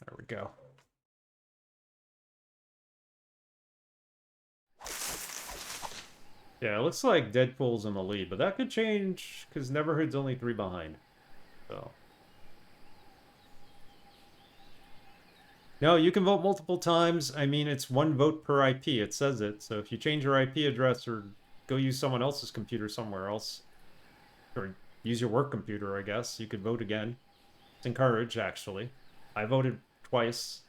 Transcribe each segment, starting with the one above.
There we go. Yeah, it looks like Deadpool's in the lead, but that could change because Neverhood's only 3 behind. So. No, you can vote multiple times. I mean, it's 1 vote per IP. It says it. So if you change your IP address or go use someone else's computer somewhere else, or use your work computer, I guess, you could vote again. It's encouraged, actually. I voted twice.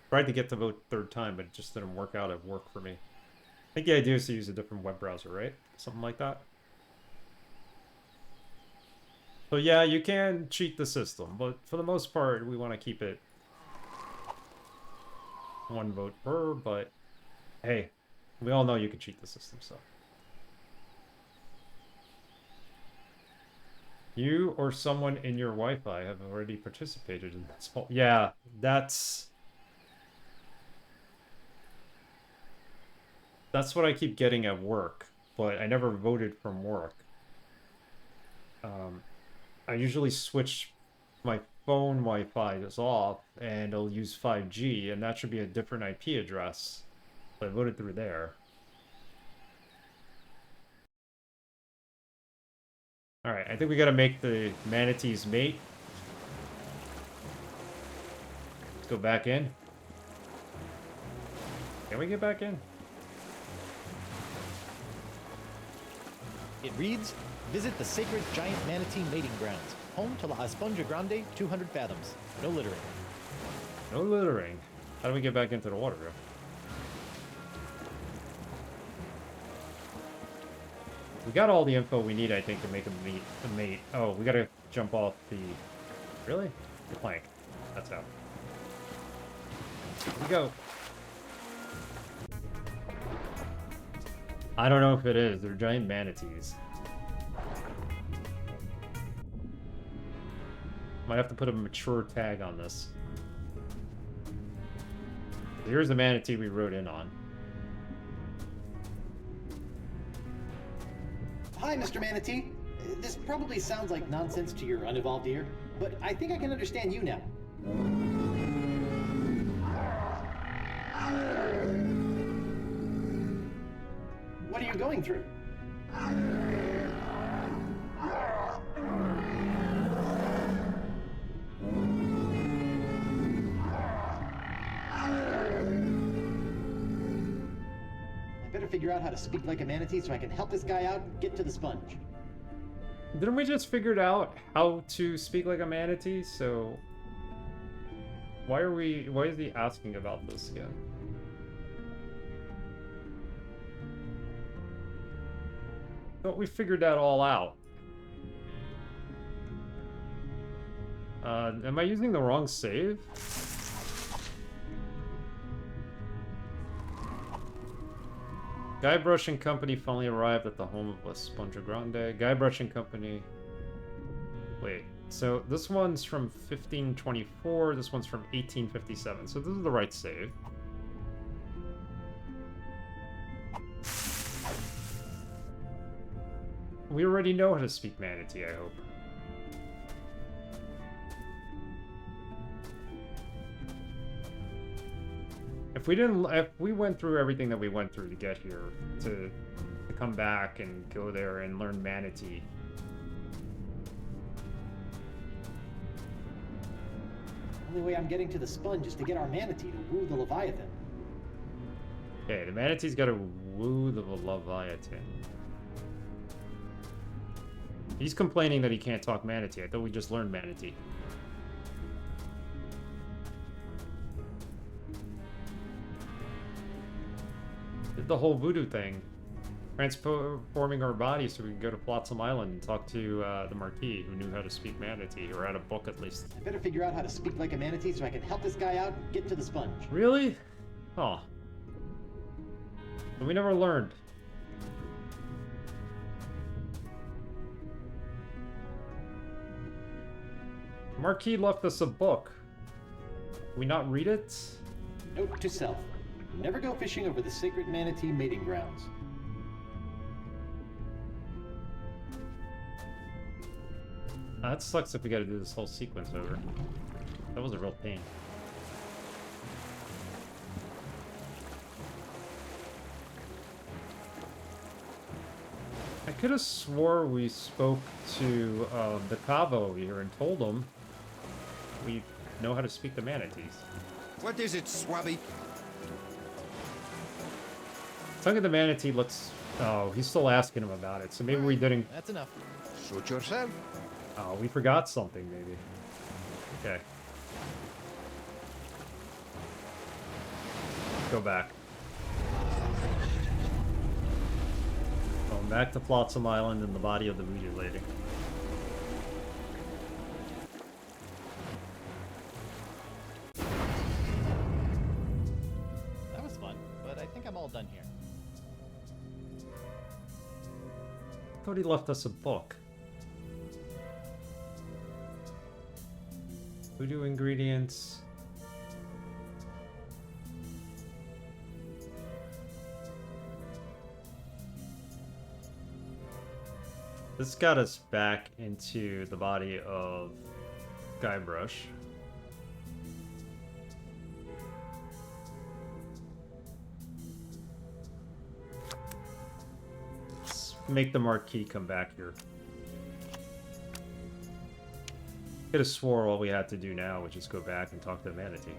Tried to get to vote 3rd time, but it just didn't work out at work for me. I think the idea is to use a different web browser, right? Something like that. So yeah, you can cheat the system, but for the most part, we want to keep it 1 vote per, but hey, we all know you can cheat the system, so. You or someone in your Wi-Fi have already participated in this. Yeah, that's what I keep getting at work, but I never voted from work. I usually switch my phone Wi-Fi is off, and it'll use 5G, and that should be a different IP address. So I voted through there. Alright, I think we gotta make the manatees mate. Let's go back in. Can we get back in? It reads, visit the sacred giant manatee mating grounds, home to La Esponja Grande, 200 fathoms. No littering. No littering. How do we get back into the water, bro? We got all the info we need, I think, to make a mate. Oh, we gotta jump off the... Really? The plank. That's how. Here we go. I don't know if it is. They're giant manatees. Might have to put a mature tag on this. Here's the manatee we rode in on. Hi, Mr. Manatee. This probably sounds like nonsense to your unevolved ear, but I think I can understand you now. What are you going through? I better figure out how to speak like a manatee so I can help this guy out and get to the sponge. Didn't we just figure out how to speak like a manatee? So why is he asking about this again? Thought we figured that all out. Am I using the wrong save? Guybrush and Company finally arrived at the home of La Esponja Grande. Guybrush and Company... Wait, so this one's from 1524, this one's from 1857, so this is the right save. We already know how to speak manatee, I hope. If we went through everything that we went through to get here, to come back and go there and learn manatee. The only way I'm getting to the sponge is to get our manatee to woo the Leviathan. Okay, the manatee's gotta woo the Leviathan. He's complaining that he can't talk manatee. I thought we just learned manatee. Did the whole voodoo thing. Transforming our bodies so we can go to Flotsam Island and talk to the Marquis, who knew how to speak manatee, or had a book at least. I better figure out how to speak like a manatee so I can help this guy out and get to the sponge. Really? Oh. We never learned. Marquis left us a book. Can we not read it? Note to self. Never go fishing over the sacred manatee mating grounds. That sucks if we gotta do this whole sequence over. That was a real pain. I could have swore we spoke to the Cavo here and told him we know how to speak to manatees. What is it, Swabby? Tongue of the Manatee looks... Oh, he's still asking him about it, so maybe we didn't... That's enough. Suit yourself. Oh, we forgot something, maybe. Okay. Go back. Going back to Flotsam Island and the body of the voodoo lady. That was fun, but I think I'm all done here. I thought he left us a book. Voodoo ingredients. This got us back into the body of Guybrush. Let's make the Marquis come back here. Could have swore all we had to do now was just go back and talk to the manatee.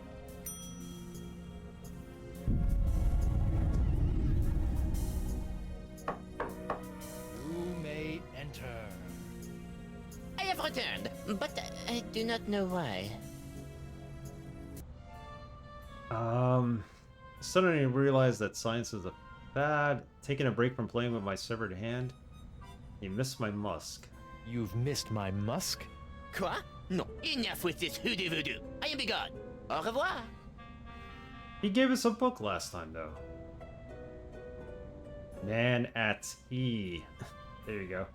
You may enter. I have returned, but I do not know why. Suddenly I realized that science is a fad. Taking a break from playing with my severed hand. You missed my musk. You've missed my musk? Quoi? No. Enough with this hoodoo voodoo. I am begone. Au revoir. He gave us a book last time, though. Man at E. There you go.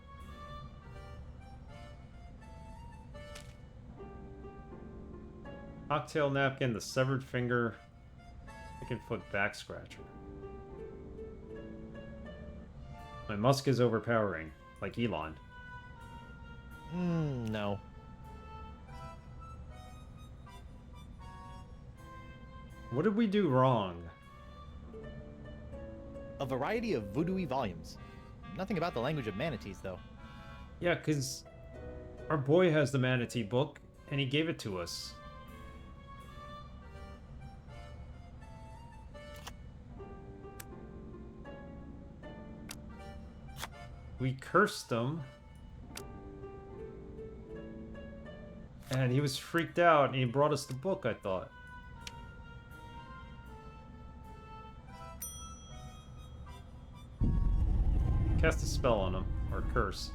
Cocktail napkin, the severed finger, chicken foot back scratcher. My musk is overpowering, like Elon. No. What did we do wrong? A variety of voodoo-y volumes. Nothing about the language of manatees, though. Yeah, because our boy has the manatee book, and he gave it to us. We cursed him. And he was freaked out, and he brought us the book, I thought. Cast a spell on him, or curse.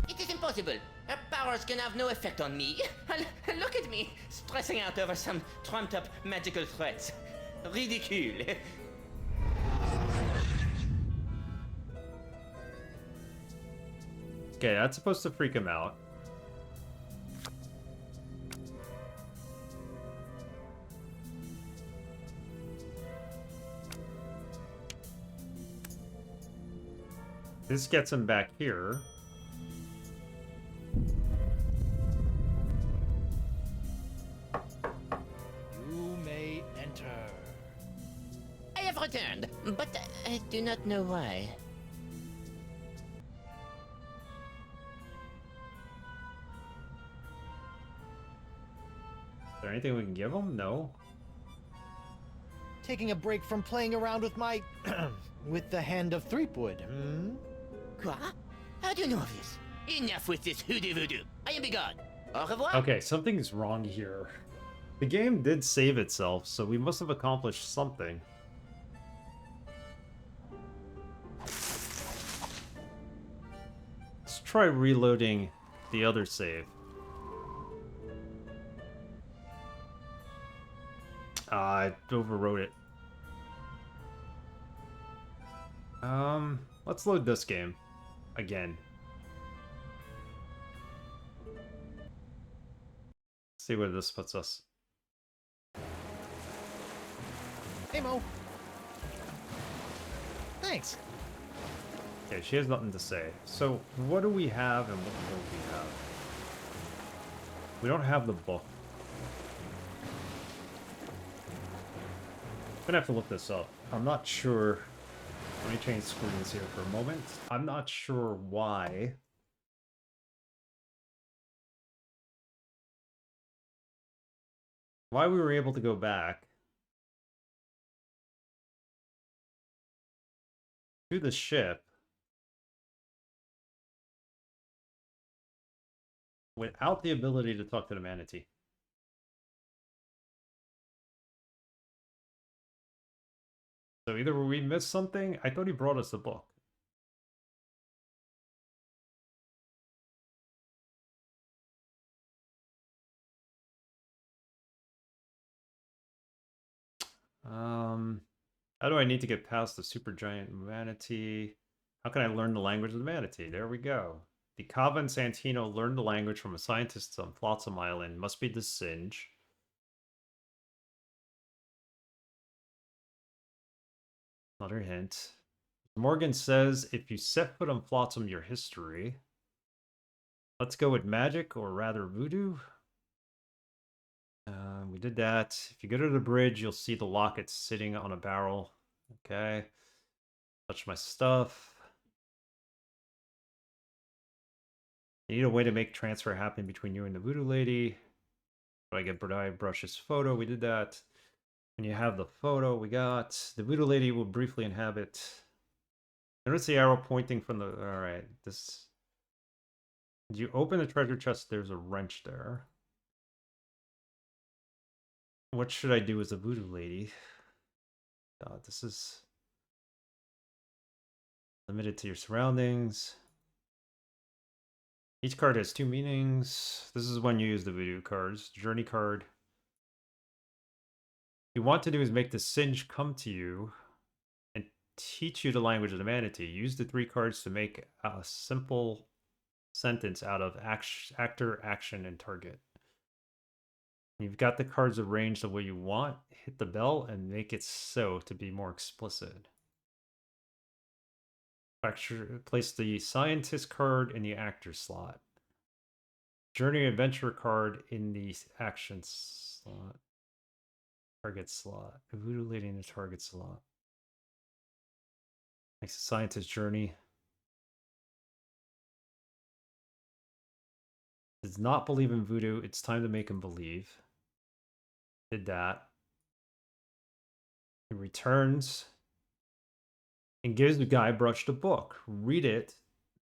It is impossible. Her powers can have no effect on me. Look at me, stressing out over some trumped-up magical threats. Ridicule. Okay, that's supposed to freak him out. This gets him back here. You may enter. I have returned, but I do not know why. Is there anything we can give him? No. Taking a break from playing around with my... with the hand of Threepwood, Quoi? How do you know of this? Enough with this hoodoo voodoo. I am begone. Au revoir. Okay, something's wrong here. The game did save itself, so we must have accomplished something. Let's try reloading the other save. I overwrote it. Let's load this game again. See where this puts us. Hey, Mo. Thanks. Okay, she has nothing to say. So, what do we have and what don't we have? We don't have the book. I'm gonna have to look this up. I'm not sure. Let me change screens here for a moment. I'm not sure why. Why we were able to go back to the ship without the ability to talk to the manatee. So either we missed something. I thought he brought us the book. How do I need to get past the supergiant manatee? How can I learn the language of the manatee? There we go. The Kava and Santino learned the language from a scientist on Flotsam Island. Must be the Singe. Another hint. Morgan says, if you set foot on Flotsam, your history. Let's go with magic, or rather voodoo. We did that. If you go to the bridge, you'll see the locket sitting on a barrel. Okay. Touch my stuff. You need a way to make transfer happen between you and the voodoo lady. Do I get Guybrush's photo? We did that. When you have the photo, we got the voodoo lady will briefly inhabit. Notice the arrow pointing from the. All right, this. You open the treasure chest. There's a wrench there. What should I do as a voodoo lady? This is limited to your surroundings. Each card has 2 meanings. This is when you use the voodoo cards. Journey card. What you want to do is make the Singe come to you and teach you the language of the manatee. Use the 3 cards to make a simple sentence out of actor, action, and target. You've got the cards arranged the way you want. Hit the bell and make it so to be more explicit. Place the scientist card in the actor slot. Journey adventure card in the action slot. Target slot. The voodoo lady in the target slot. Makes the scientist journey. Does not believe in voodoo. It's time to make him believe. Did that. He returns and gives the Guybrush the book. Read it.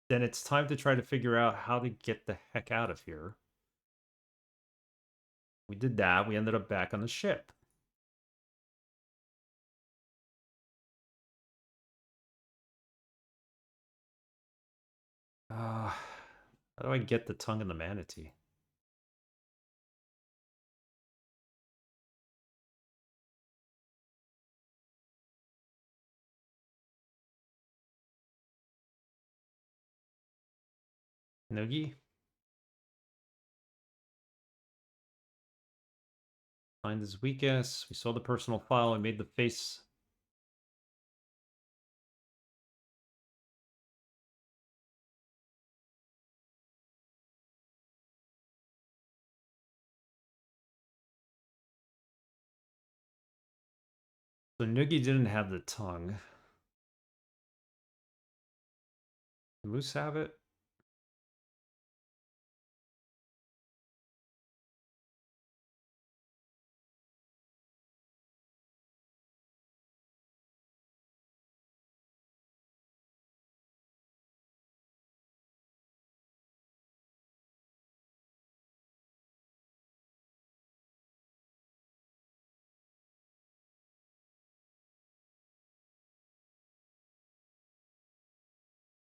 Then it's time to try to figure out how to get the heck out of here. We did that. We ended up back on the ship. How do I get the tongue of the manatee? Noogie? Find his weakest. We saw the personal file and made the face. So Noogie didn't have the tongue. Did Moose have it?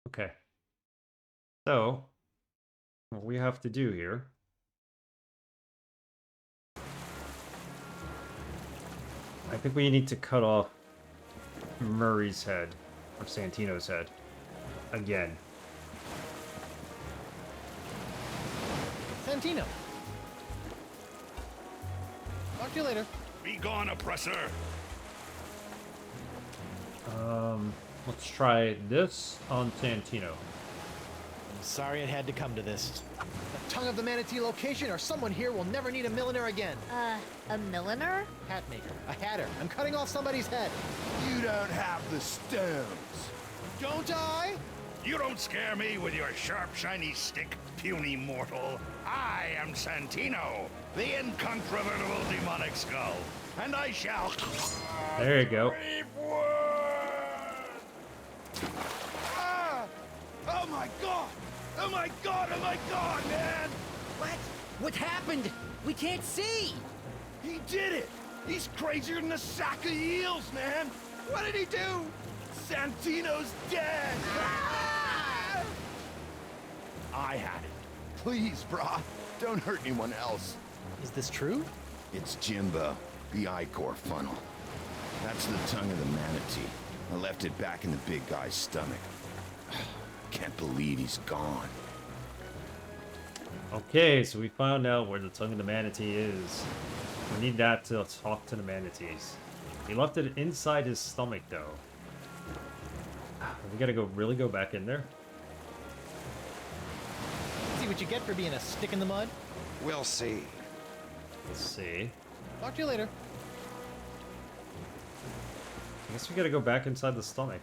Okay. So, what we have to do here. I think we need to cut off Murray's head, or Santino's head, again. Santino. Talk to you later. Be gone, oppressor! Let's try this on Santino. sorry it had to come to this. The tongue of the manatee location, or someone here will never need a milliner again. A milliner? Hat maker. A hatter. I'm cutting off somebody's head. You don't have the stones. Don't I? You don't scare me with your sharp, shiny stick, puny mortal. I am Santino, the incontrovertible demonic skull, and I shall... There you go. Ah! Oh my god! Oh my god! Oh my god, man! What? What happened? We can't see! He did it! He's crazier than a sack of eels, man! What did he do? Santino's dead! Ah! I had it. Please, brah, don't hurt anyone else. Is this true? It's Jimbo, the I-core funnel. That's the tongue of the manatee. I left it back in the big guy's stomach. Can't believe he's gone. Okay, so we found out where the tongue of the manatee is. We need that to talk to the manatees. He left it inside his stomach, though. We gotta really go back in there. See what you get for being a stick in the mud? We'll see. Let's see. Talk to you later. I guess we gotta go back inside the stomach.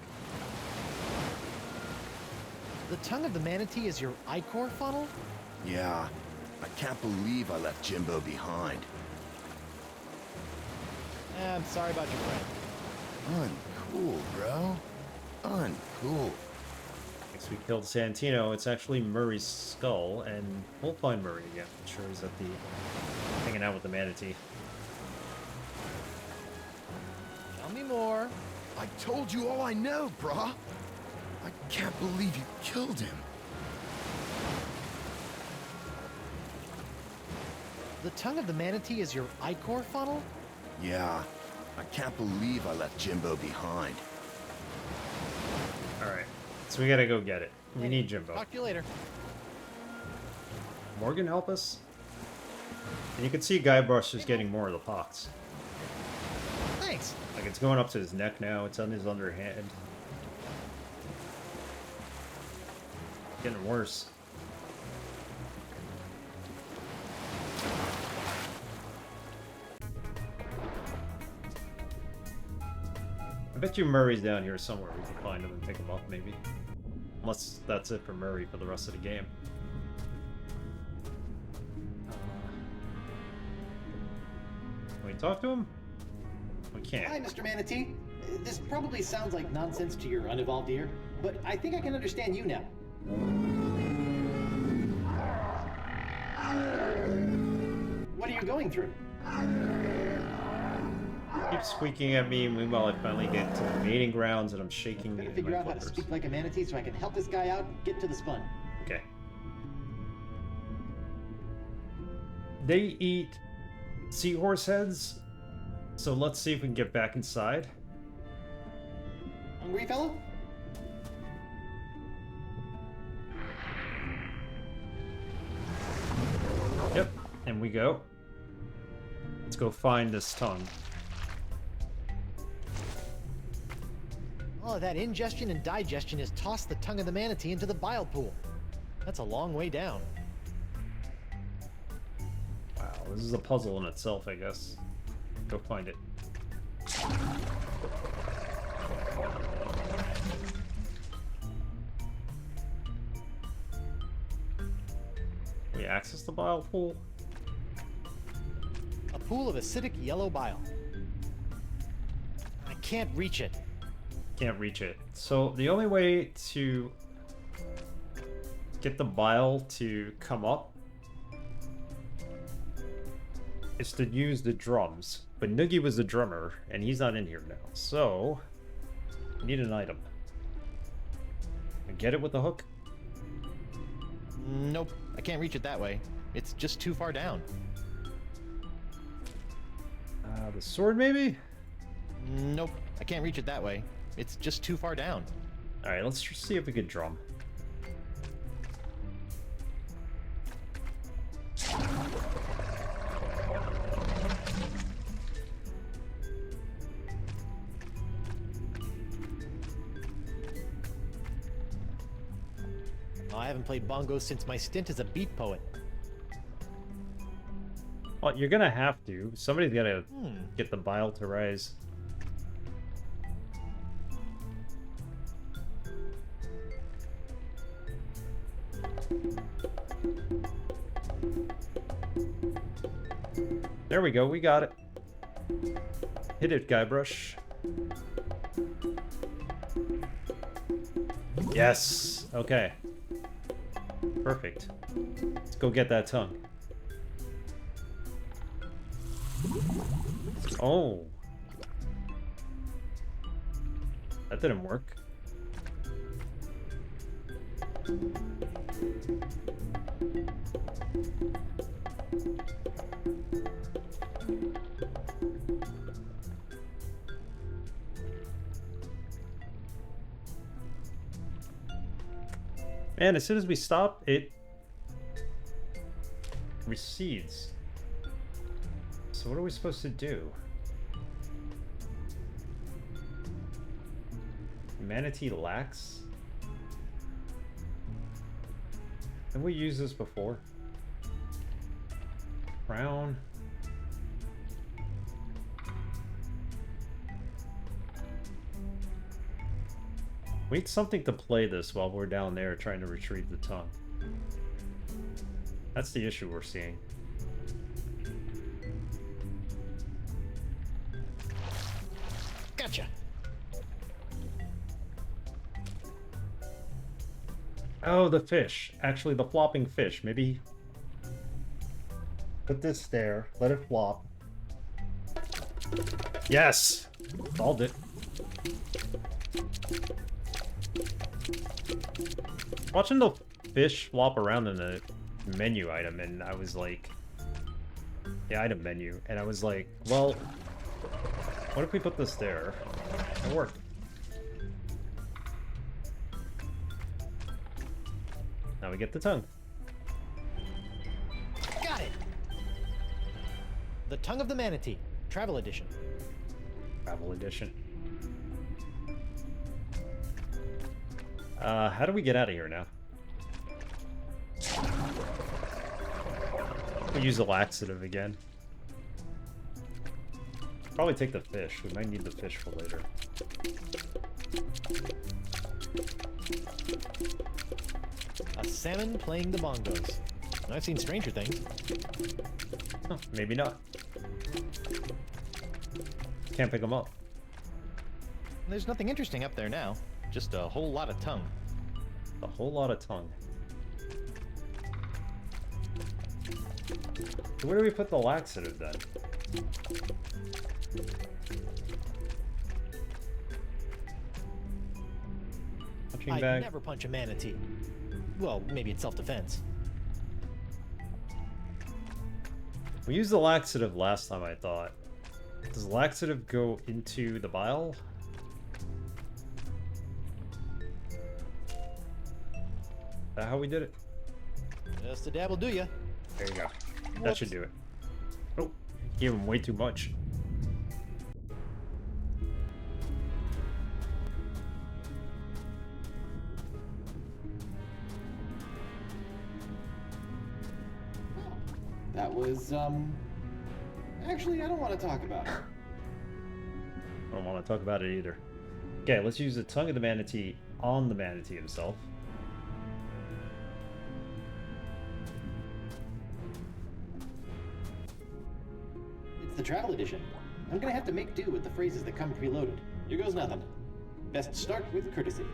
The tongue of the manatee is your I-core funnel? Yeah, I can't believe I left Jimbo behind. I'm sorry about your friend. Uncool, bro. Uncool. Next we killed Santino. It's actually Murray's skull, and we'll find Murray again. I'm sure he's at the... hanging out with the manatee. Tell me more. I told you all I know, brah. I can't believe you killed him. The tongue of the manatee is your I-core funnel? Yeah, I can't believe I left Jimbo behind. Alright, so we gotta go get it. We need Jimbo. Talk to you later. Morgan, help us? And you can see Guybrush is getting more of the pox. Thanks. Like, it's going up to his neck now. It's on his underhand. Getting worse. I bet you Murray's down here somewhere. We can find him and pick him up, maybe. Unless that's it for Murray for the rest of the game. Can we talk to him? We can't. Hi, Mr. Manatee. This probably sounds like nonsense to your unevolved ear, but I think I can understand you now. What are you going through? Keep squeaking at me. Meanwhile, I finally get to the mating grounds and I'm shaking Gotta in figure my out how to flippers. speak like a manatee so I can help this guy out and get to the spun. Okay. They eat seahorse heads, so let's see if we can get back inside. Hungry fellow? Yep, and we go. Let's go find this tongue. All of that ingestion and digestion has tossed the tongue of the manatee into the bile pool. That's a long way down. Wow, this is a puzzle in itself, I guess. Go find it. We access the bile pool? A pool of acidic yellow bile. I can't reach it. Can't reach it. So the only way to get the bile to come up is to use the drums. But Noogie was the drummer, and he's not in here now. So, we need an item. Get it with the hook? Nope, I can't reach it that way. It's just too far down. The sword, maybe? Nope, I can't reach it that way. It's just too far down. Alright, let's just see if we can drum. Well, haven't played bongos since my stint as a beat poet. Well, you're gonna have to. Somebody's gotta get the bile to rise. There we go, we got it. Hit it, Guybrush. Yes! Okay. Perfect. Let's go get that tongue. Oh. That didn't work. Man, as soon as we stop, it recedes. So what are we supposed to do? Manatee lax? Have we used this before? Crown. We need something to play this while we're down there trying to retrieve the tongue. That's the issue we're seeing. Gotcha. Oh, the fish. Actually, the flopping fish. Maybe put this there. Let it flop. Yes! Solved it. Watching the fish flop around in the menu item, and I was like... The item menu, and I was like, well... What if we put this there? It worked. Now we get the tongue. Got it! The Tongue of the Manatee, Travel Edition. Travel edition. How do we get out of here now? We'll use the laxative again. Probably take the fish. We might need the fish for later. A salmon playing the bongos. I've seen stranger things. Huh, maybe not. Can't pick them up. There's nothing interesting up there now. Just a whole lot of tongue. A whole lot of tongue. So where do we put the laxative then? Punching I'd bag. never punch a manatee. Well, maybe it's self-defense. We used the laxative last time, I thought. Does laxative go into the bile? Is that how we did it? Just a dab will do ya. There you go. That Whoops. should do it. Oh, gave him way too much. That was, actually, I don't want to talk about it. I don't want to talk about it either. Okay, let's use the tongue of the manatee on the manatee himself. It's the travel edition. I'm gonna have to make do with the phrases that come preloaded. Here goes nothing. Best start with courtesy.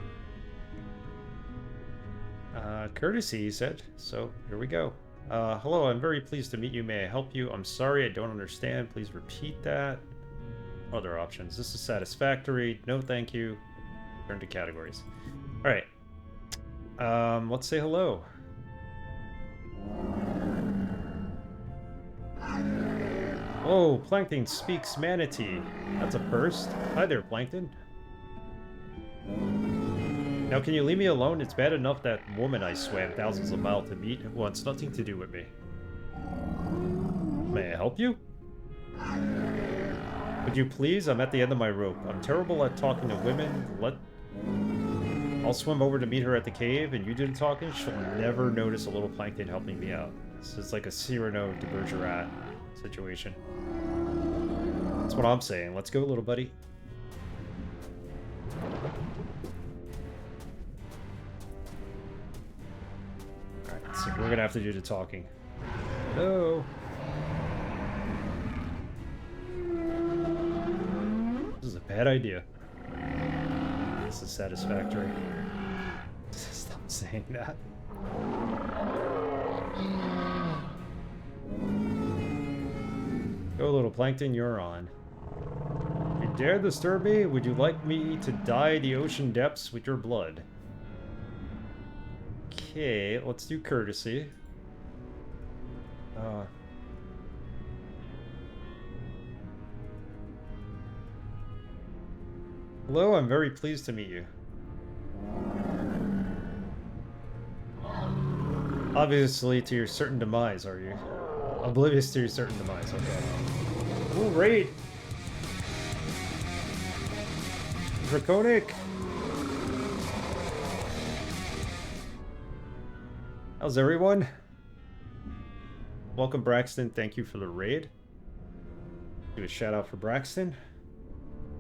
Courtesy, he said. So, here we go. Hello, I'm very pleased to meet you. May I help you? I'm sorry, I don't understand. Please repeat that. Other options. This is satisfactory. No, thank you. Turn to categories. Alright. Let's say hello. Oh, Plankton speaks manatee. That's a first. Hi there, Plankton. Now, can you leave me alone? It's bad enough that woman I swam thousands of miles to meet wants nothing to do with me. May I help you? Would you please? I'm at the end of my rope. I'm terrible at talking to women. I'll swim over to meet her at the cave, and you do the talking. She'll never notice a little plankton helping me out. This is like a Cyrano de Bergerac situation. That's what I'm saying. Let's go, little buddy. Alright, so we're gonna have to do the talking. Hello? This is a bad idea. This is satisfactory. Stop saying that. Go, little plankton, you're on. You dare disturb me? Would you like me to dye the ocean depths with your blood? Okay, let's do courtesy. Hello, I'm very pleased to meet you. Obviously to your certain demise, are you? Oblivious to your certain demise, okay. Ooh, raid! Draconic! How's everyone? Welcome, Braxton. Thank you for the raid. Do a shout out for Braxton.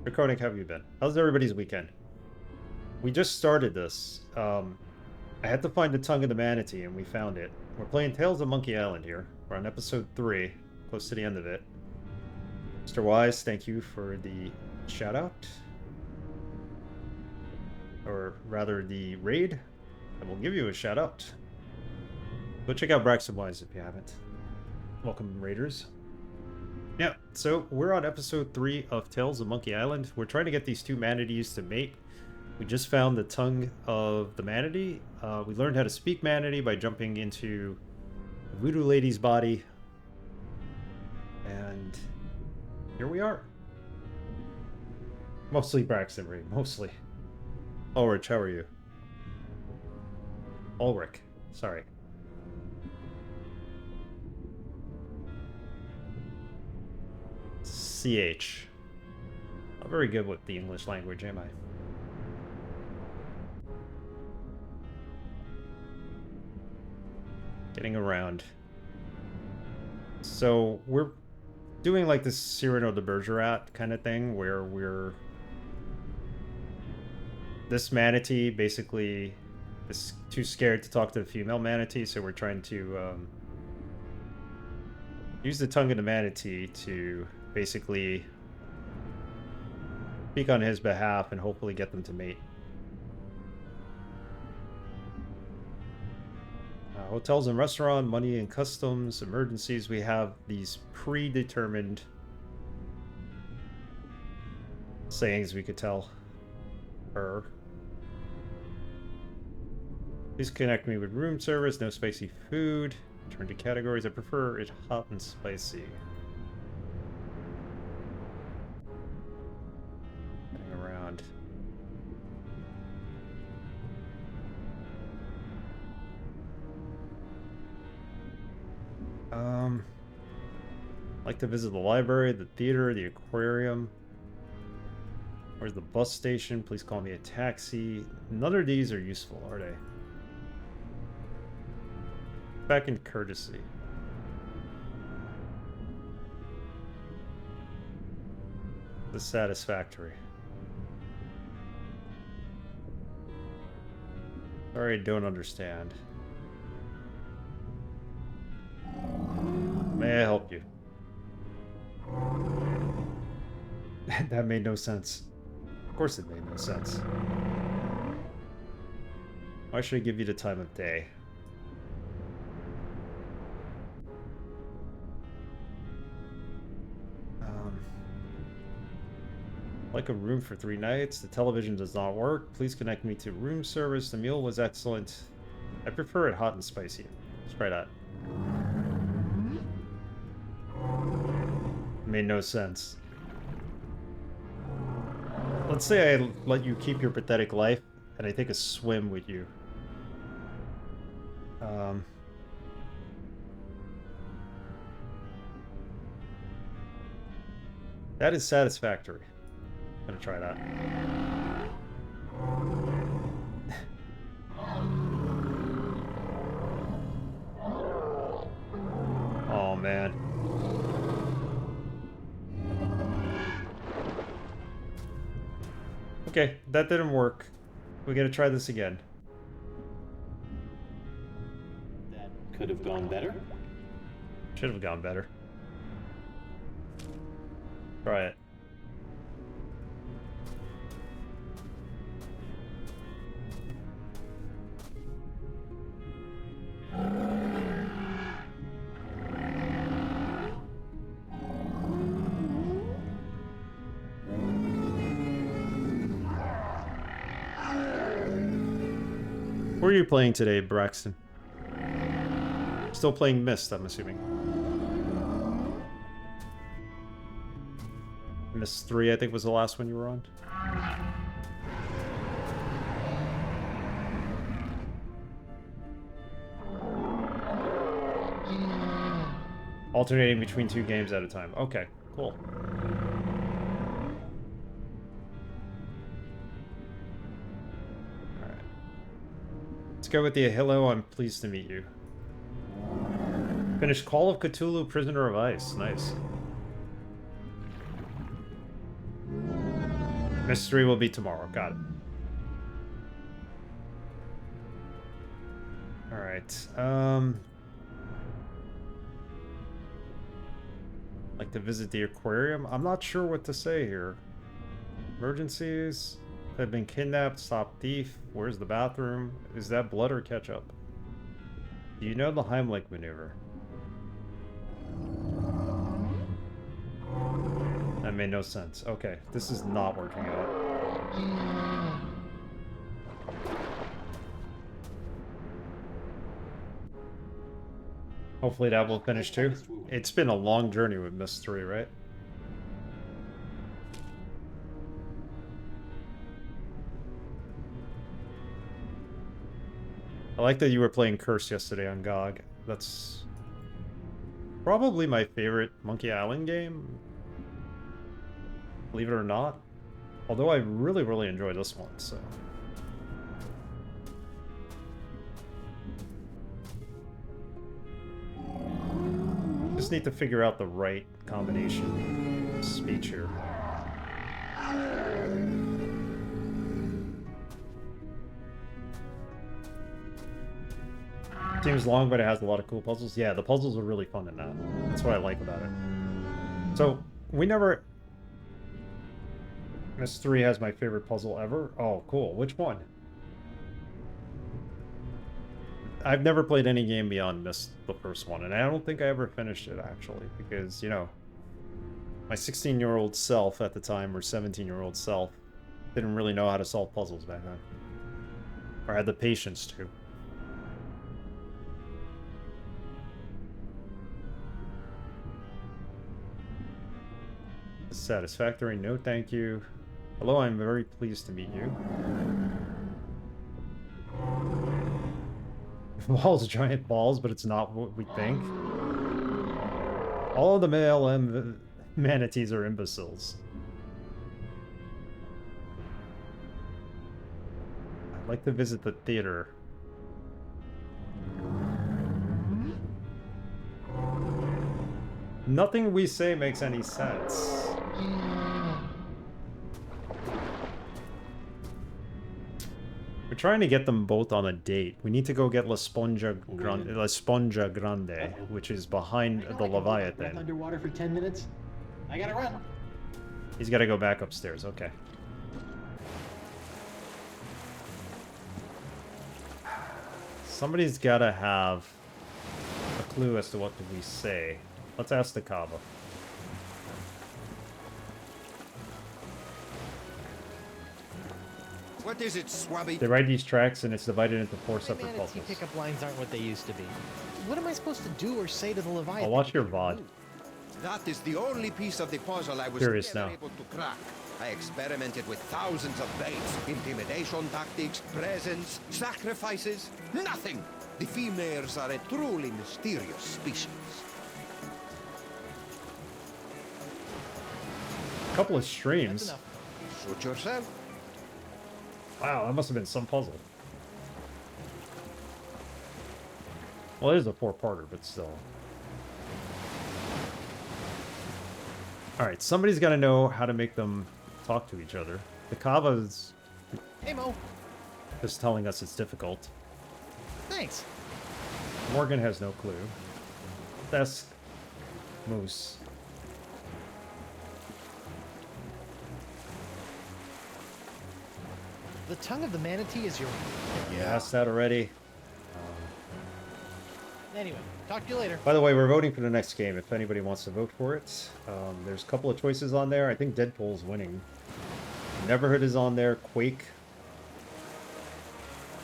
Draconic, how have you been? How's everybody's weekend? We just started this. I had to find the tongue of the manatee, and we found it. We're playing Tales of Monkey Island here. We're on episode 3, close to the end of it. Mr. Wise, thank you for the shout out. Or rather, the raid. I will give you a shout out. Go check out Braxton Wise if you haven't. Welcome, raiders. Yeah, so we're on episode 3 of Tales of Monkey Island. We're trying to get these two manatees to mate. We just found the tongue of the manatee. We learned how to speak manatee by jumping into the voodoo lady's body. And here we are. Mostly Braxton raid, mostly. Ulrich, how are you? Ulrich, sorry. CH. Not very good with the English language, am I? Getting around. So we're doing like this Cyrano de Bergerac kind of thing where we're... This manatee basically is too scared to talk to the female manatee, so we're trying to use the tongue of the manatee to basically speak on his behalf and hopefully get them to mate. Hotels and restaurant, money and customs, emergencies. We have these predetermined sayings we could tell her. Please connect me with room service, no spicy food. Turn to categories. I prefer it hot and spicy. Hang around. Like to visit the library, the theater, the aquarium. Where's the bus station? Please call me a taxi. None of these are useful, are they? Back in courtesy. The satisfactory. Sorry, I don't understand. May I help you? That made no sense. Of course it made no sense. Why should I give you the time of day? Like a room for 3 nights. The television does not work. Please connect me to room service. The meal was excellent. I prefer it hot and spicy. Let's try that. Made no sense. Let's say I let you keep your pathetic life and I take a swim with you. That is satisfactory. I'm gonna try that. man. Okay, that didn't work. We gotta try this again. That could have gone better. Should have gone better. Try it. What are you playing today, Braxton? Still playing Myst, I'm assuming. Myst 3, I think, was the last one you were on. Alternating between 2 games at a time. Okay, cool. Alright. Let's go with the hello, I'm pleased to meet you. Finished Call of Cthulhu Prisoner of Ice. Nice. Mystery will be tomorrow. Got it. Alright. Like to visit the aquarium? I'm not sure what to say here. Emergencies. I've been kidnapped. Stop thief. Where's the bathroom? Is that blood or ketchup? Do you know the Heimlich maneuver? That made no sense. Okay, this is not working out. Hopefully that will finish too. It's been a long journey with Myst 3, right? I like that you were playing Curse yesterday on GOG. That's probably my favorite Monkey Island game. Believe it or not. Although I really, really enjoyed this one, so. Just need to figure out the right combination of speech here. Seems long, but it has a lot of cool puzzles. Yeah, the puzzles are really fun in that. That's what I like about it. So, we never... Myst 3 has my favorite puzzle ever. Oh, cool. Which one? I've never played any game beyond Myst, the first one, and I don't think I ever finished it, actually, because, you know, my 16-year-old self at the time, or 17-year-old self, didn't really know how to solve puzzles back then. Or had the patience to. Satisfactory, no thank you. Hello, I'm very pleased to meet you. Balls, giant balls, but it's not what we think. All of the male manatees are imbeciles. I'd like to visit the theater. Nothing we say makes any sense. We're trying to get them both on a date. We need to go get La Sponja Grande, which is behind the Leviathan. Underwater for 10 minutes. I gotta run. He's got to go back upstairs. Okay. Somebody's got to have a clue as to what did we say. Let's ask the Kaba. What is it, Swabby? They write these tracks and it's divided into 4 separate Manatee puzzles. pickup lines aren't what they used to be. What am I supposed to do or say to the Leviathan? I'll watch your VOD. That is the only piece of the puzzle I was Curious never now. able to crack. I experimented with thousands of baits, intimidation tactics, presents, sacrifices. Nothing! The females are a truly mysterious species. A couple of That's streams. enough. Suit yourself. Wow, that must have been some puzzle. Well, it is a 4-parter, but still. Alright, somebody's got to know how to make them talk to each other. The Kava's Hey, Mo. just telling us it's difficult. Thanks. Morgan has no clue. That's Moose. The tongue of the manatee is your... Yeah, asked that already. Anyway, talk to you later. By the way, we're voting for the next game if anybody wants to vote for it. There's a couple of choices on there. I think Deadpool's winning. Neverhood is on there. Quake.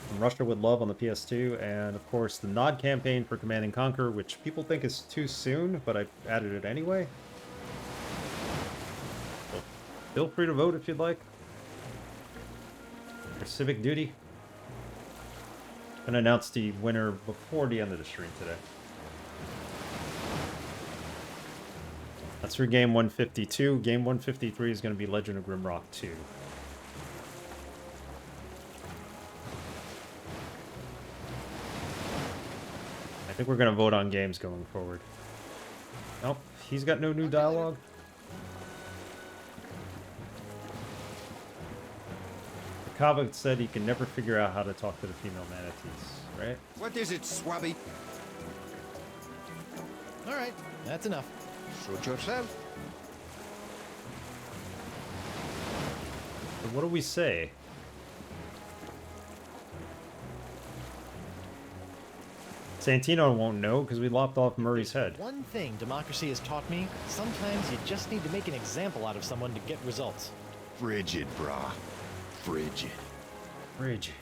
From Russia with Love on the PS2. And, of course, the Nod campaign for Command & Conquer, which people think is too soon, but I added it anyway. So feel free to vote if you'd like. For Civic Duty. And announce the winner before the end of the stream today. That's for game 152. Game 153 is going to be Legend of Grimrock 2. I think we're going to vote on games going forward. Nope, he's got no new dialogue. Kava said he can never figure out how to talk to the female manatees, right? What is it, Swabby? All right, that's enough. Suit yourself. So what do we say? Santino won't know because we lopped off Murray's head. One thing democracy has taught me, sometimes you just need to make an example out of someone to get results. Frigid, brah. Frigid. Frigid.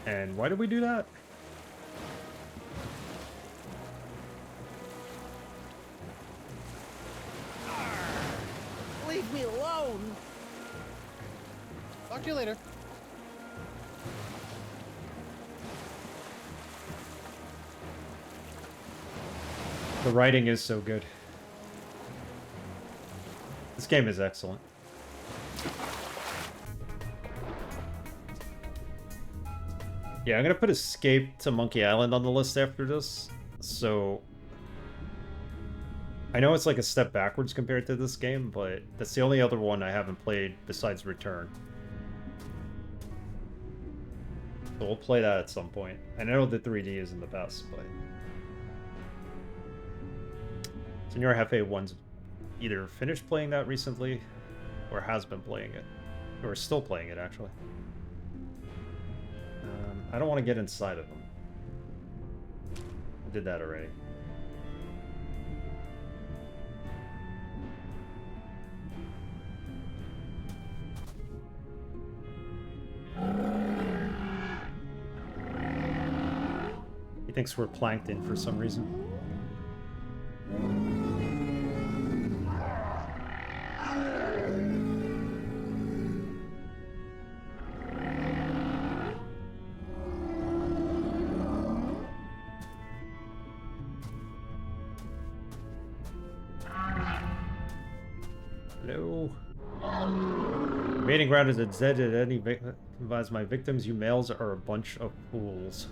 And why did we do that? Leave me alone. Talk to you later. The writing is so good. This game is excellent. Yeah, I'm gonna put Escape to Monkey Island on the list after this. So I know it's like a step backwards compared to this game, but that's the only other one I haven't played besides Return. So we'll play that at some point. I know the 3D isn't the best, but Senor Hefe one's either finished playing that recently or has been playing it. Or is still playing it, actually. I don't want to get inside of them. I did that already. He thinks we're plankton for some reason. Hello. Mating ground is dead at any advise my victims. You males are a bunch of fools.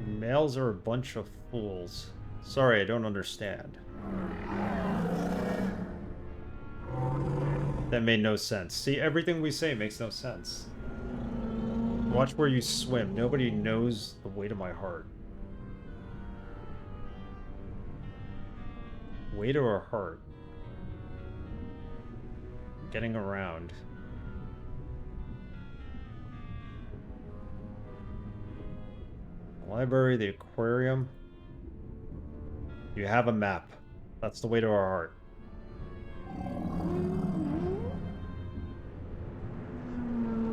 Males are a bunch of fools. Sorry, I don't understand. That made no sense. See, everything we say makes no sense. Watch where you swim. Nobody knows the weight of my heart. Weight of our heart. Getting around. Library, the aquarium. You have a map. That's the way to our heart.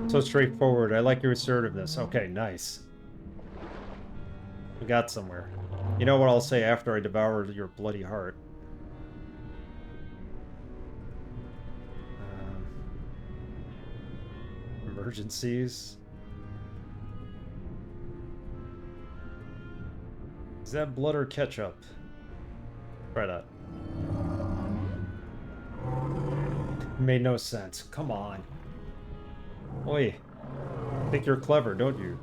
So straightforward. I like your assertiveness. Okay, nice. We got somewhere. You know what I'll say after I devour your bloody heart? Emergencies. Is that blood or ketchup? Try that. Made no sense. Come on. Oi. Think you're clever, don't you?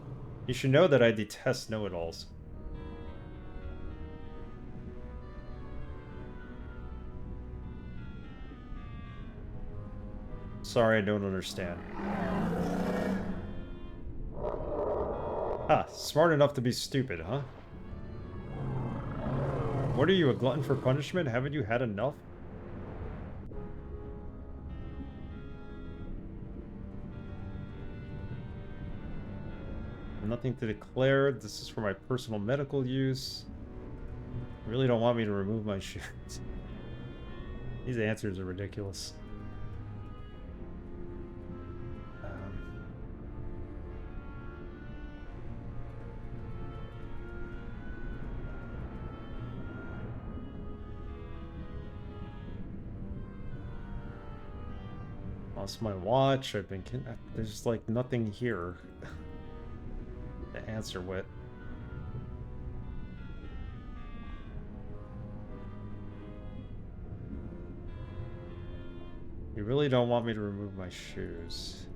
You should know that I detest know-it-alls. Sorry, I don't understand. Ah, smart enough to be stupid, huh? What are you, a glutton for punishment? Haven't you had enough? Nothing to declare. This is for my personal medical use. You really don't want me to remove my shoes. These answers are ridiculous. Lost my watch. I've been kidnapped. There's like nothing here to answer with. You really don't want me to remove my shoes.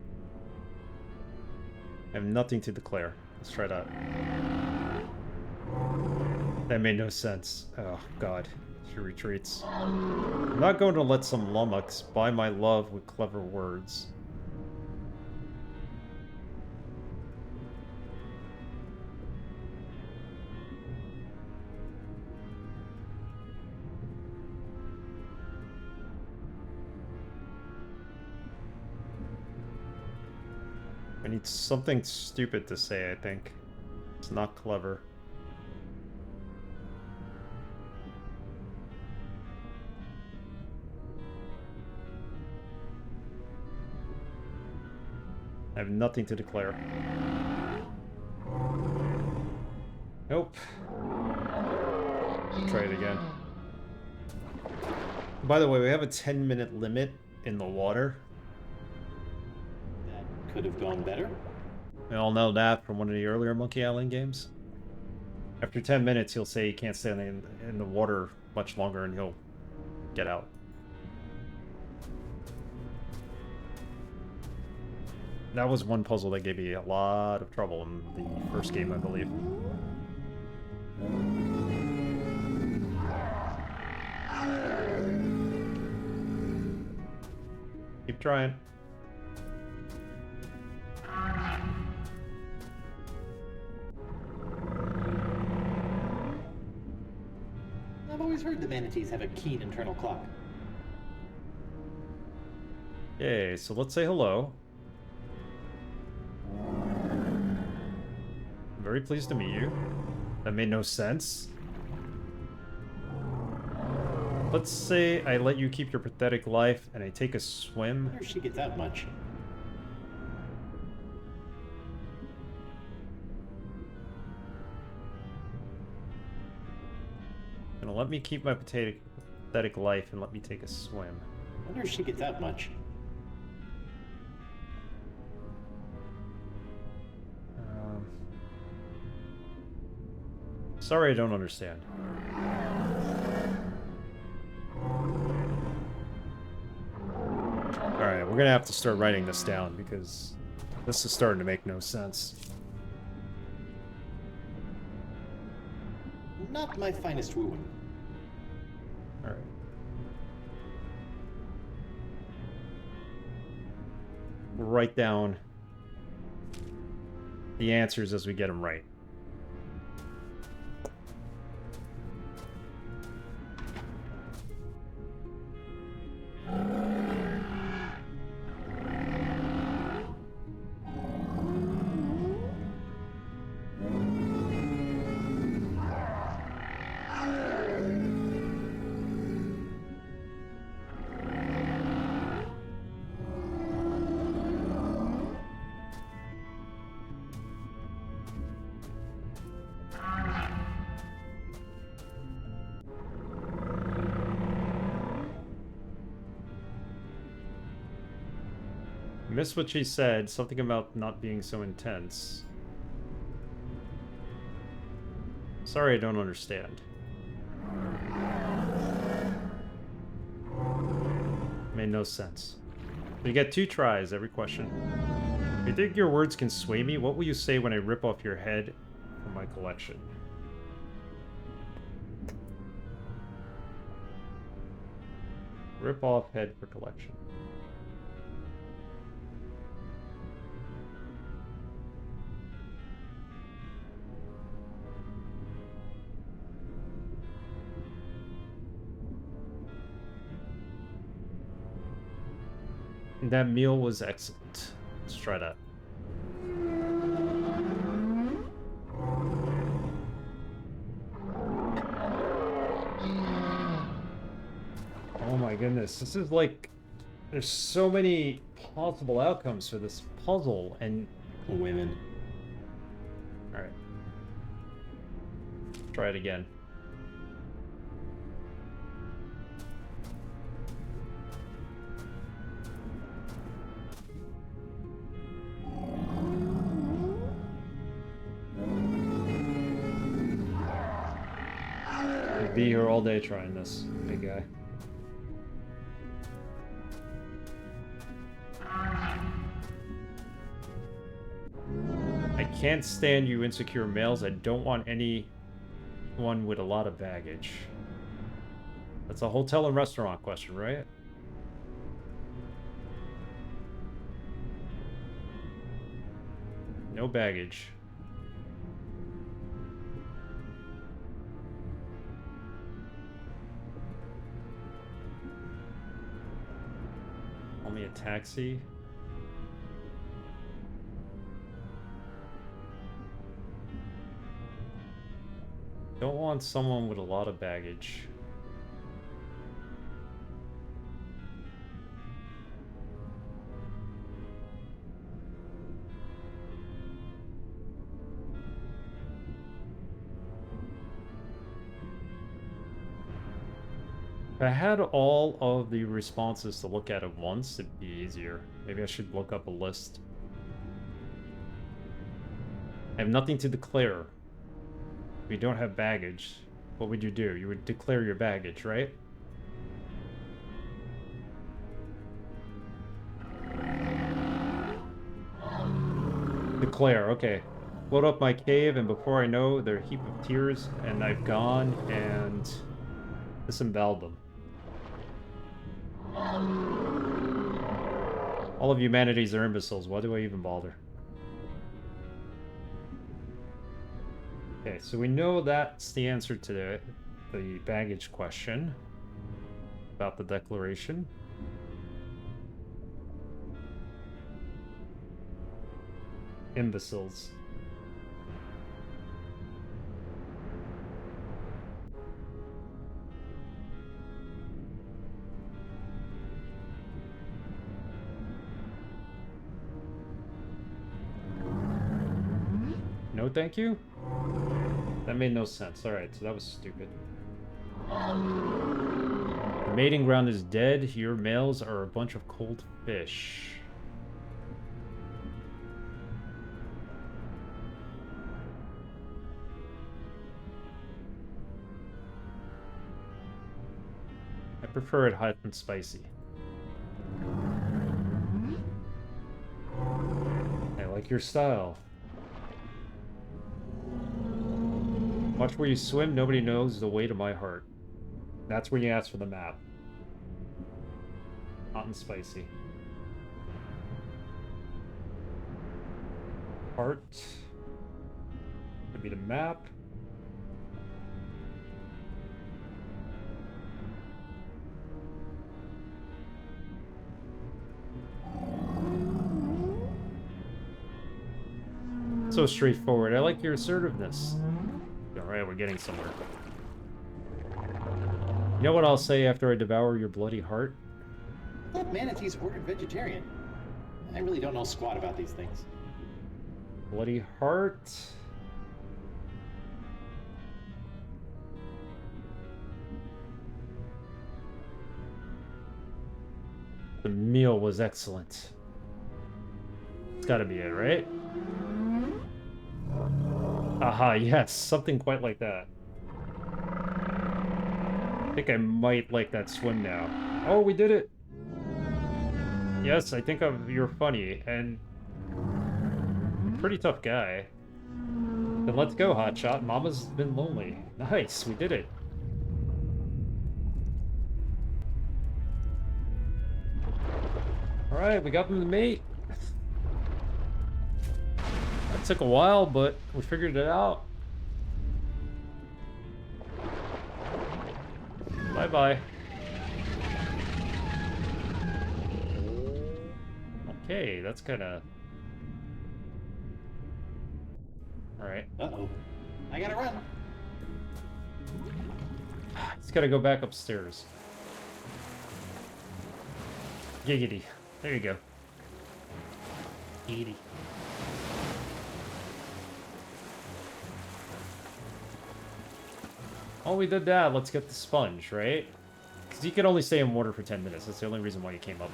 I have nothing to declare. Let's try that. That made no sense. Oh, God. She retreats. I'm not going to let some lummox buy my love with clever words. I need something stupid to say, I think. It's not clever. I have nothing to declare. Nope. Try it again. By the way, we have a 10-minute limit in the water. That could have gone better. We all know that from one of the earlier Monkey Island games. After 10 minutes, he'll say he can't stand in the water much longer and he'll get out. That was one puzzle that gave me a lot of trouble in the first game, I believe. Keep trying. I've always heard the manatees have a keen internal clock. Yay, so let's say hello. Very pleased to meet you. That made no sense. Let's say I let you keep your pathetic life and I take a swim. I wonder if she gets out much. Gonna let me keep my pathetic life and let me take a swim. I wonder if she gets out much. Sorry, I don't understand. Alright, we're gonna have to start writing this down because this is starting to make no sense. Not my finest wooing. Alright. We'll write down the answers as we get them right. Missed what she said, something about not being so intense. Sorry, I don't understand. Made no sense. You get 2 tries every question. You think your words can sway me? What will you say when I rip off your head from my collection? Rip off head for collection. That meal was excellent. Let's try that. Oh my goodness, this is like... There's so many possible outcomes for this puzzle, and... Women. Alright. Try it again. I'd be here all day trying this, big guy. I can't stand you insecure males. I don't want anyone with a lot of baggage. That's a hotel and restaurant question, right? No baggage. Call me a taxi. Don't want someone with a lot of baggage. If I had all of the responses to look at once, it'd be easier. Maybe I should look up a list. I have nothing to declare. If you don't have baggage, what would you do? You would declare your baggage, right? Declare, okay. Load up my cave, and before I know, they're a heap of tears, and I've gone and disemboweled them. All of humanities are imbeciles. Why do I even bother? Okay, so we know that's the answer to the baggage question about the declaration. Imbeciles. No, thank you? That made no sense. Alright, so that was stupid. The mating ground is dead. Your males are a bunch of cold fish. I prefer it hot and spicy. I like your style. Watch where you swim, nobody knows the way to my heart. That's where you ask for the map. Hot and spicy. Heart. Could be the map. So straightforward. I like your assertiveness. Alright, we're getting somewhere. You know what I'll say after I devour your bloody heart? I thought manatees ordered vegetarian. I really don't know squat about these things. Bloody heart. The meal was excellent. It's gotta be it, right? Aha, yes, something quite like that. I think I might like that swim now. Oh, we did it! Yes, I think you're funny and pretty tough guy. Then let's go, Hotshot. Mama's been lonely. Nice, we did it. Alright, we got them to mate. That took a while, but we figured it out. Bye-bye. Okay, that's kind of... Alright. Uh-oh. I gotta run. He's gotta go back upstairs. Giggity. There you go. Giggity. Oh, we did that. Let's get the sponge, right? Because you can only stay in water for 10 minutes. That's the only reason why you came up.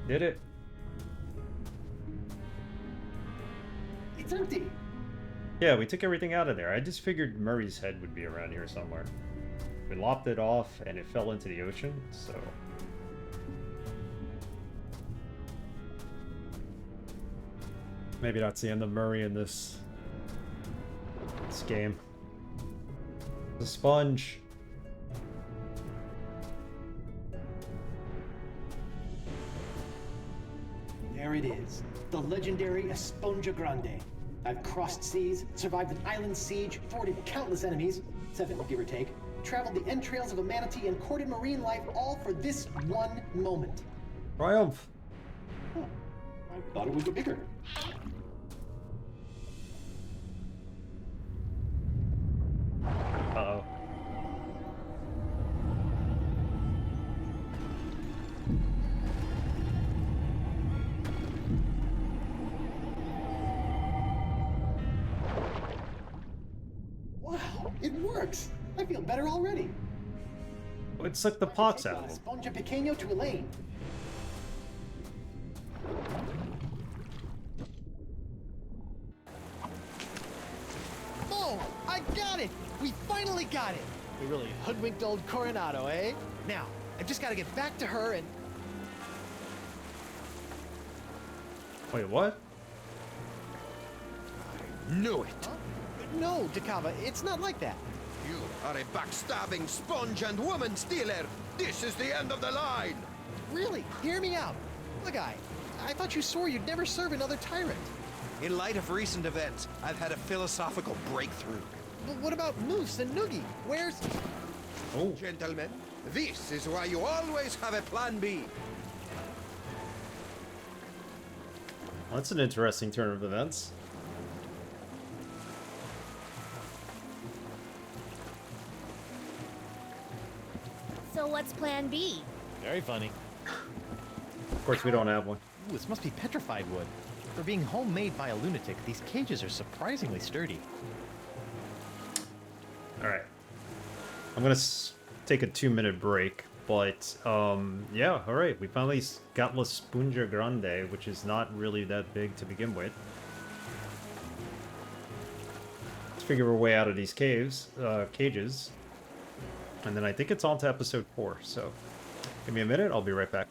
Did it. It's empty. Yeah, we took everything out of there. I just figured Murray's head would be around here somewhere. We lopped it off and it fell into the ocean, so... Maybe that's the end of Murray in this game. The sponge. There it is. The legendary Esponja Grande. I've crossed seas, survived an island siege, thwarted countless enemies, 7 give or take, traveled the entrails of a manatee, and courted marine life, all for this one moment. Triumph. Huh. I thought it would get bigger. Uh-oh. Wow, it works. I feel better already. It sucked the pox out of him. Esponja Pequeño to Elaine. Oh, I got it! We finally got it! We really hoodwinked old Coronado, eh? Now, I've just got to get back to her and... Wait, what? Knew it! Huh? No, Dakava, it's not like that. You are a backstabbing sponge and woman stealer! This is the end of the line! Really, hear me out. Look, I thought you swore you'd never serve another tyrant. In light of recent events, I've had a philosophical breakthrough. But what about Moose and Noogie? Where's... Oh. Gentlemen, this is why you always have a plan B. Well, that's an interesting turn of events. So what's plan B? Very funny. Of course, we don't have one. Ooh, this must be petrified wood. For being homemade by a lunatic, these cages are surprisingly sturdy. Alright. I'm gonna take a 2-minute break, but, yeah, alright. We finally got La Esponja Grande, which is not really that big to begin with. Let's figure our way out of these cages. And then I think it's on to episode 4, so give me a minute, I'll be right back.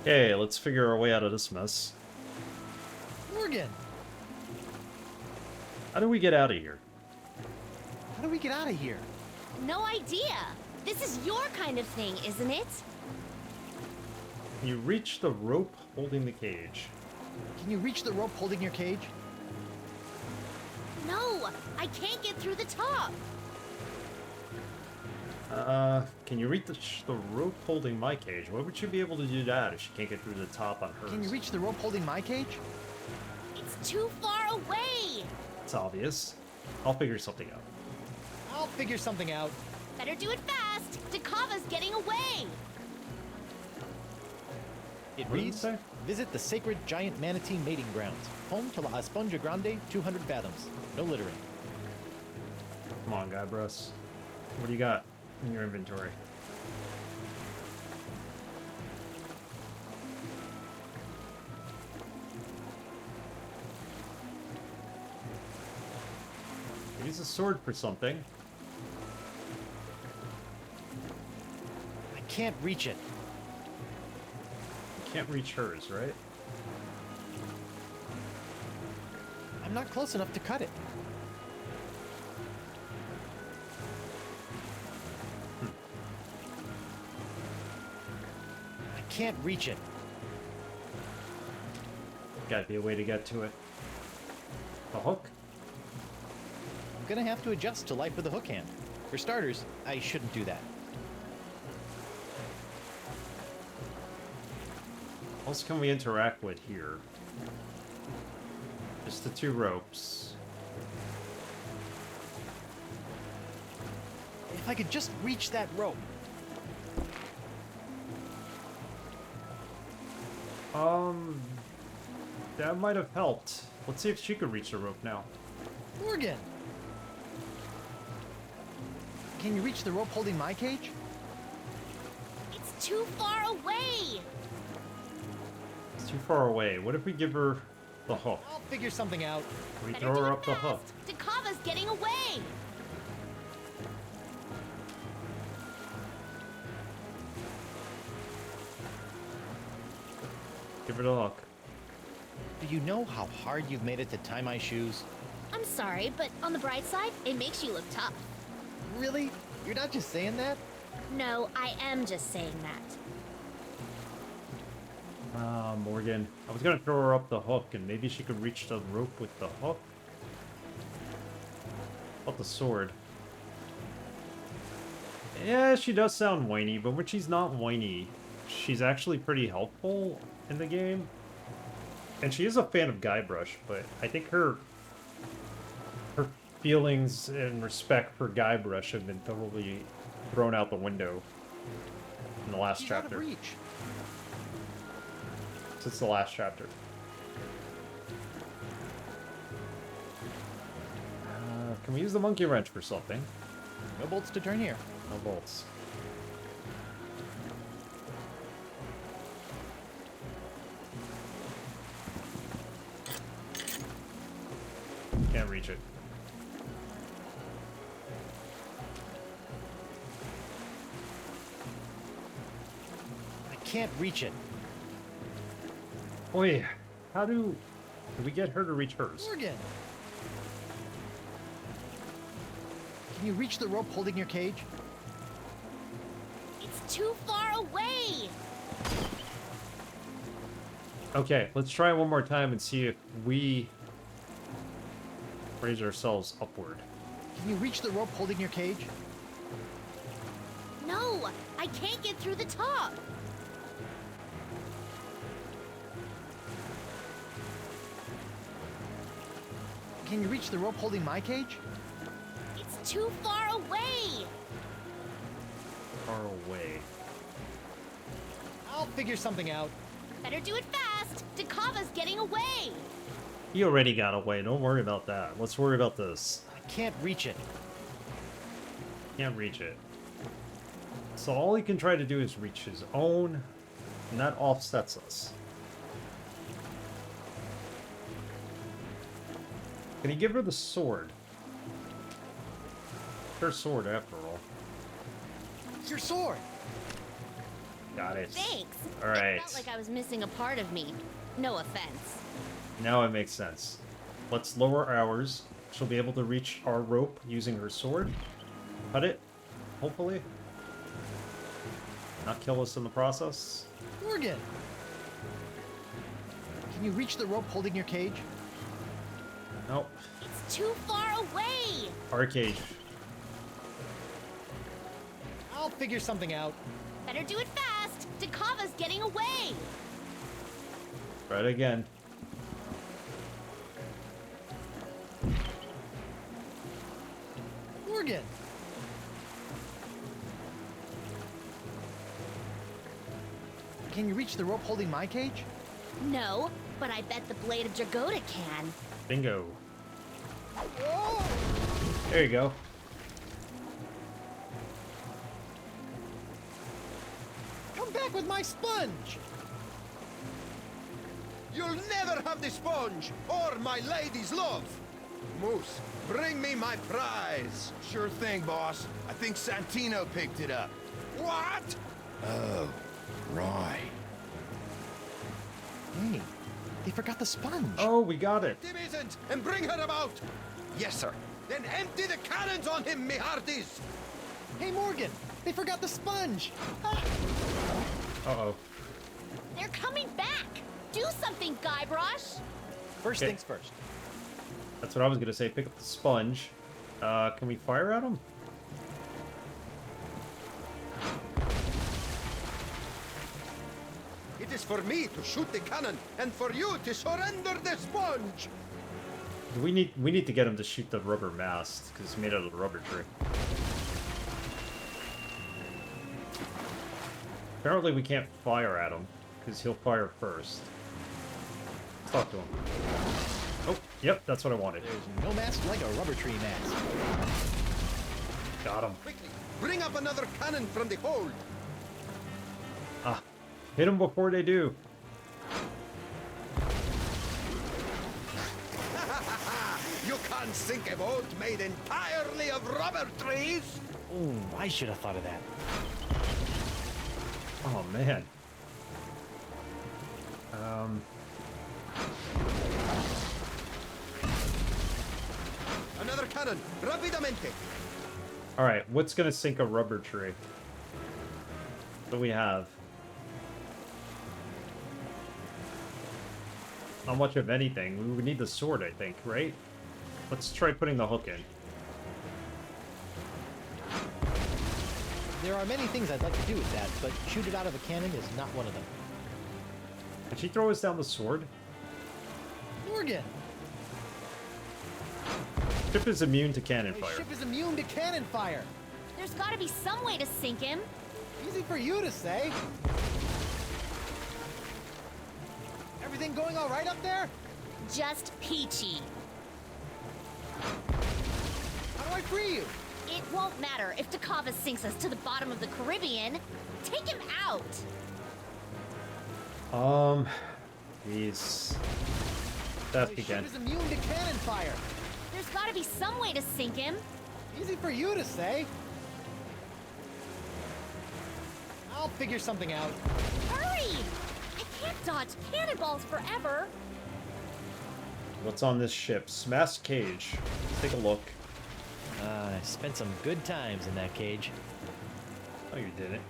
Okay, let's figure our way out of this mess. Morgan, How do we get out of here? how do we get out of here? No idea. This is your kind of thing, isn't it? You reach the rope holding the cage. Can you reach the rope holding your cage? No, I can't get through the top. Can you reach the rope holding my cage? Why would she be able to do that if she can't get through the top on hers? Can you reach the rope holding my cage? It's too far away. It's obvious. I'll figure something out. I'll figure something out. Better do it fast. Dakava's getting away. It What did it reads, say? visit the sacred giant manatee mating grounds. Home to La Esponja Grande, 200 fathoms. No littering. Come on, Guybrush. What do you got in your inventory? Use a sword for something. I can't reach it. You can't reach hers, right? I'm not close enough to cut it. I can't reach it. Gotta be a way to get to it. A hook? I'm gonna have to adjust to life with a hook hand. For starters, I shouldn't do that. What else can we interact with here? Just the two ropes. If I could just reach that rope. That might have helped. Let's see if she could reach the rope now. Morgan! Can you reach the rope holding my cage? It's too far away. It's too far away. What if we give her the hook? I'll figure something out. We Better throw do her it up the hook. fast. Dakava's getting away. Give her the hook. Do you know how hard you've made it to tie my shoes? I'm sorry, but on the bright side, it makes you look tough. Really? You're not just saying that? No, I am just saying that. Ah, Morgan. I was gonna throw her up the hook, and maybe she could reach the rope with the hook. About the sword. Yeah, she does sound whiny, but when she's not whiny, she's actually pretty helpful in the game. And she is a fan of Guybrush, but I think her feelings and respect for Guybrush have been totally thrown out the window in the last She's out of chapter. reach. Since the last chapter. Can we use the monkey wrench for something? No bolts to turn here. No bolts. Can't reach it. I can't reach it. Wait, how do we get her to reach hers? Morgan! Can you reach the rope holding your cage? It's too far away. Okay, let's try it one more time and see if we raise ourselves upward. Can you reach the rope holding your cage? No, I can't get through the top. Can you reach the rope holding my cage? It's too far away. Far away. I'll figure something out. Better do it fast. Dakava's getting away. He already got away. Don't worry about that. Let's worry about this. I can't reach it. Can't reach it. So all he can try to do is reach his own, and that offsets us. Can he give her the sword? Her sword, after all. It's your sword! Got it. Thanks. All right. It felt like I was missing a part of me. No offense. Now it makes sense. Let's lower ours. She'll be able to reach our rope using her sword. Cut it, hopefully. Not kill us in the process. Morgan! Can you reach the rope holding your cage? Nope. It's too far away. Our cage. I'll figure something out. Better do it fast. Dakava's getting away. Try it again. Morgan! Can you reach the rope holding my cage? No, but I bet the blade of Dragoda can. Bingo. Whoa! There you go. Come back with my sponge! You'll never have the sponge or my lady's love. Moose, bring me my prize. Sure thing, boss. I think Santino picked it up. What? Oh, right. Hey, they forgot the sponge. Oh, we got it. Tim isn't, and bring her about. Yes, sir. Then empty the cannons on him, me hearties. Hey, Morgan, they forgot the sponge. Ah. Uh-oh. They're coming back. Do something, Guybrush. First Okay. things first. That's what I was gonna say. Pick up the sponge. Can we fire at him? It is for me to shoot the cannon, and for you to surrender the sponge. We need to get him to shoot the rubber mast because it's made out of the rubber tree. Apparently we can't fire at him because he'll fire first. Let's talk to him. Oh, yep, that's what I wanted. There's no mask like a rubber tree mask. Got him. Quickly, bring up another cannon from the hold. Ah, hit them before they do. You can't sink a boat made entirely of rubber trees. Ooh, I should have thought of that. Oh man. Another cannon, rapidamente. All right, what's gonna sink a rubber tree? What do we have? Not much of anything. We would need the sword, I think, right? Let's try putting the hook in. There are many things I'd like to do with that, but shoot it out of a cannon is not one of them. Did she throw us down the sword? Morgan! Ship is immune to cannon My fire. ship is immune to cannon fire. There's gotta be some way to sink him. Easy for you to say. Everything going all right up there? Just peachy. How do I free you? It won't matter if Dakava sinks us to the bottom of the Caribbean. Take him out. Jeez. Theft My again. ship is immune to cannon fire. There's gotta be some way to sink him. Easy for you to say. I'll figure something out. Hurry! I can't dodge cannonballs forever. What's on this ship? Smash cage. Let's take a look. I spent some good times in that cage. Oh, you didn't.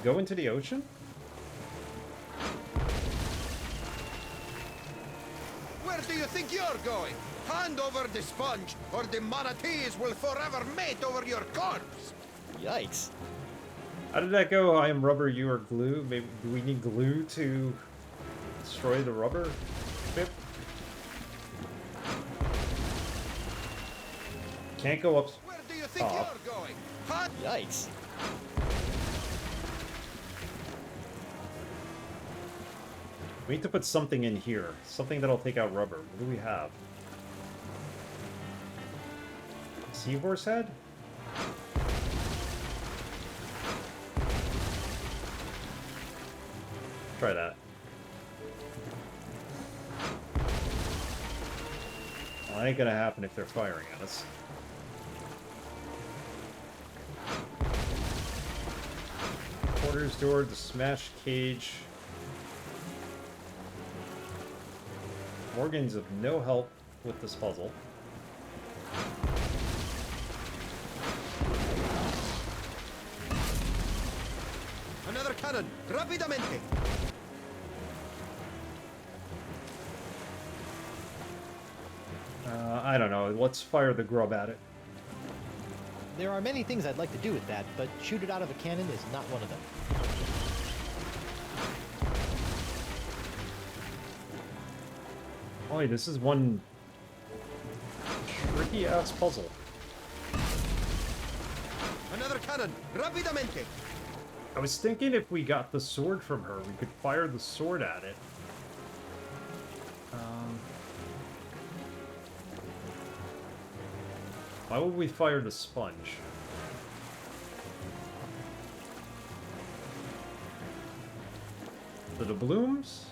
Go into the ocean? Where do you think you're going? Hand over the sponge, or the manatees will forever mate over your corpse. Yikes. How did that go? I am rubber, you are glue. Maybe do we need glue to destroy the rubber ship? Can't go up. Where do you think Oh. you're going? Hand Yikes. We need to put something in here. Something that'll take out rubber. What do we have? Seahorse head? Try that. Well, that ain't gonna happen if they're firing at us. Quarters door, the smash cage. Morgan's of no help with this puzzle. Another cannon! Rapidamente! I don't know. Let's fire the grub at it. There are many things I'd like to do with that, but shoot it out of a cannon is not one of them. Boy, this is one tricky-ass puzzle. Another cannon! Rapidamente! I was thinking if we got the sword from her, we could fire the sword at it. Why would we fire the sponge? The doubloons?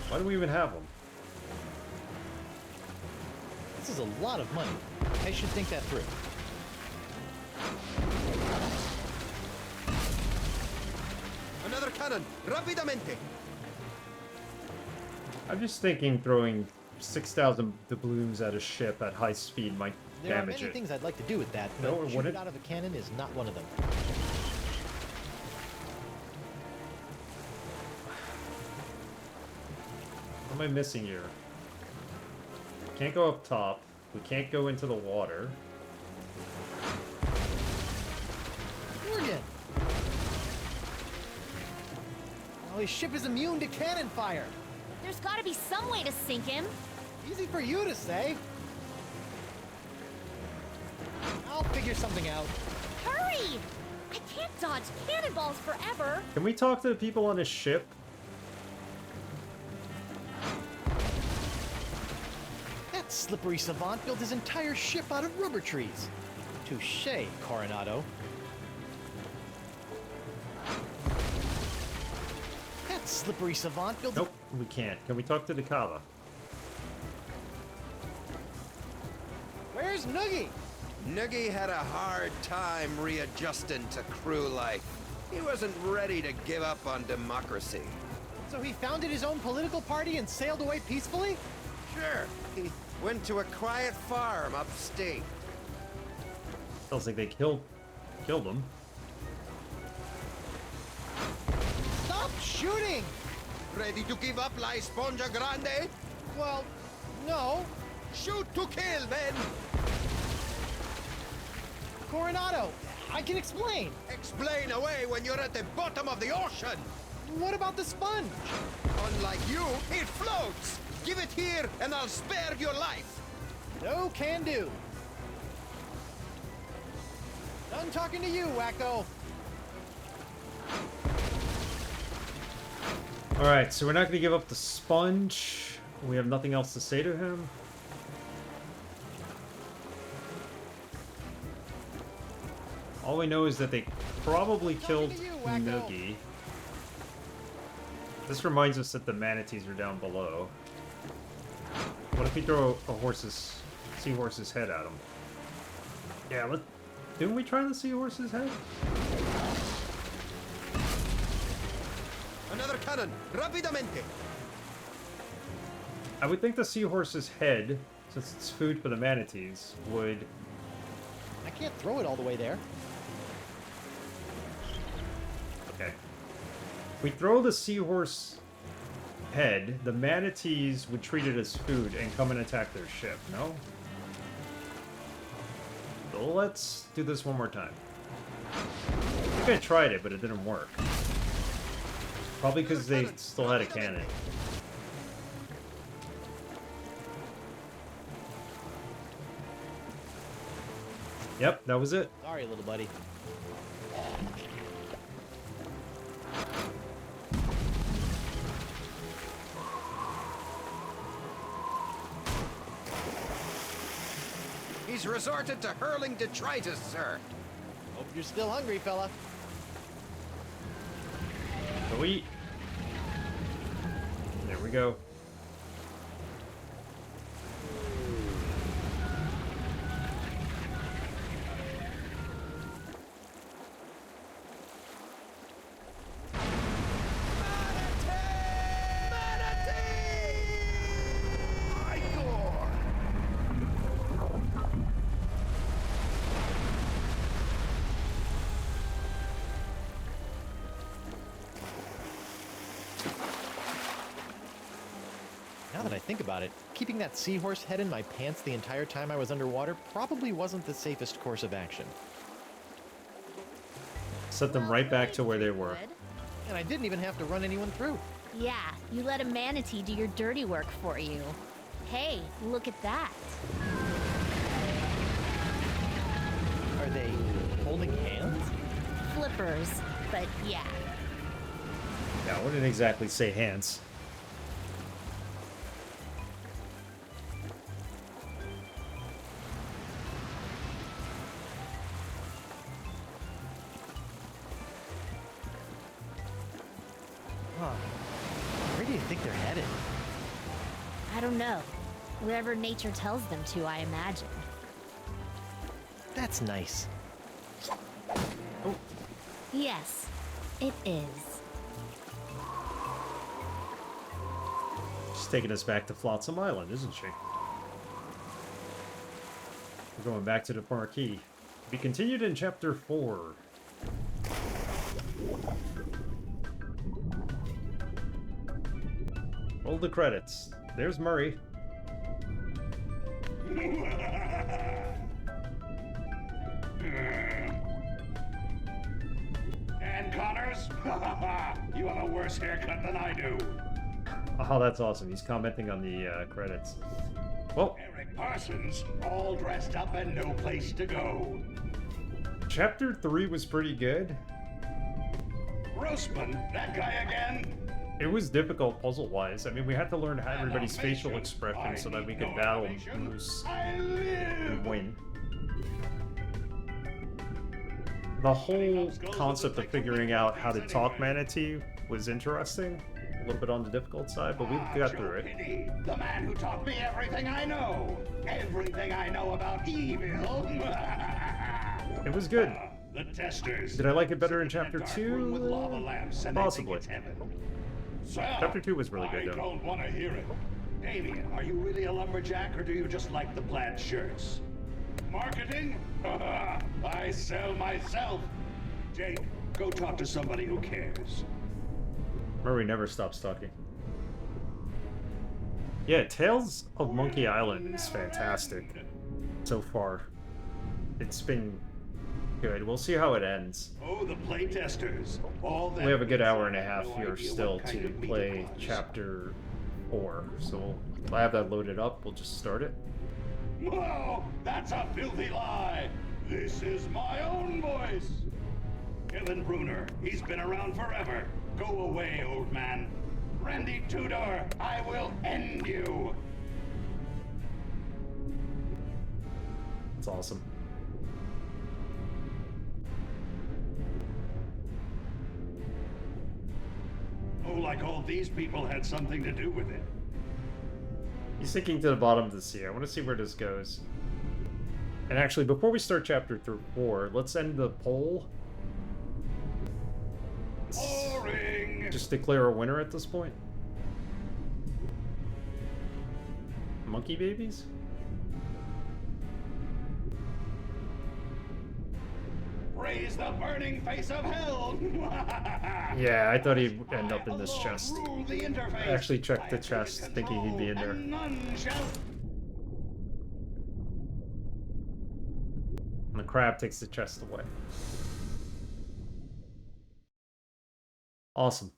Why do we even have them? This is a lot of money. I should think that through. Another cannon! Rapidamente! I'm just thinking throwing 6,000 doubloons at a ship at high speed might There are damage many it. things I'd like to do with that, but No, it shoot wouldn't. it out of a cannon is not one of them. What am I missing here? Can't go up top. We can't go into the water. Morgan! Well, his ship is immune to cannon fire. There's gotta be some way to sink him. Easy for you to say. I'll figure something out. Hurry! I can't dodge cannonballs forever. Can we talk to the people on his ship? That slippery savant built his entire ship out of rubber trees. Touché, Coronado. That slippery savant built... Nope, we can't. Can we talk to the Kava? Where's Noogie? Noogie had a hard time readjusting to crew life. He wasn't ready to give up on democracy. So he founded his own political party and sailed away peacefully? Sure, he went to a quiet farm upstate. Sounds like they killed him. Stop shooting! Ready to give up La Esponja Grande? Well, no. Shoot to kill, then! Coronado, I can explain. Explain away when you're at the bottom of the ocean! What about the sponge? Unlike you, it floats! Give it here, and I'll spare your life! No can do. Done talking to you, wacko. Alright, so we're not going to give up the sponge. We have nothing else to say to him. All we know is that they probably killed Noogie. This reminds us that the manatees are down below. What if we throw a seahorse's head at him? Yeah, didn't we try the seahorse's head? Another cannon! Rapidamente! I would think the seahorse's head, since it's food for the manatees, would... I can't throw it all the way there. Okay. If we throw the seahorse head, the manatees would treat it as food and come and attack their ship, no? So let's do this one more time. I think I tried it, but it didn't work. Probably because they still had a cannon. Yep, that was it. Sorry, little buddy. He's resorted to hurling detritus, sir. Hope you're still hungry, fella. Go eat. There we go. that I think about it, keeping that seahorse head in my pants the entire time I was underwater probably wasn't the safest course of action. Set them right back to where they were. Good. And I didn't even have to run anyone through. Yeah, you let a manatee do your dirty work for you. Hey, look at that. Are they holding hands? Flippers, but yeah. Yeah, I wouldn't exactly say hands. Huh. Where do you think they're headed? I don't know. Wherever nature tells them to, I imagine. That's nice. Yes, it is. She's taking us back to Flotsam Island, isn't she? We're going back to the Marquee. To be continued in Chapter 4. Roll the credits. There's Murray. And Connors? You have a worse haircut than I do. Oh, that's awesome. He's commenting on the credits. Well, Eric Parsons, all dressed up and no place to go. Chapter 3 was pretty good. Grossman, that guy again? It was difficult puzzle-wise. I mean, we had to learn how everybody's facial expressions so that we could battle Moose I live. and win. The whole concept of figuring out how to talk manatee was interesting. A little bit on the difficult side, but we got through it. Pity, the man who taught me everything I know. Everything I know about evil. It was good. The testers. Did I like it better in Chapter Dark room with 2? lava lamps and Possibly. they think it's heaven. So, Chapter 2 was really good, I though. don't want to hear it. Damien, are you really a lumberjack or do you just like the plaid shirts? Marketing? I sell myself. Jake, go talk to somebody who cares. Murray never stops talking. Yeah, Tales of Monkey Island is fantastic so far. It's been good. We'll see how it ends. Oh, the playtesters. All that We have a good hour and a have half no here idea still what kind to of meat play it was. Chapter 4. So I have that loaded up. We'll just start it. Whoa, that's a filthy lie. This is my own voice. Kevin Bruner, he's been around forever. Go away, old man. Randy Tudor, I will end you. It's awesome. Oh, like all these people had something to do with it. He's sinking to the bottom of the sea. I want to see where this goes. And actually, before we start Chapter 4, let's end the poll. Boring. Just declare a winner at this point. Monkey babies? Raise the burning face of hell. Yeah, I thought he'd end up in this Alone chest. rule the interface. I actually checked the I chest, take thinking he'd be in control, there. and none shall. And the crab takes the chest away. Awesome.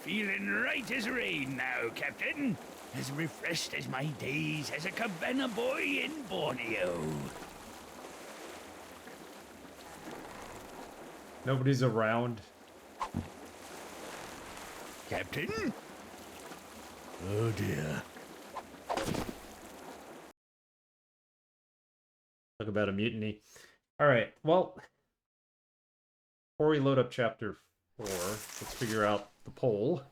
Feeling right as rain now, Captain. As refreshed as my days as a cabana boy in Borneo. Nobody's around. Captain? Oh dear. Talk about a mutiny. Alright, well, before we load up Chapter 4, let's figure out the poll.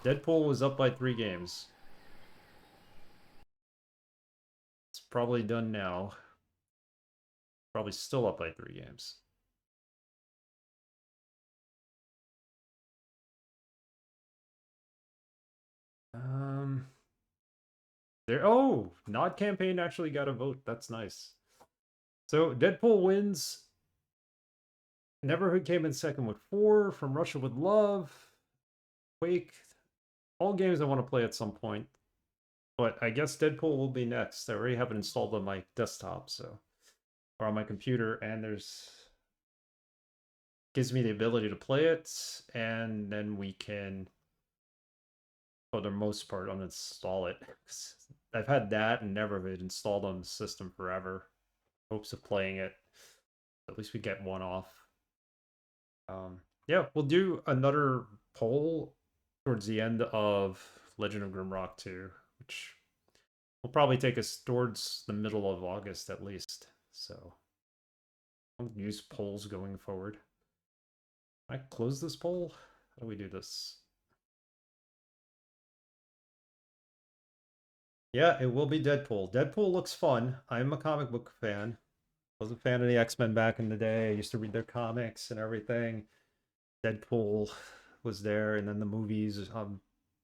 Deadpool was up by 3 games. It's probably done now. Probably still up by 3 games. There. Oh, Nod campaign actually got a vote. That's nice. So Deadpool wins. Neverhood came in second with 4. From Russia with Love. Quake. All games I want to play at some point. But I guess Deadpool will be next. I already have it installed on my desktop, so, or on my computer, and there's gives me the ability to play it, and then we can, for the most part, uninstall it. I've had that and Neverhood installed on the system forever. Hopes of playing it. At least we get one off. Yeah, we'll do another poll towards the end of Legend of Grimrock 2, which will probably take us towards the middle of August at least. So I'll use polls going forward. Can I close this poll? How do we do this? Yeah, it will be Deadpool. Deadpool looks fun. I'm a comic book fan. Was a fan of the X-Men back in the day. I used to read their comics and everything. Deadpool was there, and then the movies.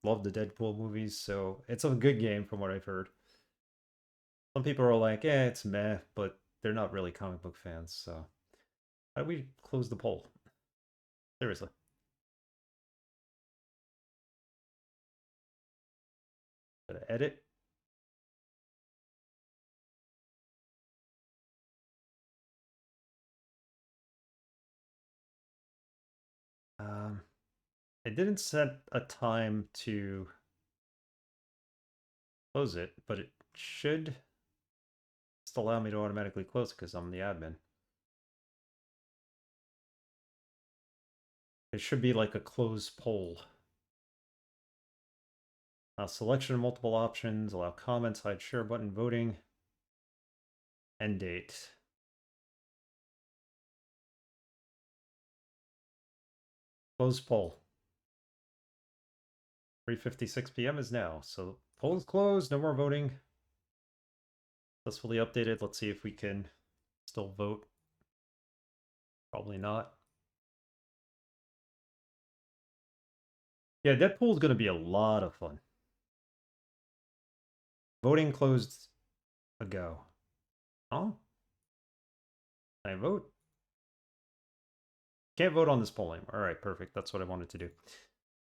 Love the Deadpool movies, so it's a good game from what I've heard. Some people are like, it's meh, but they're not really comic book fans, so. How do we close the poll? Seriously. Gotta edit. It didn't set a time to close it, but it should just allow me to automatically close it because I'm the admin. It should be like a closed poll. Selection of multiple options, allow comments, hide share button, voting, end date. Close poll. 3:56 p.m. is now, so poll is closed, no more voting. Successfully updated. Let's see if we can still vote. Probably not. Yeah, Deadpool is going to be a lot of fun. Voting closed ago. Oh? Can I vote? Can't vote on this poll anymore. Alright, perfect. That's what I wanted to do.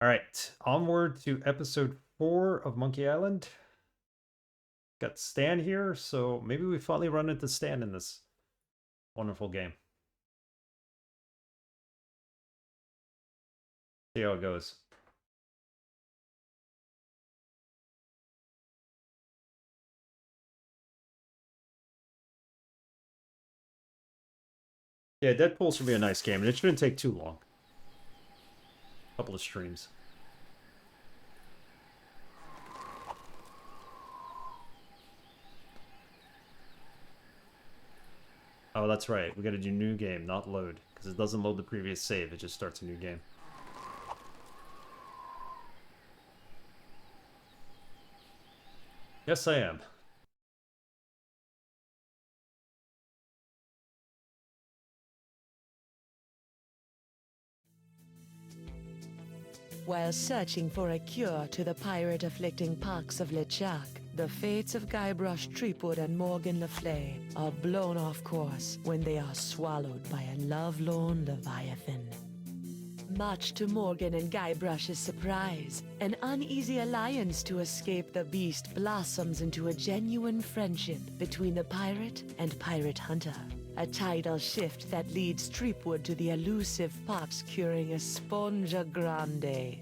Alright, onward to episode 4 of Monkey Island. Got Stan here, so maybe we finally run into Stan in this wonderful game. See how it goes. Yeah, Deadpool should be a nice game, and it shouldn't take too long. A couple of streams. Oh, that's right. We gotta do new game, not load. Because it doesn't load the previous save, it just starts a new game. Yes, I am. While searching for a cure to the pirate-afflicting pox of LeChuck, the fates of Guybrush Threepwood and Morgan Le Fay are blown off course when they are swallowed by a lovelorn leviathan. Much to Morgan and Guybrush's surprise, an uneasy alliance to escape the beast blossoms into a genuine friendship between the pirate and pirate hunter. A tidal shift that leads Threepwood to the elusive pox-curing Esponja Grande.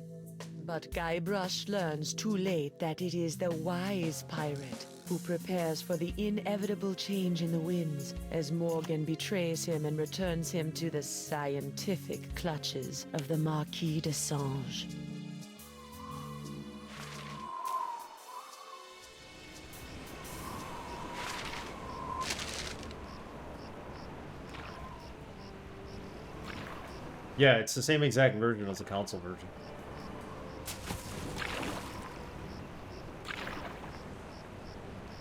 But Guybrush learns too late that it is the wise pirate who prepares for the inevitable change in the winds as Morgan betrays him and returns him to the scientific clutches of the Marquis de Sange. Yeah, it's the same exact version as the console version.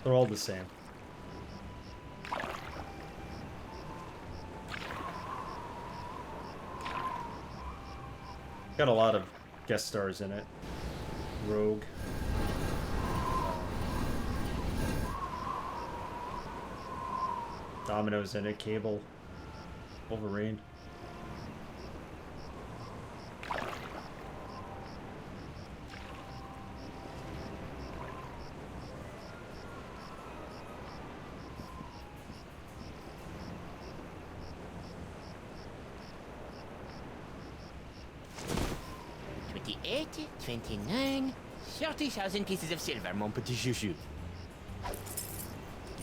They're all the same. Got a lot of guest stars in it. Rogue. Domino's in it, Cable, Wolverine. $28, $29, 30,000 pieces of silver, mon petit chouchou.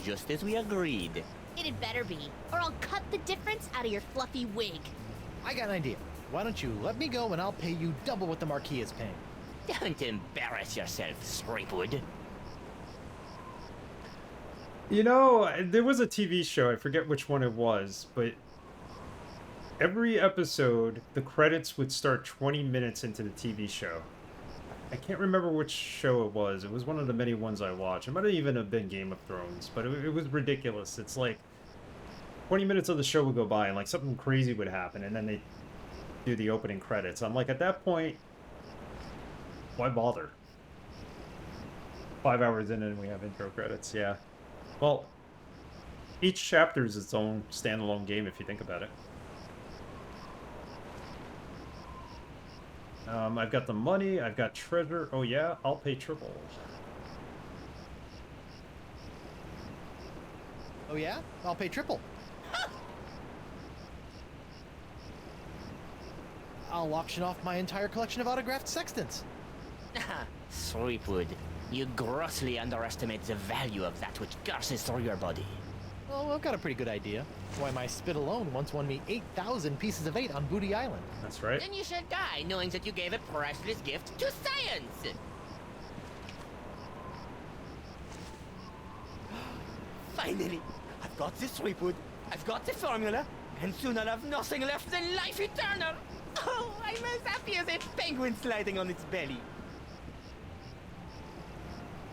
Just as we agreed. It better be, or I'll cut the difference out of your fluffy wig. I got an idea. Why don't you let me go and I'll pay you double what the Marquis is paying. Don't embarrass yourself, Threepwood. You know, there was a TV show, I forget which one it was, but every episode, the credits would start 20 minutes into the TV show. I can't remember which show it was. It was one of the many ones I watched. It might have even have been Game of Thrones, but it was ridiculous. It's like 20 minutes of the show would go by and like something crazy would happen, and then they do the opening credits. I'm like, at that point, why bother? 5 hours in and we have intro credits, yeah. Well, each chapter is its own standalone game if you think about it. I've got the money, I've got treasure. Oh yeah, I'll pay triple. Oh yeah? I'll pay triple. I'll auction off my entire collection of autographed sextants. Threepwood, you grossly underestimate the value of that which courses through your body. Well, I've got a pretty good idea. Why, my spit alone once won me 8,000 pieces of 8 on Booty Island. That's right. Then you should die knowing that you gave a priceless gift to science. Finally, I've got this Threepwood, I've got the formula, and soon I'll have nothing left than life eternal. Oh, I'm as happy as a penguin sliding on its belly.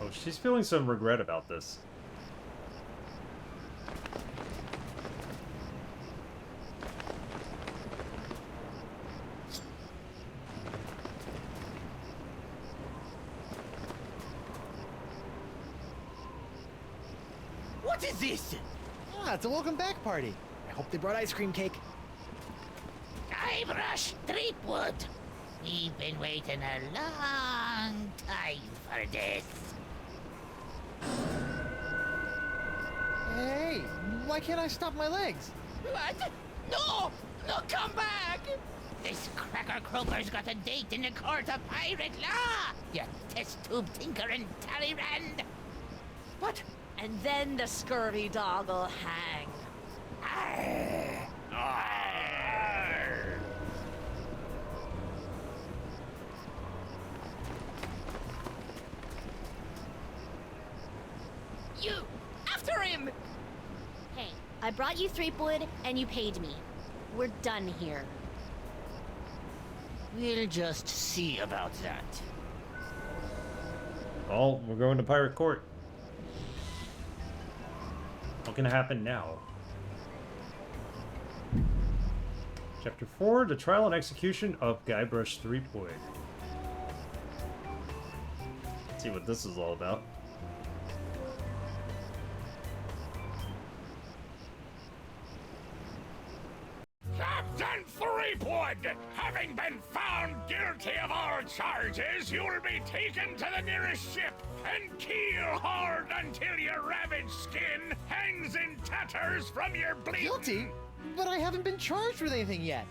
Oh, she's feeling some regret about this. What is this? Ah, it's a welcome back party. I hope they brought ice cream cake. Guybrush Threepwood. We've been waiting a long time for this. Hey, why can't I stop my legs? What? No! No, come back! This cracker croaker's got a date in the court of pirate law! You test tube tinker and Talleyrand! What? And then the scurvy dog'll hang. Arr! Arr! You! After him! Hey, I brought you Threepwood, and you paid me. We're done here. We'll just see about that. Oh, we're going to Pirate Court. What can happen now? Chapter 4, The Trial and Execution of Guybrush Threepwood. Let's see what this is all about. Captain Threepwood, having been found guilty of all charges, you'll be taken to the nearest ship and keel hard until your ravaged skin hangs in tatters from your bleeding. Guilty? But I haven't been charged with anything yet.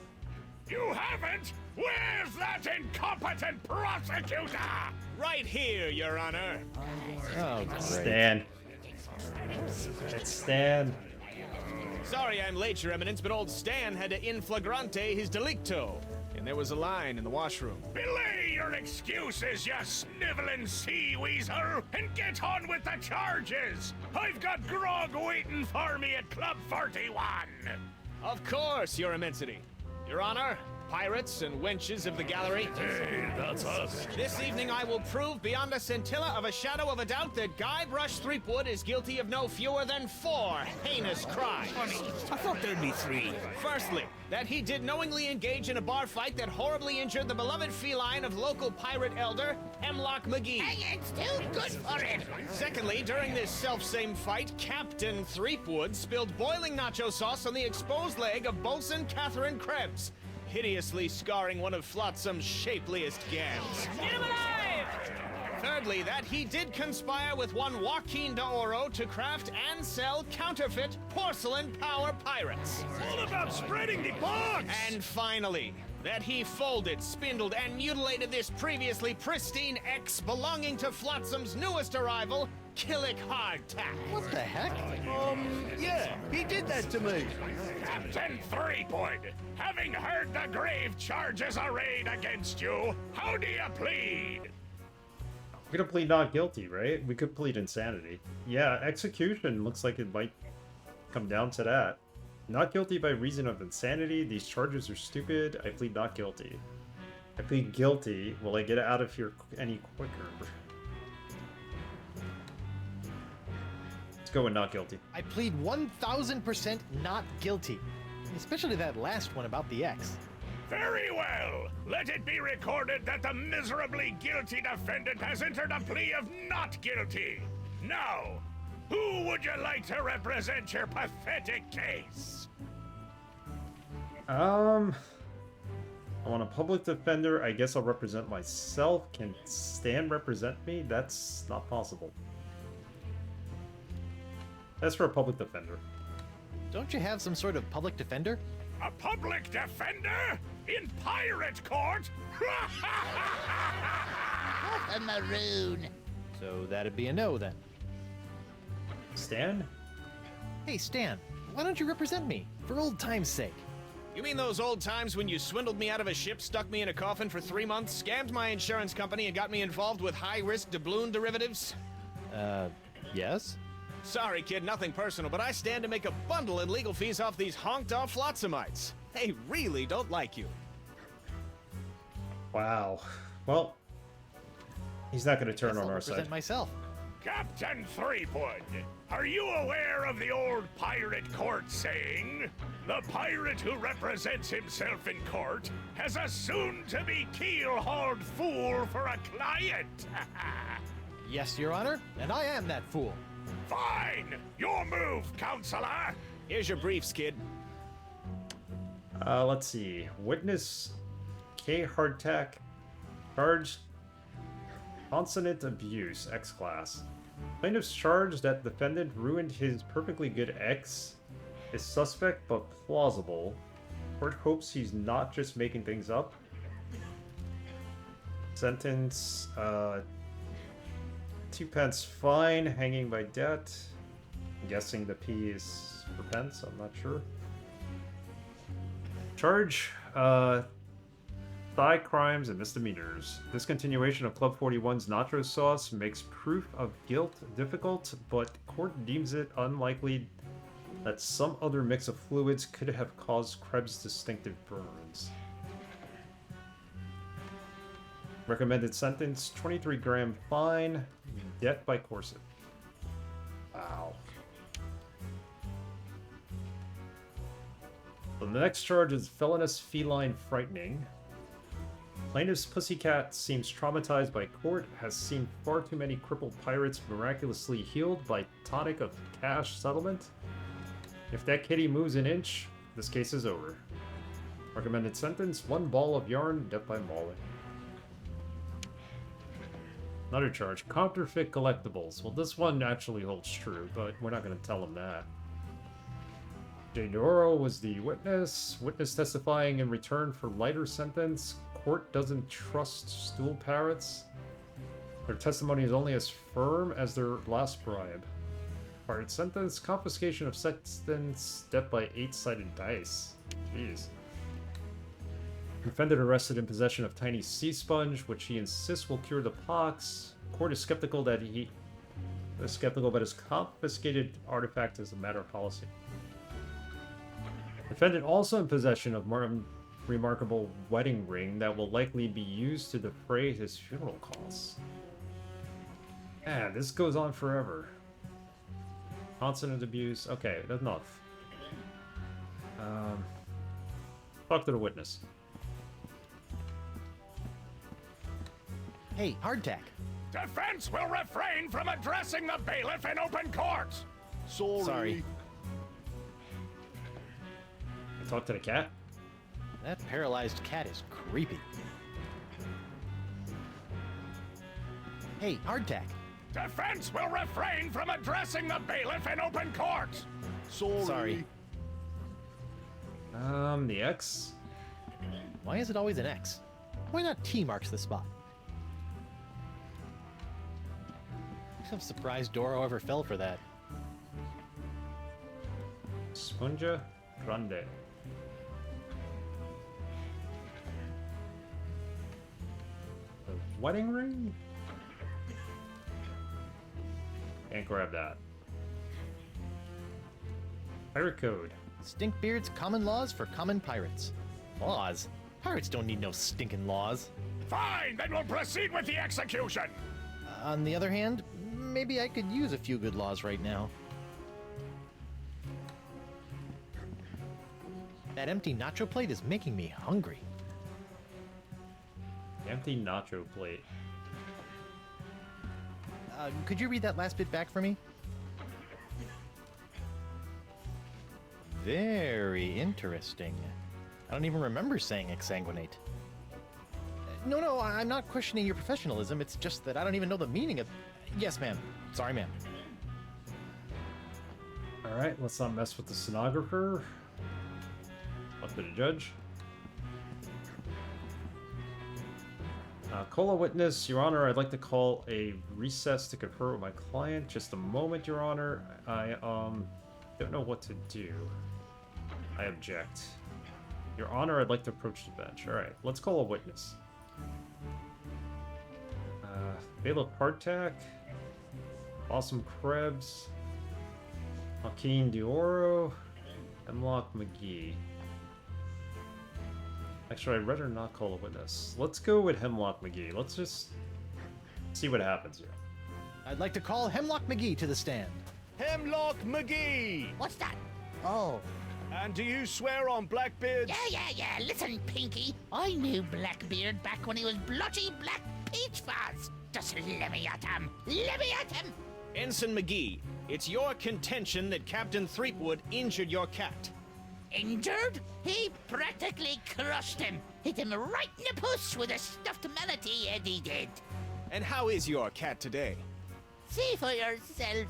You haven't? Where's that incompetent prosecutor? Right here, Your Honor. Oh, great. Stan. It's Stan. Sorry I'm late, Your Eminence, but old Stan had to in flagrante his delicto. And there was a line in the washroom. Belay your excuses, you sniveling sea weasel, and get on with the charges. I've got grog waiting for me at Club 41. Of course, Your Immensity. Your Honor, pirates and wenches of the gallery. Hey, that's us. This evening I will prove beyond a scintilla of a shadow of a doubt that Guybrush Threepwood is guilty of no fewer than 4 heinous crimes. I thought there'd be 3. Firstly, that he did knowingly engage in a bar fight that horribly injured the beloved feline of local pirate elder, Hemlock McGee. Hey, it's too good for him. Secondly, during this self-same fight, Captain Threepwood spilled boiling nacho sauce on the exposed leg of Bosun Catherine Krebs, hideously scarring one of Flotsam's shapeliest gams. Get him alive! Thirdly, that he did conspire with one Joaquin de Oro to craft and sell counterfeit porcelain power pirates. All about spreading the box! And finally, that he folded, spindled, and mutilated this previously pristine X belonging to Flotsam's newest arrival, Killick Hardtack. What the heck? Yeah, he did that to me. Captain Threepwood, having heard the grave charges arrayed against you, how do you plead? We're gonna plead not guilty, right? We could plead insanity. Yeah, execution looks like it might come down to that. Not guilty by reason of insanity. These charges are stupid. I plead not guilty. I plead guilty. Will I get out of here any quicker? Let's go with not guilty. I plead 1000% not guilty. Especially that last one about the X. Very well. Let it be recorded that the miserably guilty defendant has entered a plea of not guilty. Now, who would you like to represent your pathetic case? I want a public defender. I guess I'll represent myself. Can Stan represent me? That's not possible. That's for a public defender. Don't you have some sort of public defender? A public defender? In pirate court? A maroon. So that'd be a no then. Stan? Hey Stan, why don't you represent me? For old time's sake. You mean those old times when you swindled me out of a ship, stuck me in a coffin for 3 months, scammed my insurance company, and got me involved with high-risk doubloon derivatives? Yes? Sorry, kid, nothing personal, but I stand to make a bundle in legal fees off these honked-off Flotsamites. They really don't like you. Wow. Well, he's not going to turn Guess on I'll our represent side. myself. Captain Threepwood, are you aware of the old pirate court saying? The pirate who represents himself in court has a soon-to-be keel-hauled fool for a client. Yes, Your Honor, and I am that fool. Fine! Your move, Counselor! Here's your briefs, kid. Let's see. Witness K. Hardtack. Charged consonant abuse, X-Class. Plaintiff's charged that defendant ruined his perfectly good X is suspect but plausible. Court hopes he's not just making things up. Sentence, 2 pence fine, hanging by debt. I'm guessing the P is for pence, I'm not sure. Charge, thigh crimes and misdemeanors. Discontinuation of Club 41's nacho sauce makes proof of guilt difficult, but court deems it unlikely that some other mix of fluids could have caused Krebs' distinctive burns. Recommended sentence, 23-gram fine, debt by corset. Wow. So the next charge is felonious feline frightening. Plaintiff's pussycat seems traumatized by court, has seen far too many crippled pirates miraculously healed by tonic of cash settlement. If that kitty moves an inch, this case is over. Recommended sentence, 1 ball of yarn, death by mauling. Another charge, counterfeit collectibles. Well, this one actually holds true, but we're not going to tell him that. J. Doro was the witness. Witness testifying in return for lighter sentence. Court doesn't trust stool parrots. Their testimony is only as firm as their last bribe. Pirate sentence, confiscation of substance, death by 8-sided dice. Jeez. Defendant arrested in possession of tiny sea sponge, which he insists will cure the pox. Court is skeptical that his confiscated artifact is a matter of policy. Defendant also in possession of remarkable wedding ring that will likely be used to defray his funeral costs. Man, this goes on forever. Consonant abuse. Okay, that's enough. Talk to the witness. Hey, Hardtack, Defense will refrain from addressing the bailiff in open court. Sorry. Talk to the cat. That paralyzed cat is creepy. Hey, hardtack. Defense will refrain from addressing the bailiff in open court. Sorry. The X. Why is it always an X? Why not T marks the spot? I'm surprised Doro ever fell for that. Sponja Grande. The wedding ring? Can't grab that. Pirate code. Stinkbeard's common laws for common pirates. Laws? Pirates don't need no stinking laws. Fine, then we'll proceed with the execution. On the other hand, maybe I could use a few good laws right now. That empty nacho plate is making me hungry. Empty nacho plate. Could you read that last bit back for me? Very interesting. I don't even remember saying exsanguinate. No, I'm not questioning your professionalism. It's just that I don't even know the meaning of... Yes, ma'am. Sorry, ma'am. Alright, let's not mess with the stenographer. Up to the judge. Call a witness. Your Honor, I'd like to call a recess to confer with my client. Just a moment, Your Honor. I, don't know what to do. I object. Your Honor, I'd like to approach the bench. Alright, let's call a witness. Bailiff Hardtack. Awesome Krebs. Joaquin Dioro. Hemlock McGee. Actually, I'd rather not call a witness. Let's go with Hemlock McGee. Let's just see what happens here. I'd like to call Hemlock McGee to the stand. Hemlock McGee! What's that? Oh. And do you swear on Blackbeard? Yeah. Listen, Pinky. I knew Blackbeard back when he was blotchy Black Peach Fuzz. Just let me at him. Let me at him. Ensign McGee, it's your contention that Captain Threepwood injured your cat. Injured? He practically crushed him. Hit him right in the puss with a stuffed manatee, Eddie did. And how is your cat today? See for yourself.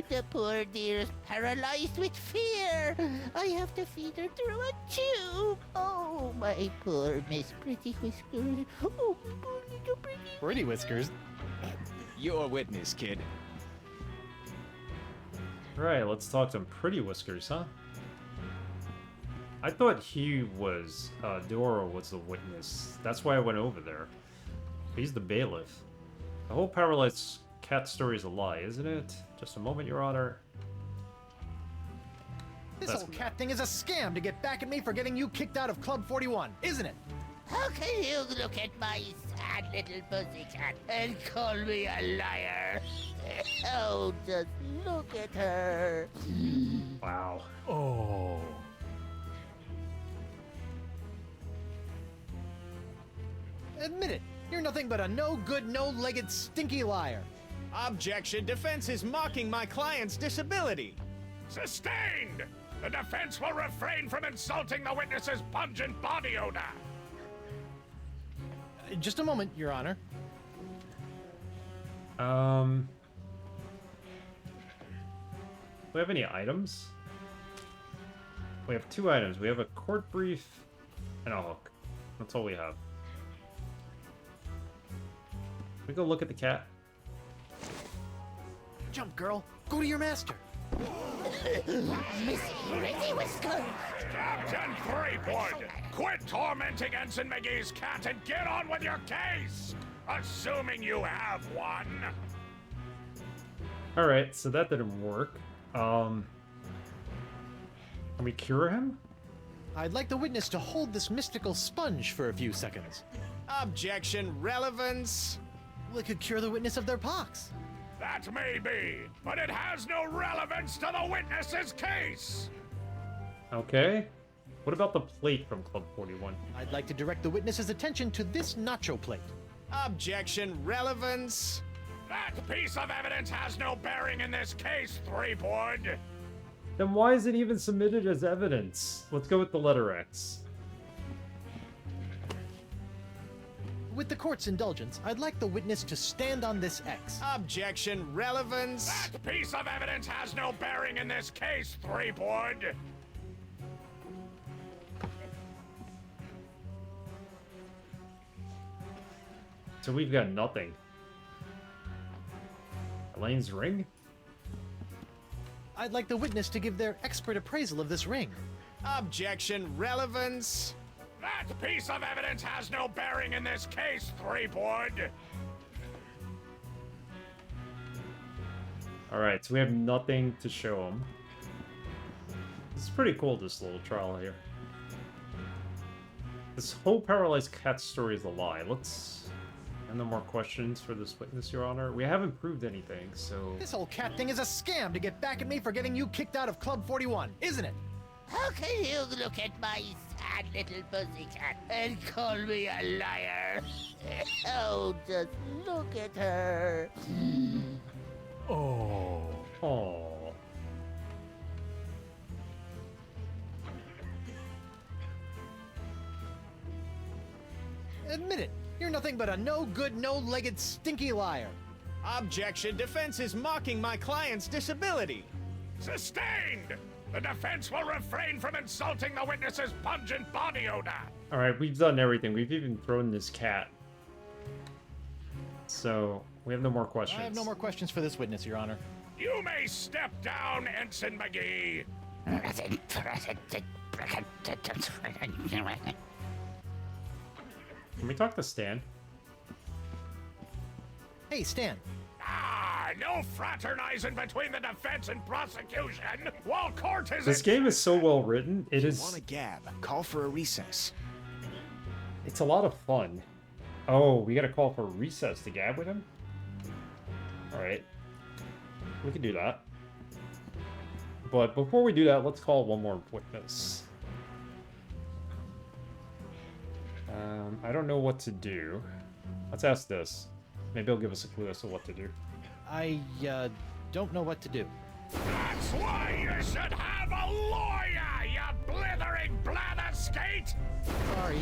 The poor dear's paralyzed with fear. I have to feed her through a tube. Oh, my poor Miss Pretty Whiskers. Oh, poor little Pretty. Pretty Whiskers? Your witness, kid. Right, let's talk to Pretty Whiskers, huh? I thought he was, Doro was the witness. That's why I went over there. He's the bailiff. The whole paralyzed cat story is a lie, isn't it? Just a moment, Your Honor. This whole cat thing is a scam to get back at me for getting you kicked out of Club 41, isn't it? How can you look at my sad little pussycat and call me a liar? Oh, just look at her. Wow. Oh. Admit it. You're nothing but a no-good, no-legged, stinky liar. Objection. Defense is mocking my client's disability. Sustained! The defense will refrain from insulting the witness's pungent body odor. Just a moment, Your Honor. Do we have any items? We have 2 items. We have a court brief and a hook. That's all we have. We go look at the cat. Jump, girl. Go to your master. Miss Pretty Whiskers. Captain Threepwood, quit tormenting Ensign McGee's cat and get on with your case! Assuming you have one. Alright, so that didn't work. Can we cure him? I'd like the witness to hold this mystical sponge for a few seconds. Objection. Relevance. Well, it could cure the witness of their pox. That may be, but it has no relevance to the witness's case. Okay. What about the plate from Club 41? I'd like to direct the witness's attention to this nacho plate. Objection. Relevance. That piece of evidence has no bearing in this case, Threepwood. Then why is it even submitted as evidence? Let's go with the letter X. With the court's indulgence, I'd like the witness to stand on this X. Objection, relevance. That piece of evidence has no bearing in this case, Threepwood. So we've got nothing. Elaine's ring? I'd like the witness to give their expert appraisal of this ring. Objection, relevance. That piece of evidence has no bearing in this case, Threepwood. Alright, so we have nothing to show him. This is pretty cool, this little trial here. This whole paralyzed cat story is a lie. Let's... And no more questions for this witness, Your Honor. We haven't proved anything, so... This whole cat thing is a scam to get back at me for getting you kicked out of Club 41, isn't it? How can you look at my sad little pussycat and call me a liar? Oh, just look at her. Oh. Admit it. You're nothing but a no-good, no-legged, stinky liar. Objection, defense is mocking my client's disability. Sustained! The defense will refrain from insulting the witness's pungent body odor. Alright, we've done everything. We've even thrown this cat. So, we have no more questions. I have no more questions for this witness, Your Honor. You may step down, Ensign McGee. Can we talk to Stan? Hey, Stan. No fraternizing between the defense and prosecution while court is... This game is so well written. It is... Want a gab? Call for a recess. It's a lot of fun. Oh, we gotta call for a recess to gab with him? Alright. We can do that. But before we do that, let's call one more witness. I don't know what to do. Let's ask this. Maybe he'll give us a clue as to what to do. I, don't know what to do. That's why you should have a lawyer, you blithering blatherskate! Sorry.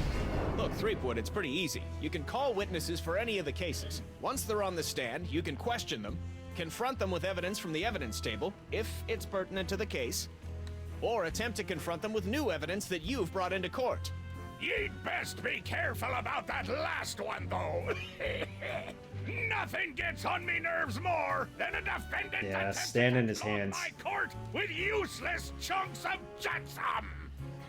Look, Threepwood, it's pretty easy. You can call witnesses for any of the cases. Once they're on the stand, you can question them, confront them with evidence from the evidence table, if it's pertinent to the case, or attempt to confront them with new evidence that you've brought into court. You'd best be careful about that last one, though. Nothing gets on me nerves more than a defendant Yeah, stand in his hands. my court with useless chunks of jetsam.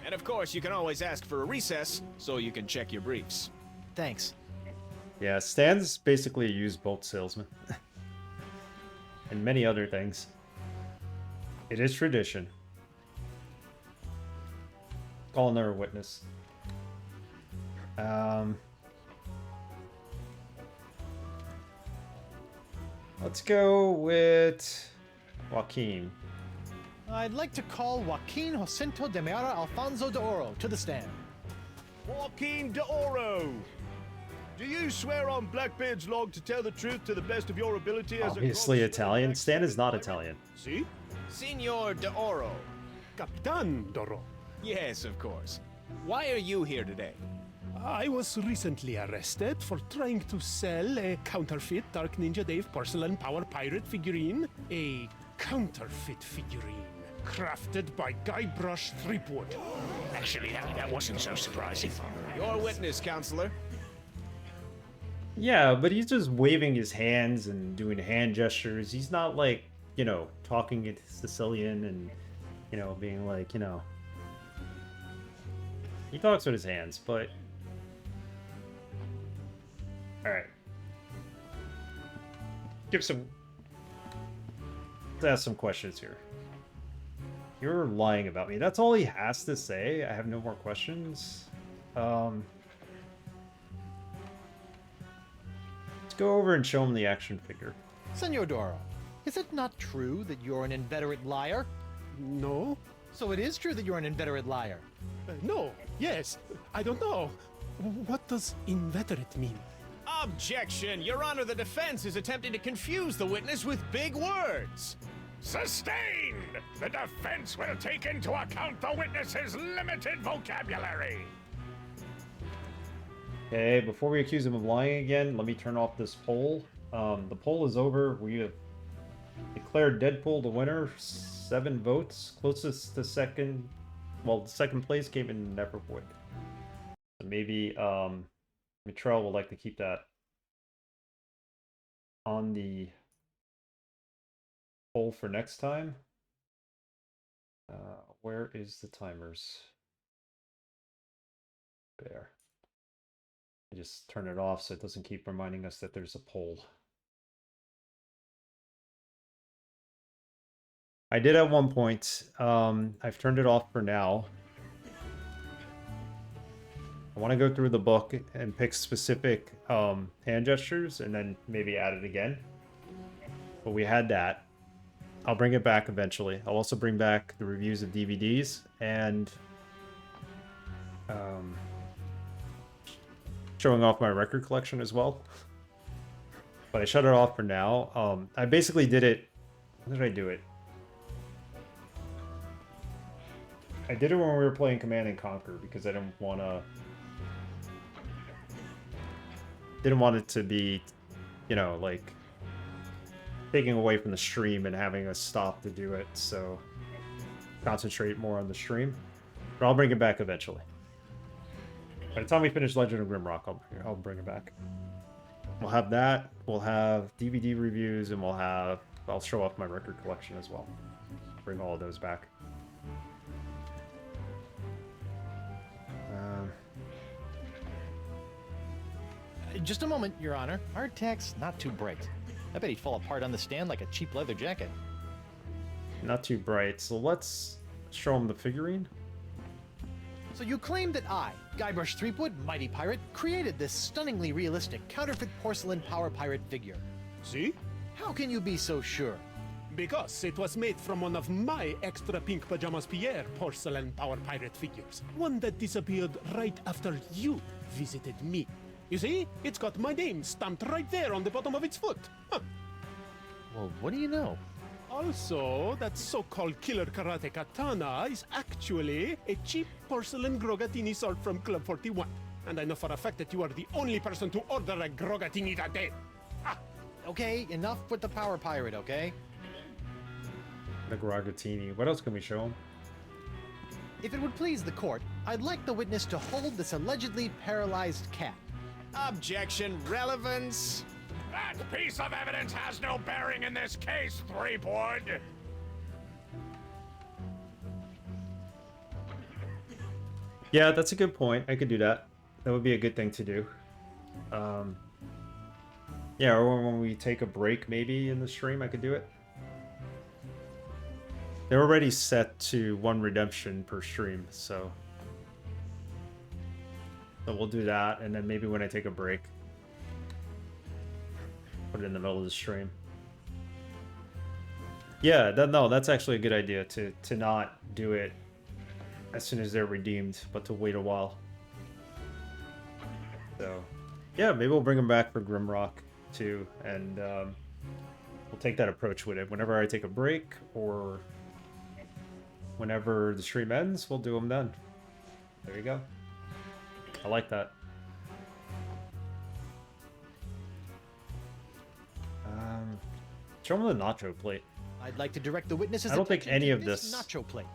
And of course, you can always ask for a recess so you can check your briefs. Thanks. Yeah, Stan's basically a used boat salesman. And many other things. It is tradition. Call another witness. Let's go with Joaquin. I'd like to call Joaquin Jacinto de Meara Alfonso de Oro to the stand. Joaquin de Oro, do you swear on Blackbeard's log to tell the truth to the best of your ability as Obviously Italian. Stan is not Italian. See? Signor de Oro. Capitan d'Oro. Yes, of course. Why are you here today? I was recently arrested for trying to sell a counterfeit Dark Ninja Dave porcelain power pirate figurine. A counterfeit figurine crafted by Guybrush Threepwood. Actually, that wasn't so surprising. Your witness, counselor. Yeah, but he's just waving his hands and doing hand gestures. He's not like, you know, talking in Sicilian and, you know, being like, you know. He talks with his hands, but... Alright. Let's ask some questions here. You're lying about me. That's all he has to say. I have no more questions. Let's go over and show him the action figure. Senor Doro, is it not true that you're an inveterate liar? No. So it is true that you're an inveterate liar? No. Yes. I don't know. What does inveterate mean? Objection! Your Honor, the defense is attempting to confuse the witness with big words. Sustained! The defense will take into account the witness's limited vocabulary. Okay, before we accuse him of lying again, let me turn off this poll. The poll is over. We have declared Deadpool the winner. 7 votes. Closest to second... Well, second place came in Neverwood. So maybe Mitrell would like to keep that on the poll for next time. Where is the timers? There. I just turn it off so it doesn't keep reminding us that there's a poll. I did at one point. I've turned it off for now. I want to go through the book and pick specific hand gestures and then maybe add it again. But we had that. I'll bring it back eventually. I'll also bring back the reviews of DVDs and showing off my record collection as well. But I shut it off for now. I basically did it... When did I do it? I did it when we were playing Command and Conquer because I didn't want it to be, you know, like taking away from the stream and having us stop to do it, so concentrate more on the stream. But I'll bring it back eventually. By the time we finish Legend of Grimrock, I'll bring it back. We'll have that, we'll have DVD reviews, and I'll show off my record collection as well. Bring all of those back. Just a moment, Your Honor. Hardtack's not too bright. I bet he'd fall apart on the stand like a cheap leather jacket. Not too bright, so let's show him the figurine. So you claim that I, Guybrush Threepwood, Mighty Pirate, created this stunningly realistic counterfeit porcelain power pirate figure. See? How can you be so sure? Because it was made from one of my extra pink pajamas Pierre porcelain power pirate figures. One that disappeared right after you visited me. You see? It's got my name stamped right there on the bottom of its foot. Huh. Well, what do you know? Also, that so-called killer karate katana is actually a cheap porcelain Grogatini sword from Club 41. And I know for a fact that you are the only person to order a Grogatini that day. Ah. Okay, enough with the power pirate, okay? The Grogatini. What else can we show him? If it would please the court, I'd like the witness to hold this allegedly paralyzed cat. Objection, relevance. That piece of evidence has no bearing in this case, Threepwood. Yeah, that's a good point. I could do that. That would be a good thing to do. Yeah, or when we take a break maybe in the stream, I could do it. They're already set to 1 redemption per stream, so we'll do that, and then maybe when I take a break, put it in the middle of the stream. Yeah, that's actually a good idea, to not do it as soon as they're redeemed, but to wait a while. So, yeah, maybe we'll bring them back for Grimrock too, and we'll take that approach with it. Whenever I take a break, or whenever the stream ends, we'll do them then. There you go. I like that. Show him the nacho plate. I'd like to direct the witnesses. I don't think any of this this nacho plate.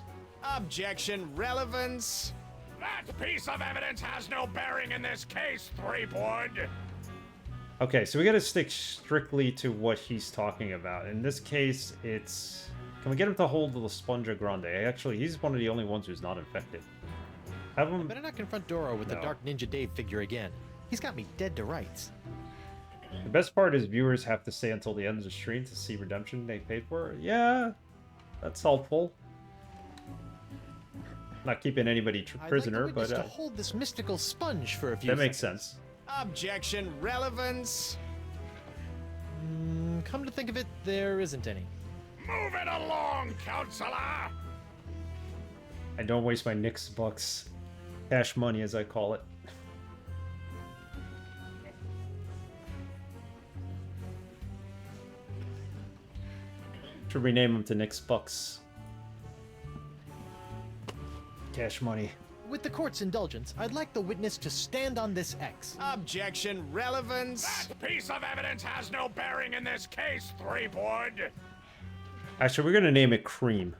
Objection, relevance. That piece of evidence has no bearing in this case, Threepwood. Okay, so we gotta stick strictly to what he's talking about. In this case, it's... Can we get him to hold the Spongia Grande? Actually, he's one of the only ones who's not infected. Have him... Better not confront Doro with the Dark Ninja Dave figure again. He's got me dead to rights. The best part is viewers have to stay until the end of the stream to see redemption they paid for. Yeah, that's helpful. Not keeping anybody prisoner, I'd like the but to hold this mystical sponge for a few that makes seconds. sense. Objection, relevance. Come to think of it, there isn't any. Move it along, Counselor! I don't waste my Nix bucks. Cash money, as I call it. Should rename him to Nick's Bucks. Cash money. With the court's indulgence, I'd like the witness to stand on this X. Objection, relevance. That piece of evidence has no bearing in this case, Threepwood. Actually, we're gonna name it Cream.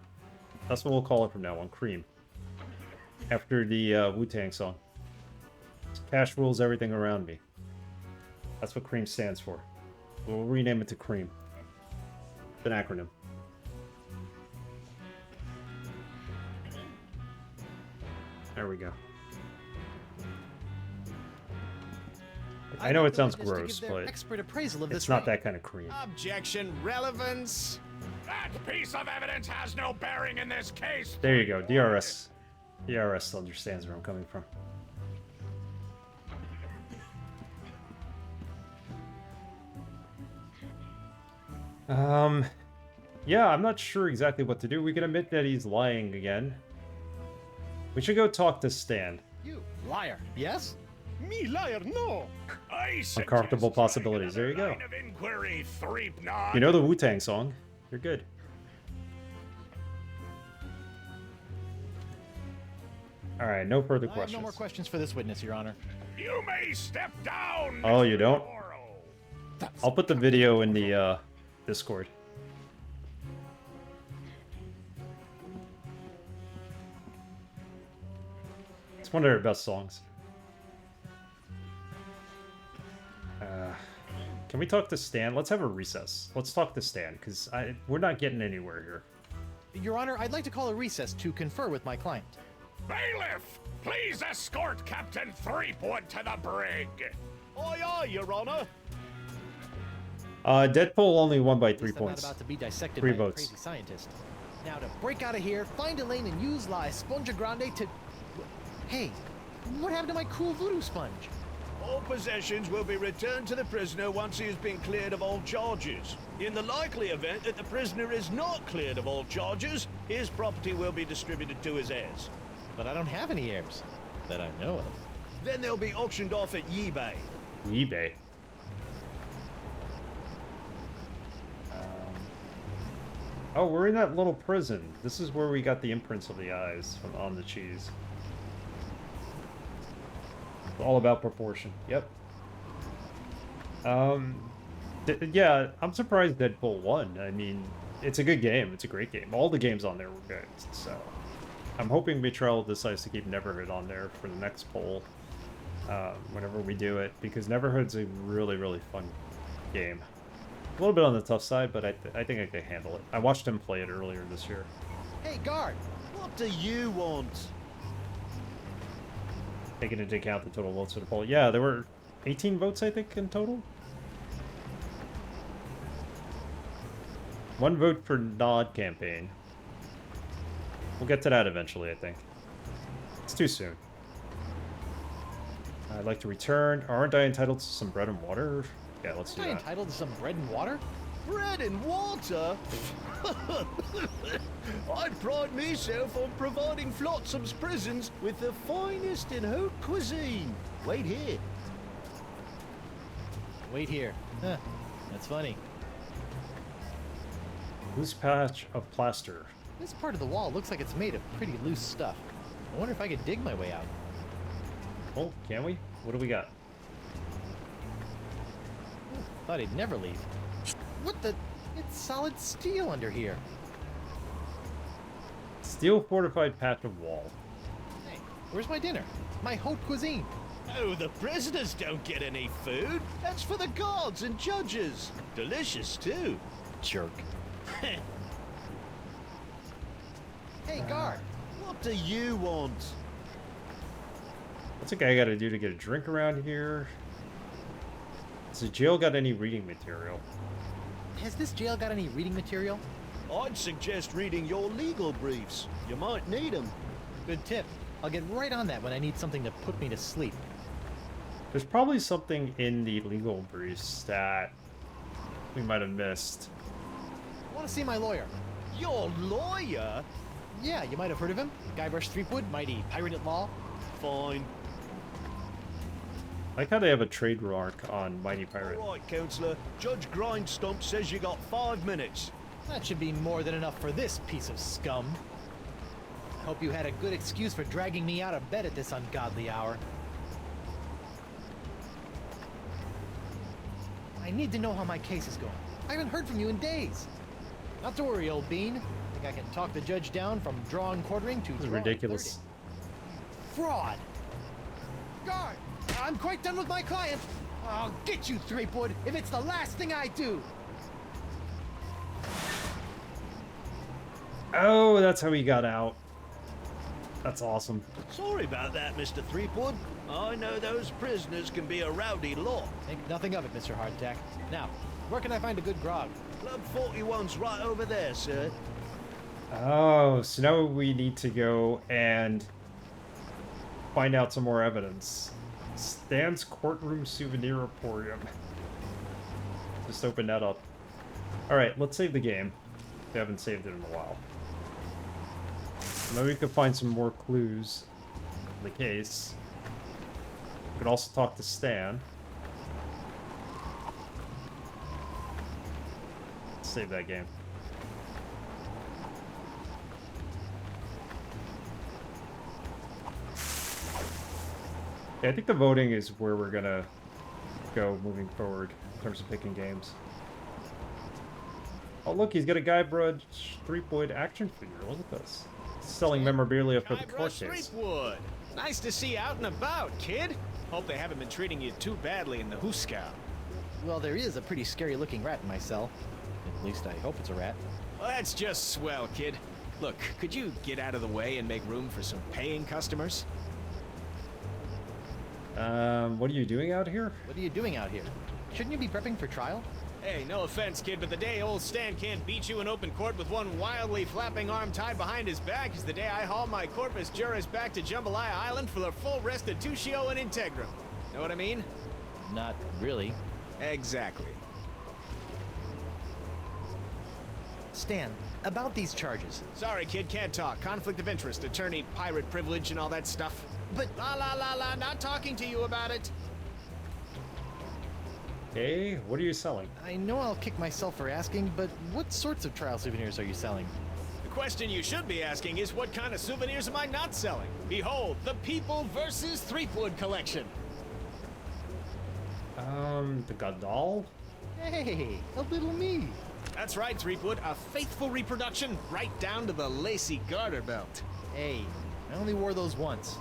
That's what we'll call it from now on, Cream. After the Wu-Tang song. Cash rules everything around me. That's what Cream stands for. We'll rename it to Cream. It's an acronym. There we go. I know it sounds gross, but expert appraisal of it's this not ring. that kind of cream. Objection, relevance. That piece of evidence has no bearing in this case. There you go, DRS. DRS understands where I'm coming from. Yeah, I'm not sure exactly what to do. We can admit that he's lying again. We should go talk to Stan. You liar, yes? Me liar, no! Uncomfortable possibilities. There you go. Line of inquiry, Threepnod. You know the Wu-Tang song. You're good. Alright, no further I have questions. no more questions for this witness, Your Honor. You may step down. Oh, you Mr. don't? Morrow. I'll put the video in the Discord. It's one of their best songs. Can we talk to Stan? Let's have a recess. Let's talk to Stan, because we're not getting anywhere here. Your Honor, I'd like to call a recess to confer with my client. Bailiff, please escort Captain Threepwood to the brig. Aye, aye, Your Honor. Deadpool only won by At 3 least I'm not points. about to be dissected 3 by a votes. crazy scientist. Now to break out of here, find a lane and use La Esponja Grande to... Hey, what happened to my cool voodoo sponge? All possessions will be returned to the prisoner once he has been cleared of all charges. In the likely event that the prisoner is not cleared of all charges, his property will be distributed to his heirs. But I don't have any heirs that I know of. Then they'll be auctioned off at eBay. eBay. Oh, we're in that little prison. This is where we got the imprints of the eyes from on the cheese. It's all about proportion. Yep. Yeah, I'm surprised Deadpool won. I mean, it's a good game. It's a great game. All the games on there were good. So, I'm hoping Betrayal decides to keep Neverhood on there for the next poll. Whenever we do it, because Neverhood's a really, really fun game. A little bit on the tough side, but I think I can handle it. I watched him play it earlier this year. Hey, guard! What do you want? Taking into account the total votes for the poll. Yeah, there were 18 votes, I think, in total. 1 vote for Nod campaign. We'll get to that eventually, I think. It's too soon. I'd like to return. Aren't I entitled to some bread and water? Yeah, let's do Am I that. entitled to some bread and water? Bread and water? I pride myself on providing Flotsam's prisons with the finest in haute cuisine. Wait here. Wait here. Huh, that's funny. Loose patch of plaster. This part of the wall looks like it's made of pretty loose stuff. I wonder if I could dig my way out. Oh, can we? What do we got? Thought he'd never leave. What the? It's solid steel under here. Steel fortified patch of wall. Hey, where's my dinner? My haute cuisine. Oh, the prisoners don't get any food. That's for the guards and judges. Delicious, too. Jerk. Hey, guard. What do you want? What's a guy got to do to get a drink around here? Has the jail got any reading material? Has this jail got any reading material? I'd suggest reading your legal briefs. You might need them. Good tip. I'll get right on that when I need something to put me to sleep. There's probably something in the legal briefs that we might have missed. I want to see my lawyer. Your lawyer? Yeah, you might have heard of him. Guybrush Threepwood, mighty pirate at law. Fine. I like how they have a trademark on Mighty Pirate. All right, Counselor. Judge Grindstump says you got 5 minutes. That should be more than enough for this piece of scum. I hope you had a good excuse for dragging me out of bed at this ungodly hour. I need to know how my case is going. I haven't heard from you in days. Not to worry, old bean. I think I can talk the judge down from draw and quartering to This is draw and ridiculous. thirty. Fraud! Guard! I'm quite done with my client. I'll get you, Threepwood, if it's the last thing I do. Oh, that's how he got out. That's awesome. Sorry about that, Mr. Threepwood. I know those prisoners can be a rowdy lot. Think nothing of it, Mr. Hardtack. Now, where can I find a good grog? Club 41's right over there, sir. Oh, so now we need to go and find out some more evidence. Stan's Courtroom Souvenir Emporium. Just open that up. Alright, let's save the game. We haven't saved it in a while. Maybe we could find some more clues in the case. We could also talk to Stan. Let's save that game. Yeah, I think the voting is where we're gonna go moving forward in terms of picking games. Oh look, he's got a Guybrush Threepwood action figure. Look at this. Selling memorabilia for the court Guybrush case. Threepwood. Nice to see you out and about, kid. Hope they haven't been treating you too badly in the Hooskow. Well, there is a pretty scary-looking rat in my cell. At least I hope it's a rat. Well, that's just swell, kid. Look, could you get out of the way and make room for some paying customers? What are you doing out here? What are you doing out here? Shouldn't you be prepping for trial? Hey, no offense, kid, but the day old Stan can't beat you in open court with one wildly flapping arm tied behind his back is the day I haul my corpus juris back to Jambalaya Island for the full restitutio and integrum. Know what I mean? Not really. Exactly. Stan, about these charges. Sorry, kid, can't talk. Conflict of interest, attorney, pirate privilege, and all that stuff. But... La, not talking to you about it. Hey, what are you selling? I know I'll kick myself for asking, but what sorts of trial souvenirs are you selling? The question you should be asking is what kind of souvenirs am I not selling? Behold, the People vs. Threepwood collection. The Godal? Hey, a little me. That's right, Threepwood. A faithful reproduction right down to the lacy garter belt. Hey, I only wore those once.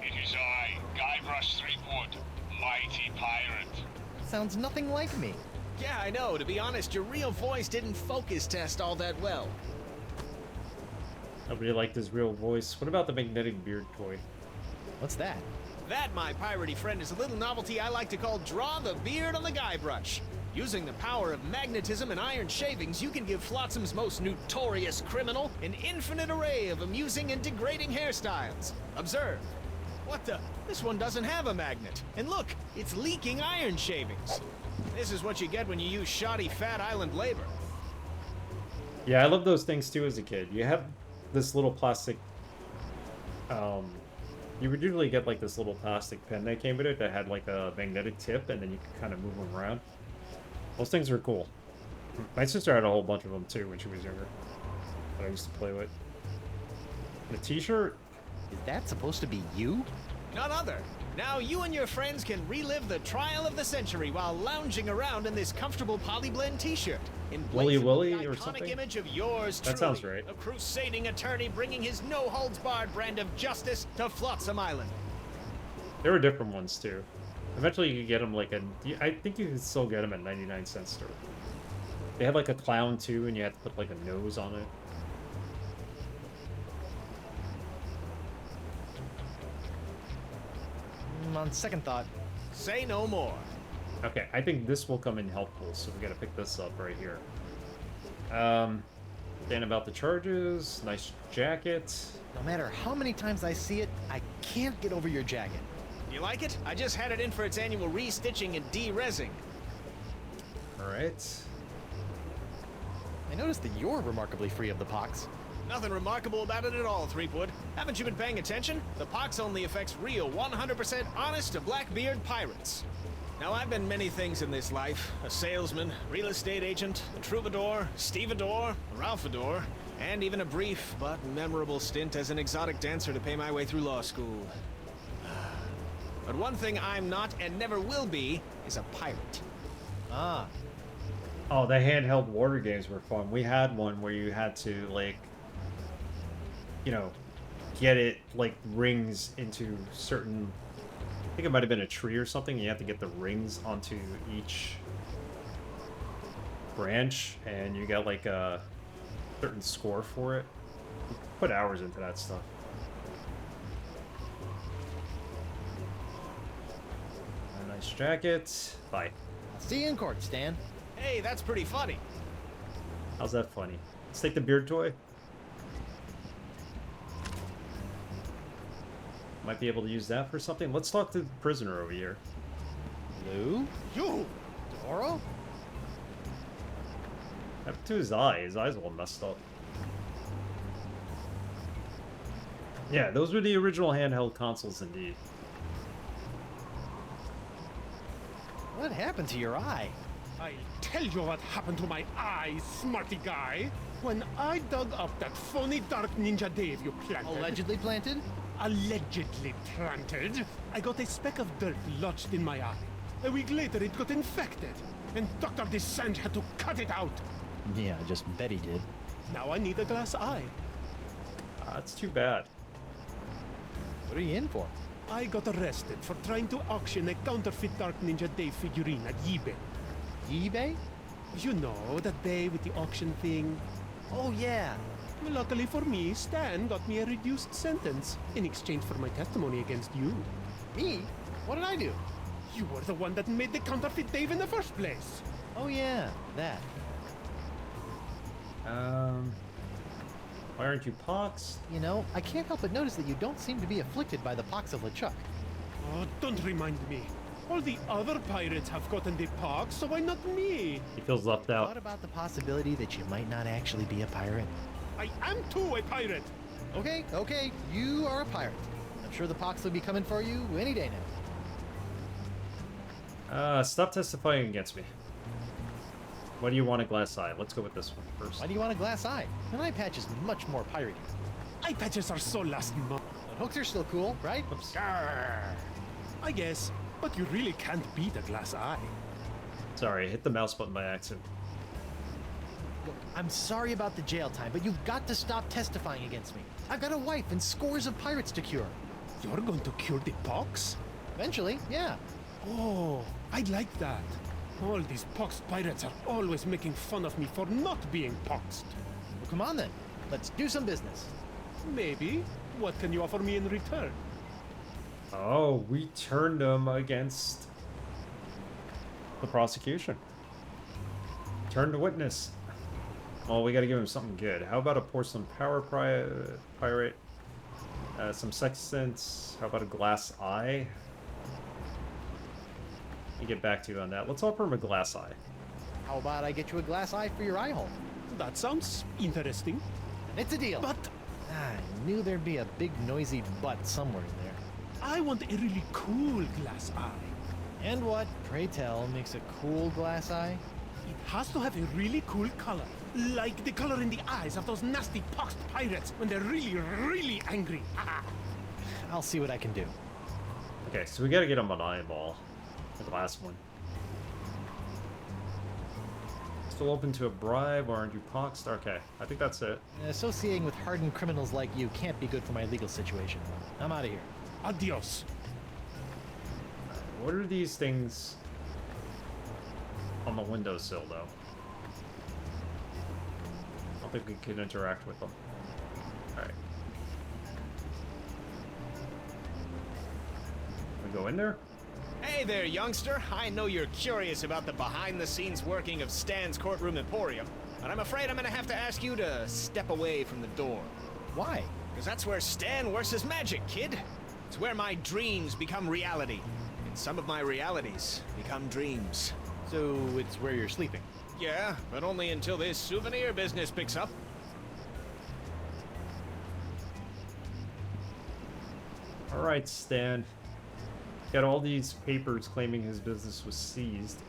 It is I, Guybrush Threepwood, mighty pirate. Sounds nothing like me. Yeah, I know. To be honest, your real voice didn't focus test all that well. Nobody liked his real voice. What about the magnetic beard toy? What's that? That, my piratey friend, is a little novelty I like to call Draw the Beard on the Guybrush. Using the power of magnetism and iron shavings, you can give Flotsam's most notorious criminal an infinite array of amusing and degrading hairstyles. Observe. What the? This one doesn't have a magnet. And look, it's leaking iron shavings. This is what you get when you use shoddy Fat Island labor. Yeah, I love those things too as a kid. You have this little plastic, you would usually get like this little plastic pen that came with it that had like a magnetic tip, and then you could kind of move them around. Those things were cool. My sister had a whole bunch of them too when she was younger, that I used to play with. And a t-shirt? Is that supposed to be you? None other. Now you and your friends can relive the trial of the century while lounging around in this comfortable polyblend t-shirt. In Willy Willy the or iconic something? image of yours That truly, sounds right. a crusading attorney bringing his no-holds-barred brand of justice to Flotsam Island. There were different ones too. Eventually you could get them like I think you could still get them at 99-cent store. They had like a clown too, and you had to put like a nose on it. On second thought. Say no more. Okay, I think this will come in helpful, so we gotta pick this up right here. Then about the charges, nice jacket. No matter how many times I see it, I can't get over your jacket. You like it? I just had it in for its annual restitching and de-rezzing. Alright. I noticed that you're remarkably free of the pox. Nothing remarkable about it at all, Threepwood. Haven't you been paying attention? The pox only affects real, 100% honest to Blackbeard pirates. Now, I've been many things in this life. A salesman, real estate agent, a troubadour, stevedore, a ralphador, and even a brief but memorable stint as an exotic dancer to pay my way through law school. But one thing I'm not and never will be is a pirate. Ah. Oh, the handheld water games were fun. We had one where you had to, like, you know, get it, like, rings into certain... I think it might have been a tree or something. You have to get the rings onto each branch, and you get, like, a certain score for it. You put hours into that stuff. A nice jacket. Bye. I'll see you in court, Stan. Hey, that's pretty funny. How's that funny? Let's take the beard toy. Might be able to use that for something. Let's talk to the prisoner over here. Lou? You! Doro? Up to his eye. His eye's all messed up. Yeah, those were the original handheld consoles indeed. What happened to your eye? I'll tell you what happened to my eye, smarty guy. When I dug up that phony Dark Ninja Dave you planted... Allegedly planted? Allegedly planted. I got a speck of dirt lodged in my eye. A week later, it got infected. And Dr. Descent had to cut it out. Yeah, I just bet he did. Now I need a glass eye. That's too bad. What are you in for? I got arrested for trying to auction a counterfeit Dark Ninja Dave figurine at eBay. eBay? You know, that day with the auction thing. Oh, yeah. Luckily for me, Stan got me a reduced sentence in exchange for my testimony against you. Me? What did I do? You were the one that made the counterfeit Dave in the first place. Oh, yeah, that. Why aren't you poxed? You know, I can't help but notice that you don't seem to be afflicted by the pox of LeChuck. Oh, don't remind me. All the other pirates have gotten the pox, so why not me? He feels left out. What about the possibility that you might not actually be a pirate? I am too a pirate. Okay, you are a pirate. I'm sure the pox will be coming for you any day now. Stop testifying against me. Why do you want a glass eye? Let's go with this one first. Why do you want a glass eye? An eye patch is much more piratey. Eye patches are so last month. But hooks are still cool, right? Oops. I guess, but you really can't beat a glass eye. Sorry, I hit the mouse button by accident. Look, I'm sorry about the jail time, but you've got to stop testifying against me. I've got a wife and scores of pirates to cure. You're going to cure the pox? Eventually, yeah. Oh, I'd like that. All these poxed pirates are always making fun of me for not being poxed. Well, come on then. Let's do some business. Maybe. What can you offer me in return? Oh, we turned him against the prosecution. Turned to witness. Oh, we gotta give him something good. How about a porcelain power pirate? Some sextants. How about a glass eye? You get back to you on that. Let's offer him a glass eye. How about I get you a glass eye for your eye hole? That sounds interesting. And it's a deal. But I knew there'd be a big noisy butt somewhere in there. I want a really cool glass eye. And what, pray tell, makes a cool glass eye? It has to have a really cool color. Like the color in the eyes of those nasty poxed pirates when they're really, really angry. I'll see what I can do. Okay, so we gotta get him an eyeball. The last one. Still open to a bribe, or aren't you poxed? Okay, I think that's it. Associating with hardened criminals like you can't be good for my legal situation. I'm out of here. Adios. What are these things on the windowsill, though? I don't think we can interact with them. Alright. We go in there? Hey there, youngster. I know you're curious about the behind-the-scenes working of Stan's Courtroom Emporium, but I'm afraid I'm gonna have to ask you to step away from the door. Why? Because that's where Stan works his magic, kid. It's where my dreams become reality, and some of my realities become dreams. So it's where you're sleeping? Yeah, but only until this souvenir business picks up. Alright, Stan. Got all these papers claiming his business was seized.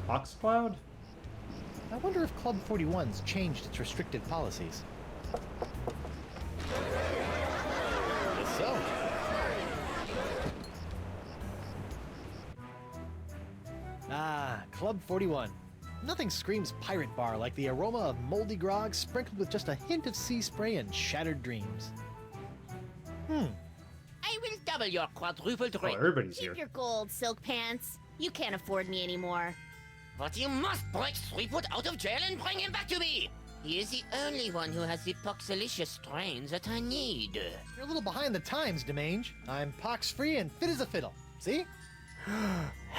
Foxcloud? I wonder if Club 41's changed its restricted policies. Guess so. Ah, Club 41. Nothing screams pirate bar like the aroma of moldy grog sprinkled with just a hint of sea spray and shattered dreams. I will double your quadruple Oh, drink. everybody's Keep here. your gold, Silk Pants. You can't afford me anymore. But you must break Threepwood out of jail and bring him back to me. He is the only one who has the poxalicious strains that I need. You're a little behind the times, Demange. I'm pox-free and fit as a fiddle. See?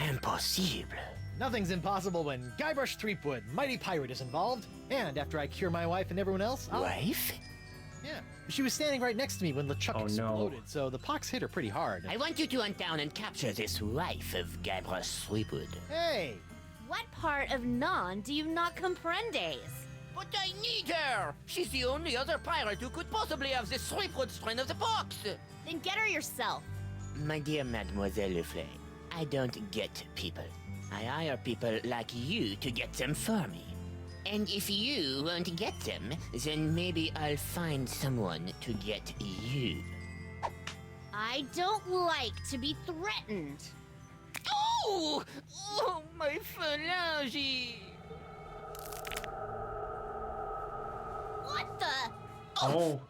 Impossible. Nothing's impossible when Guybrush Threepwood, mighty pirate, is involved. And after I cure my wife and everyone else, Wife? Yeah. She was standing right next to me when LeChuck Oh, no. exploded, so the pox hit her pretty hard. I want you to hunt down and capture this wife of Guybrush Threepwood. Hey! What part of non do you not comprendes? But I need her! She's the only other pirate who could possibly have the Threepwood strain of the pox! Then get her yourself. My dear Mademoiselle Leflay, I don't get people. I hire people like you to get them for me. And if you won't get them, then maybe I'll find someone to get you. I don't like to be threatened. Oh! Oh, my phalange! What the? Oh.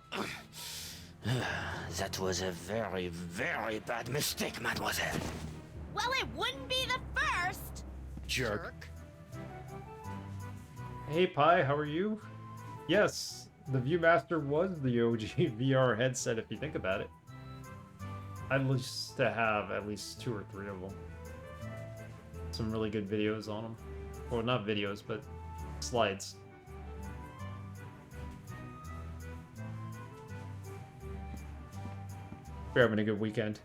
That was a very, very bad mistake, mademoiselle. Well, it wouldn't be the first. Jerk. Hey, Pi, how are you? Yes, the Viewmaster was the OG VR headset if you think about it. I used to have at least 2 or 3 of them. Some really good videos on them. Well, not videos, but slides. We're having a good weekend.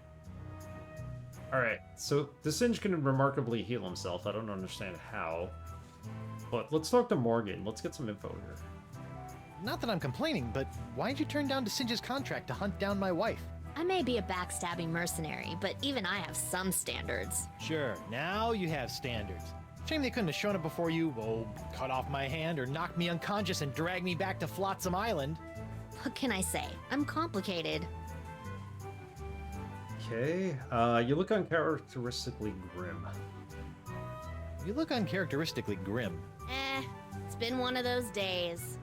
Alright, so the Singe can remarkably heal himself. I don't understand how. But let's talk to Morgan. Let's get some info here. Not that I'm complaining, but why'd you turn down Singe's contract to hunt down my wife? I may be a backstabbing mercenary, but even I have some standards. Sure, now you have standards. Shame they couldn't have shown up before you, cut off my hand or knocked me unconscious and dragged me back to Flotsam Island. What can I say? I'm complicated. Okay, you look uncharacteristically grim. You look uncharacteristically grim. It's been one of those days.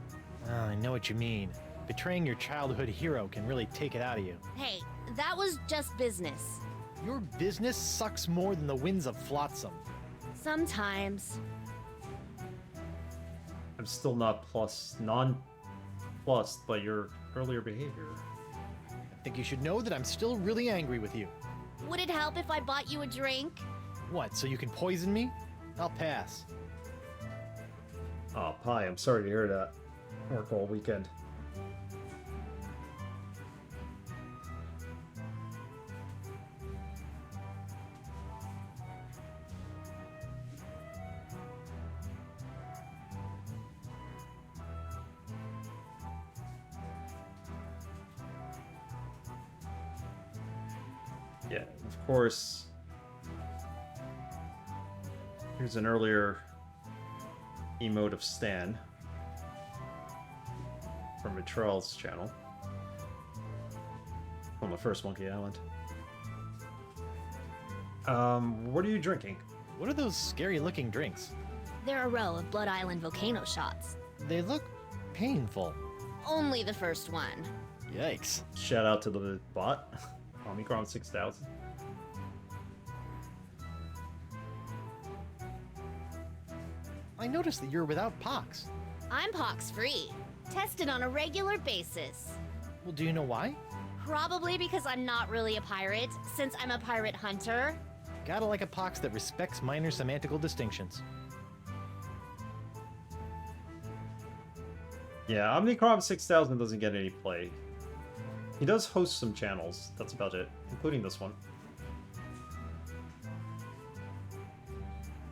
Oh, I know what you mean. Betraying your childhood hero can really take it out of you. Hey, that was just business. Your business sucks more than the winds of Flotsam. Sometimes. I'm still not nonplussed by your earlier behavior. I think you should know that I'm still really angry with you. Would it help if I bought you a drink? What, so you can poison me? I'll pass. Oh, Pi, I'm sorry to hear that. Work all weekend. Yeah, of course. Here's an earlier emote of Stan from Mitral's channel on the first Monkey Island. What are you drinking? What are those scary-looking drinks? They're a row of Blood Island volcano shots. They look painful. Only the first one. Yikes. Shout out to the bot, Omicron 6000. I noticed that you're without pox. I'm pox-free. Tested on a regular basis. Well, do you know why? Probably because I'm not really a pirate, since I'm a pirate hunter. Gotta like a pox that respects minor semantical distinctions. Yeah, Omnicron 6000 doesn't get any play. He does host some channels, that's about it, including this one.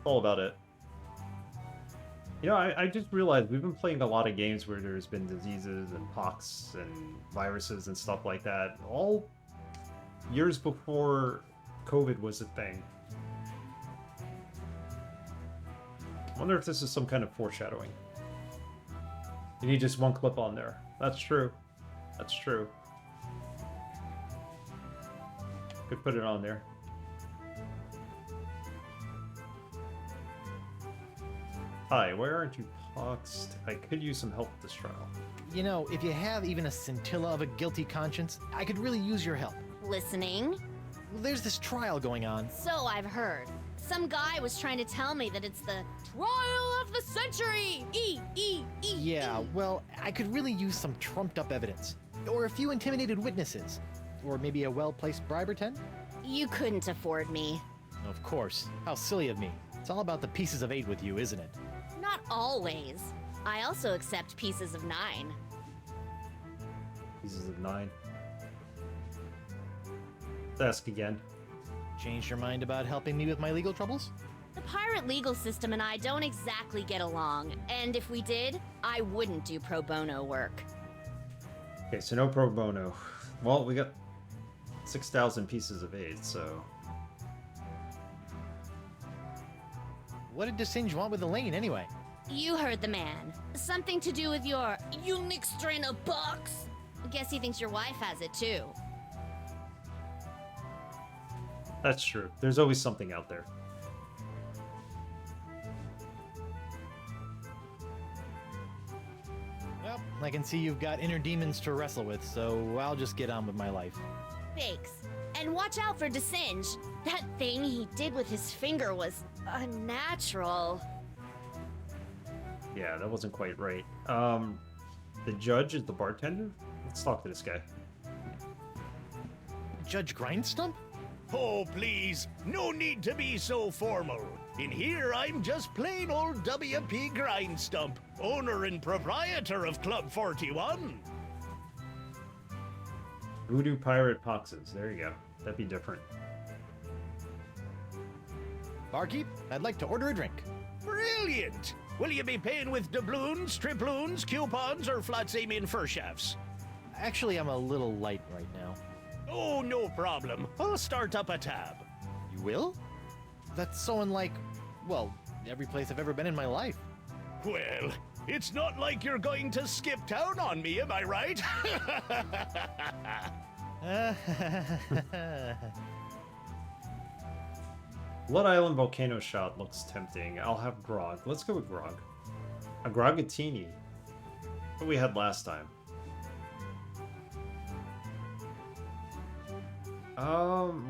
All about it. You know, I just realized we've been playing a lot of games where there's been diseases and pox and viruses and stuff like that, all years before COVID was a thing. I wonder if this is some kind of foreshadowing. You need just one clip on there. That's true. That's true. Could put it on there. Hi, why aren't you poxed? I could use some help with this trial. You know, if you have even a scintilla of a guilty conscience, I could really use your help. Listening? There's this trial going on. So I've heard. Some guy was trying to tell me that it's the trial of the century! Yeah, well, I could really use some trumped-up evidence. Or a few intimidated witnesses. Or maybe a well-placed bribe or 10? You couldn't afford me. Of course. How silly of me. It's all about the pieces of 8 with you, isn't it? Not always. I also accept pieces of 9. Pieces of 9. Let's ask again. Changed your mind about helping me with my legal troubles? The pirate legal system and I don't exactly get along, and if we did, I wouldn't do pro bono work. Okay, so no pro bono. Well, we got 6,000 pieces of 8, so... What did DeSinge want with Elaine, anyway? You heard the man. Something to do with your unique strain of bucks? Guess he thinks your wife has it, too. That's true. There's always something out there. Well, I can see you've got inner demons to wrestle with, so I'll just get on with my life. Thanks. And watch out for DeSinge. That thing he did with his finger was unnatural. Yeah, that wasn't quite right. The judge is the bartender? Let's talk to this guy. Judge Grindstump? Oh, please, no need to be so formal. In here, I'm just plain old W.P. Grindstump, owner and proprietor of Club 41. Voodoo pirate poxes. There you go. That'd be different. Barkeep, I'd like to order a drink. Brilliant! Will you be paying with doubloons, triploons, coupons, or flats aiming fur shafts? Actually, I'm a little light right now. Oh, no problem. I'll start up a tab. You will? That's so unlike, well, every place I've ever been in my life. Well, it's not like you're going to skip town on me, am I right? Blood Island volcano shot looks tempting. I'll have grog. Let's go with grog. A grogatini. What we had last time.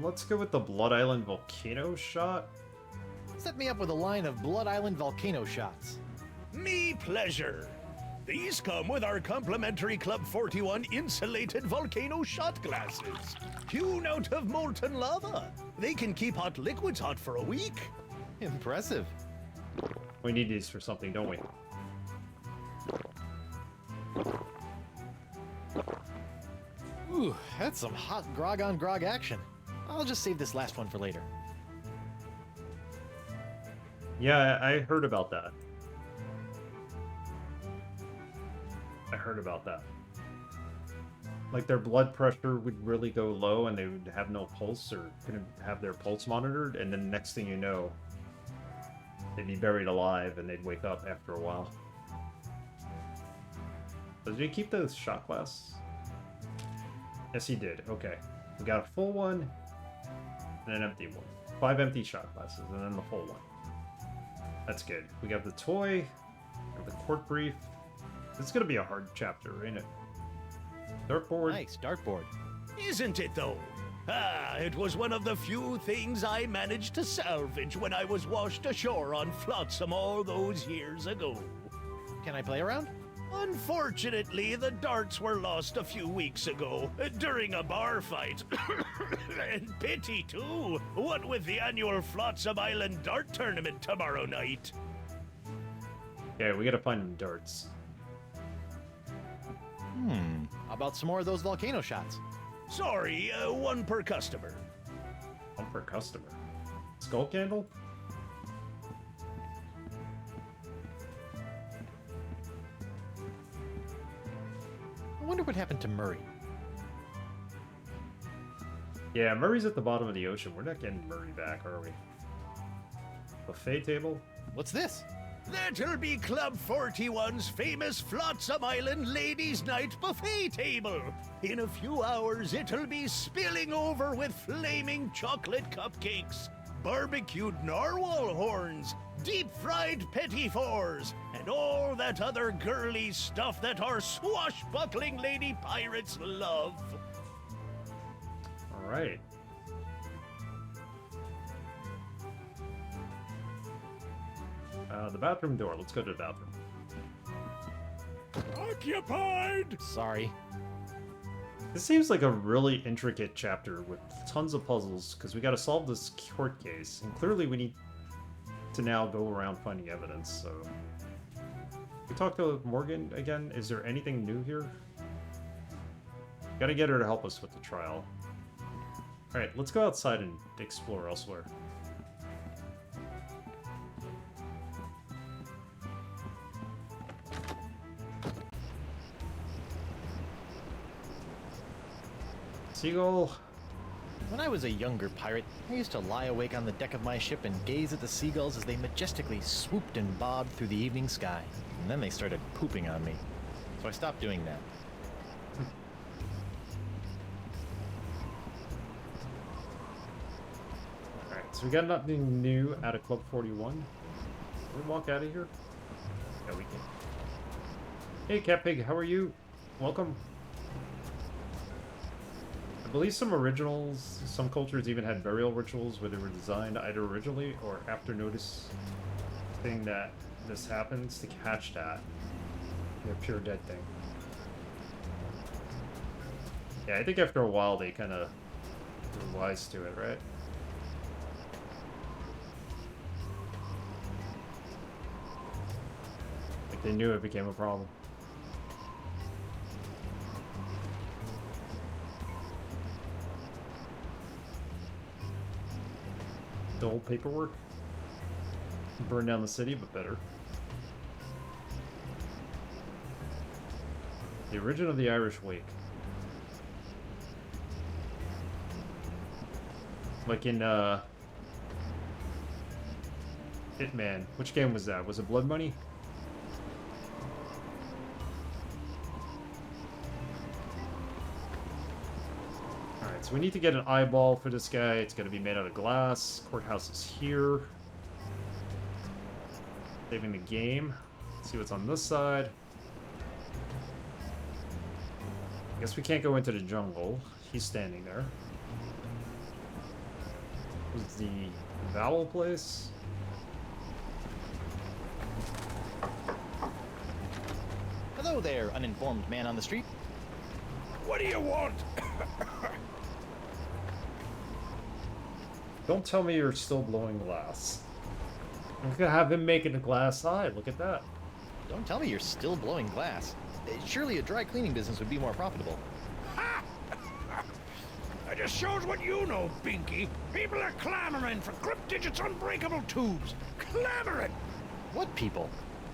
Let's go with the Blood Island volcano shot. Set me up with a line of Blood Island volcano shots. Me pleasure. These come with our complimentary Club 41 insulated volcano shot glasses. Hewn out of molten lava. They can keep hot liquids hot for a week. Impressive. We need these for something, don't we? Ooh, that's some hot grog on grog action. I'll just save this last one for later. Yeah, I heard about that. I heard about that. Like their blood pressure would really go low and they would have no pulse or couldn't have their pulse monitored, and then next thing you know, they'd be buried alive and they'd wake up after a while. So did you keep those shot glass? Yes, he did. Okay. We got a full one and an empty one. 5 empty shot glasses and then the full one. That's good. We got the toy, we got the court brief. It's gonna be a hard chapter, ain't it? Dartboard. Nice, dartboard. Isn't it, though? Ah, it was one of the few things I managed to salvage when I was washed ashore on Flotsam all those years ago. Can I play around? Unfortunately, the darts were lost a few weeks ago during a bar fight. And pity, too. What with the annual Flotsam Island Dart Tournament tomorrow night. Yeah, we gotta find them darts. How about some more of those volcano shots? Sorry, one per customer. One per customer. Skull candle? I wonder what happened to Murray. Yeah, Murray's at the bottom of the ocean. We're not getting Murray back, are we? Buffet table? What's this? That'll be Club 41's famous Flotsam Island Ladies' Night buffet table. In a few hours, it'll be spilling over with flaming chocolate cupcakes, barbecued narwhal horns, deep-fried petit fours, and all that other girly stuff that our swashbuckling lady pirates love. All right. The bathroom door. Let's go to the bathroom. Occupied! Sorry. This seems like a really intricate chapter with tons of puzzles, because we got to solve this court case, and clearly we need to now go around finding evidence, so... We talked to Morgan again. Is there anything new here? Gotta get her to help us with the trial. Alright, let's go outside and explore elsewhere. Seagull. When I was a younger pirate, I used to lie awake on the deck of my ship and gaze at the seagulls as they majestically swooped and bobbed through the evening sky. And then they started pooping on me. So I stopped doing that. Alright, so we got nothing new out of Club 41. Can we walk out of here? Yeah, we can. Hey, Cat Pig, how are you? Welcome. I believe some originals, some cultures even had burial rituals where they were designed either originally or after noticing that this happens to catch that. The pure dead thing. Yeah, I think after a while they kind of were wise to it, right? Like they knew it became a problem. Dull paperwork. Burn down the city, but better. The origin of the Irish Wake. Like in, Hitman. Which game was that? Was it Blood Money? Alright, so we need to get an eyeball for this guy. It's gonna be made out of glass. Courthouse is here. Saving the game. Let's see what's on this side. I guess we can't go into the jungle. He's standing there. This is the vowel place. Hello there, uninformed man on the street. What do you want? Don't tell me you're still blowing glass. I'm gonna have him making a glass eye. Look at that. Don't tell me you're still blowing glass. Surely a dry cleaning business would be more profitable. That just shows what you know, Binky. People are clamoring for Crypt-Digit's unbreakable tubes. Clamoring! What people?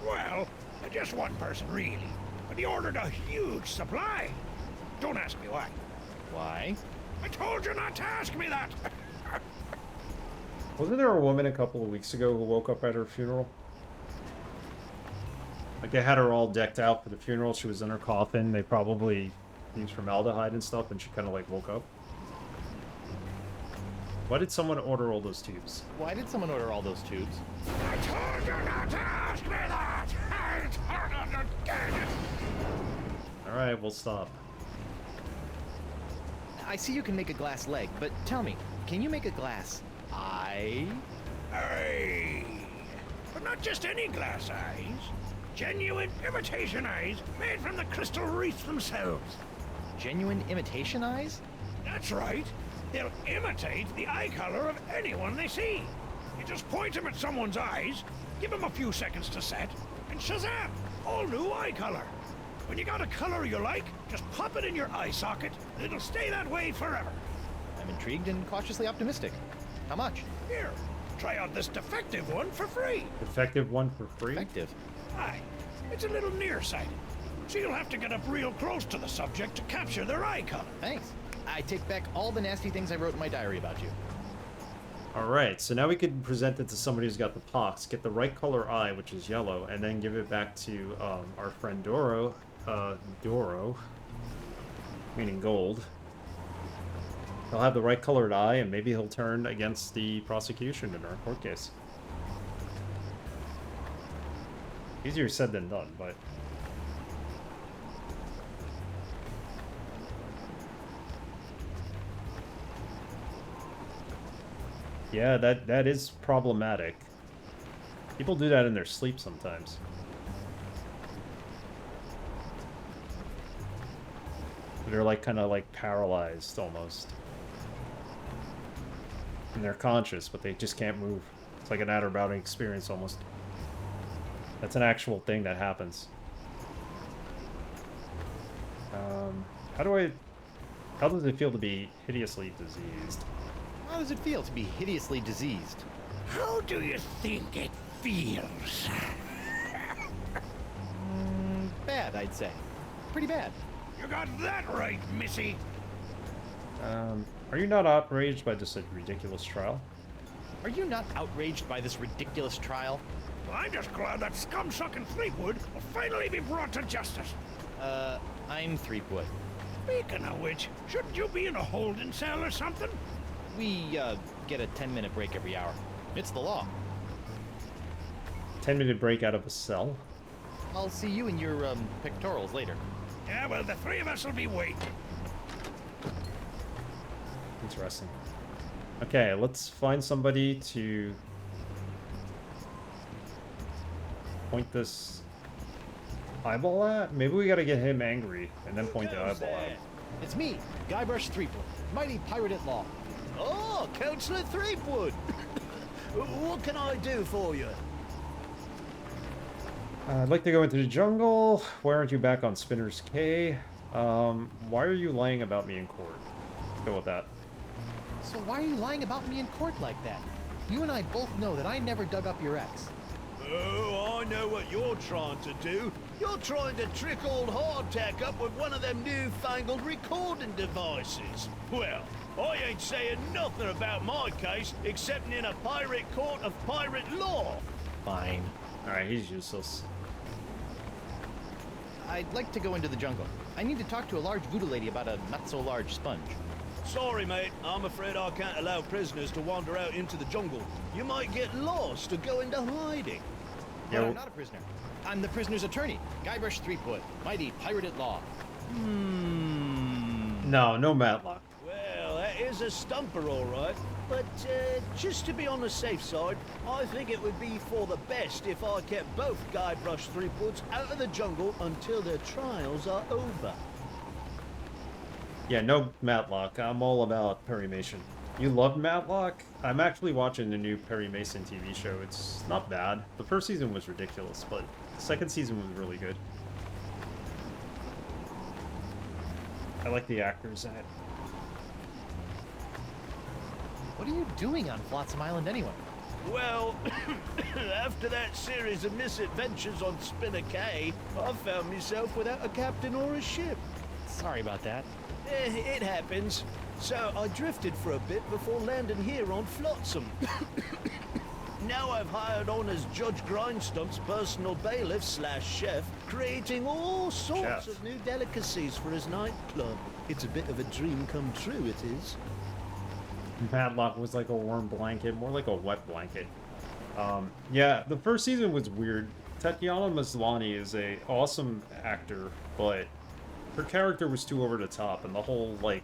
Well, just one person, really. But he ordered a huge supply. Don't ask me why. Why? I told you not to ask me that! Wasn't there a woman a couple of weeks ago who woke up at her funeral? Like they had her all decked out for the funeral. She was in her coffin. They probably used formaldehyde and stuff, and she kind of like woke up. Why did someone order all those tubes? Why did someone order all those tubes? I told you not to ask me that! I told you again! Alright, we'll stop. I see you can make a glass leg, but tell me, can you make a glass eye? Aye. But not just any glass eyes. Genuine imitation eyes made from the crystal wreaths themselves. Genuine imitation eyes? That's right. They'll imitate the eye color of anyone they see. You just point them at someone's eyes, give them a few seconds to set, and shazam! All new eye color. When you got a color you like, just pop it in your eye socket, and it'll stay that way forever. I'm intrigued and cautiously optimistic. How much? Here, try out this defective one for free. Defective one for free? Defective? Aye, it's a little nearsighted. so you'll have to get up real close to the subject to capture their eye color. Thanks. I take back all the nasty things I wrote in my diary about you. Alright, so now we could present it to somebody who's got the pox, get the right color eye, which is yellow, and then give it back to our friend Doro, meaning gold. He'll have the right colored eye, and maybe he'll turn against the prosecution in our court case. Easier said than done, but... yeah, that is problematic. People do that in their sleep sometimes. They're like kind of like paralyzed almost. And they're conscious, but they just can't move. It's like an out-of-body experience almost. That's an actual thing that happens. How does it feel to be hideously diseased? How does it feel to be hideously diseased? How do you think it feels? Bad, I'd say. Pretty bad. You got that right, Missy. Are you not outraged by this ridiculous trial? Are you not outraged by this ridiculous trial? Well, I'm just glad that scum-sucking Threepwood will finally be brought to justice. I'm Threepwood. Speaking of which, shouldn't you be in a holding cell or something? We, get a 10-minute break every hour. It's the law. 10-minute break out of a cell? I'll see you in your, pectorals later. Yeah, well, the three of us will be waiting. Interesting. Okay, let's find somebody to point this eyeball at. Maybe we gotta get him angry and then point the eyeball at him. It's me, Guybrush Threepwood, mighty pirate at law. Oh, Councillor Threepwood! What can I do for you? I'd like to go into the jungle. Why aren't you back on Spinner's Cay? Why are you lying about me in court? Go with that. So why are you lying about me in court like that? You and I both know that I never dug up your ex. Oh, I know what you're trying to do. You're trying to trick old Hardtack up with one of them newfangled recording devices. Well, I ain't saying nothing about my case, except in a pirate court of pirate law. Fine. Alright, he's useless. I'd like to go into the jungle. I need to talk to a large voodoo lady about a not-so-large sponge. Sorry, mate. I'm afraid I can't allow prisoners to wander out into the jungle. You might get lost or go into hiding. But I'm not a prisoner. I'm the prisoner's attorney, Guybrush Threepwood, mighty pirate at law. No Matlock. Well, that is a stumper, all right. But just to be on the safe side, I think it would be for the best if I kept both Guybrush Threepwoods out of the jungle until their trials are over. Yeah, no Matlock. I'm all about Perry Mason. You love Matlock? I'm actually watching the new Perry Mason TV show. It's not bad. The first season was ridiculous, but the second season was really good. I like the actors in it. What are you doing on Flotsam Island anyway? Well, after that series of misadventures on Spinner Cay, I found myself without a captain or a ship. Sorry about that. It happens. So I drifted for a bit before landing here on Flotsam. Now I've hired on as Judge Grindstump's personal bailiff / chef, creating all sorts of new delicacies for his nightclub. It's a bit of a dream come true, it is. Matlock was like a warm blanket, more like a wet blanket. Yeah, the first season was weird. Tatiana Maslany is a awesome actor, but her character was too over the top, and the whole, like,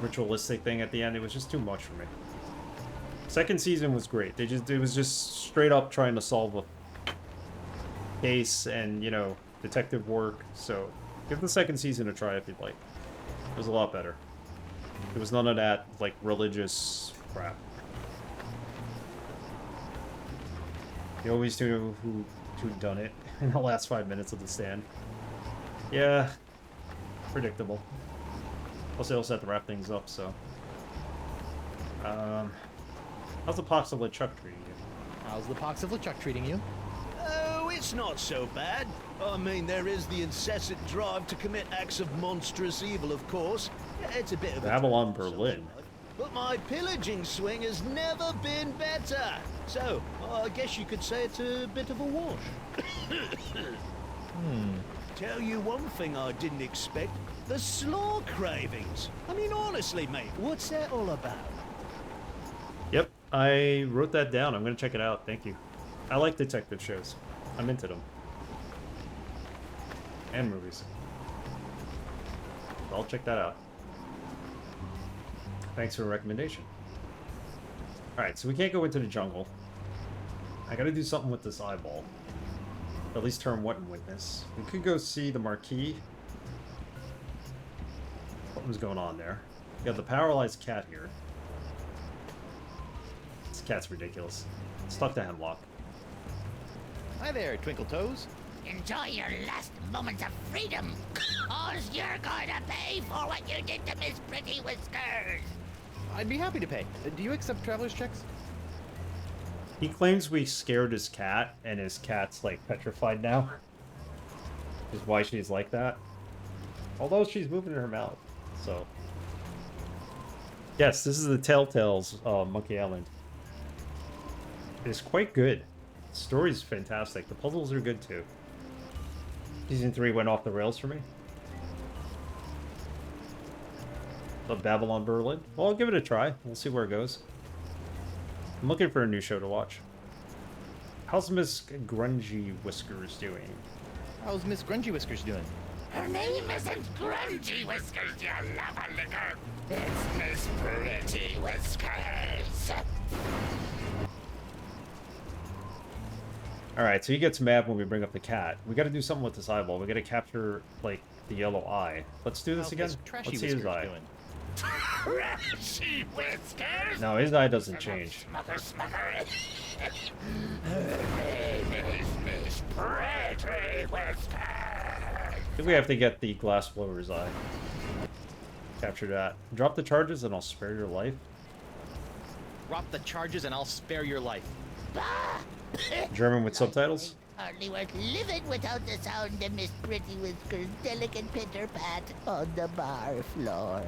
ritualistic thing at the end, it was just too much for me. Second season was great. It was just straight up trying to solve a case and, you know, detective work. So give the second season a try if you'd like. It was a lot better. There was none of that, like, religious crap. You always knew who'd done it in the last 5 minutes of the stand. Yeah, predictable. Plus, they also have to wrap things up, so. How's the pox of LeChuck treating you? How's the pox of LeChuck treating you? Oh, it's not so bad. I mean, there is the incessant drive to commit acts of monstrous evil, of course. It's a bit of Babylon Berlin. But my pillaging swing has never been better. So, I guess you could say it's a bit of a wash. Tell you one thing I didn't expect. The slaw cravings. I mean, honestly, mate, what's that all about? Yep, I wrote that down. I'm going to check it out. Thank you. I like detective shows. I'm into them. And movies. I'll check that out. Thanks for the recommendation. Alright, so we can't go into the jungle. I gotta do something with this eyeball. At least turn what in witness. We could go see the marquee. What was going on there? We got the paralyzed cat here. This cat's ridiculous. Stuck to Hemlock. Hi there, Twinkle Toes. Enjoy your last moments of freedom, cause you're gonna pay for what you did to Miss Pretty Whiskers. I'd be happy to pay. Do you accept traveler's checks? He claims we scared his cat, and his cat's, like, petrified now. Is why she's like that. Although she's moving her mouth, so... Yes, this is the Telltale's Monkey Island. It's quite good. The story's fantastic. The puzzles are good, too. Season 3 went off the rails for me. Love Babylon Berlin. Well, I'll give it a try. We'll see where it goes. I'm looking for a new show to watch. How's Miss Grungy Whiskers doing? How's Miss Grungy Whiskers doing? Her name isn't Grungy Whiskers, you lava licker. It's Miss Pretty Whiskers. Alright, so he gets mad when we bring up the cat. We gotta do something with this eyeball. We gotta capture, like, the yellow eye. Let's do this again. Let's see his eye. Trashy Whiskers? No, his eye doesn't change. Smugger. Her name is Miss Pretty Whiskers. I think we have to get the glass blower's eye. Capture that. Drop the charges and I'll spare your life. Drop the charges and I'll spare your life. German with subtitles? Hardly worth living without the sound of Miss Pretty Whiskers' delicate pitter-pat on the bar floor.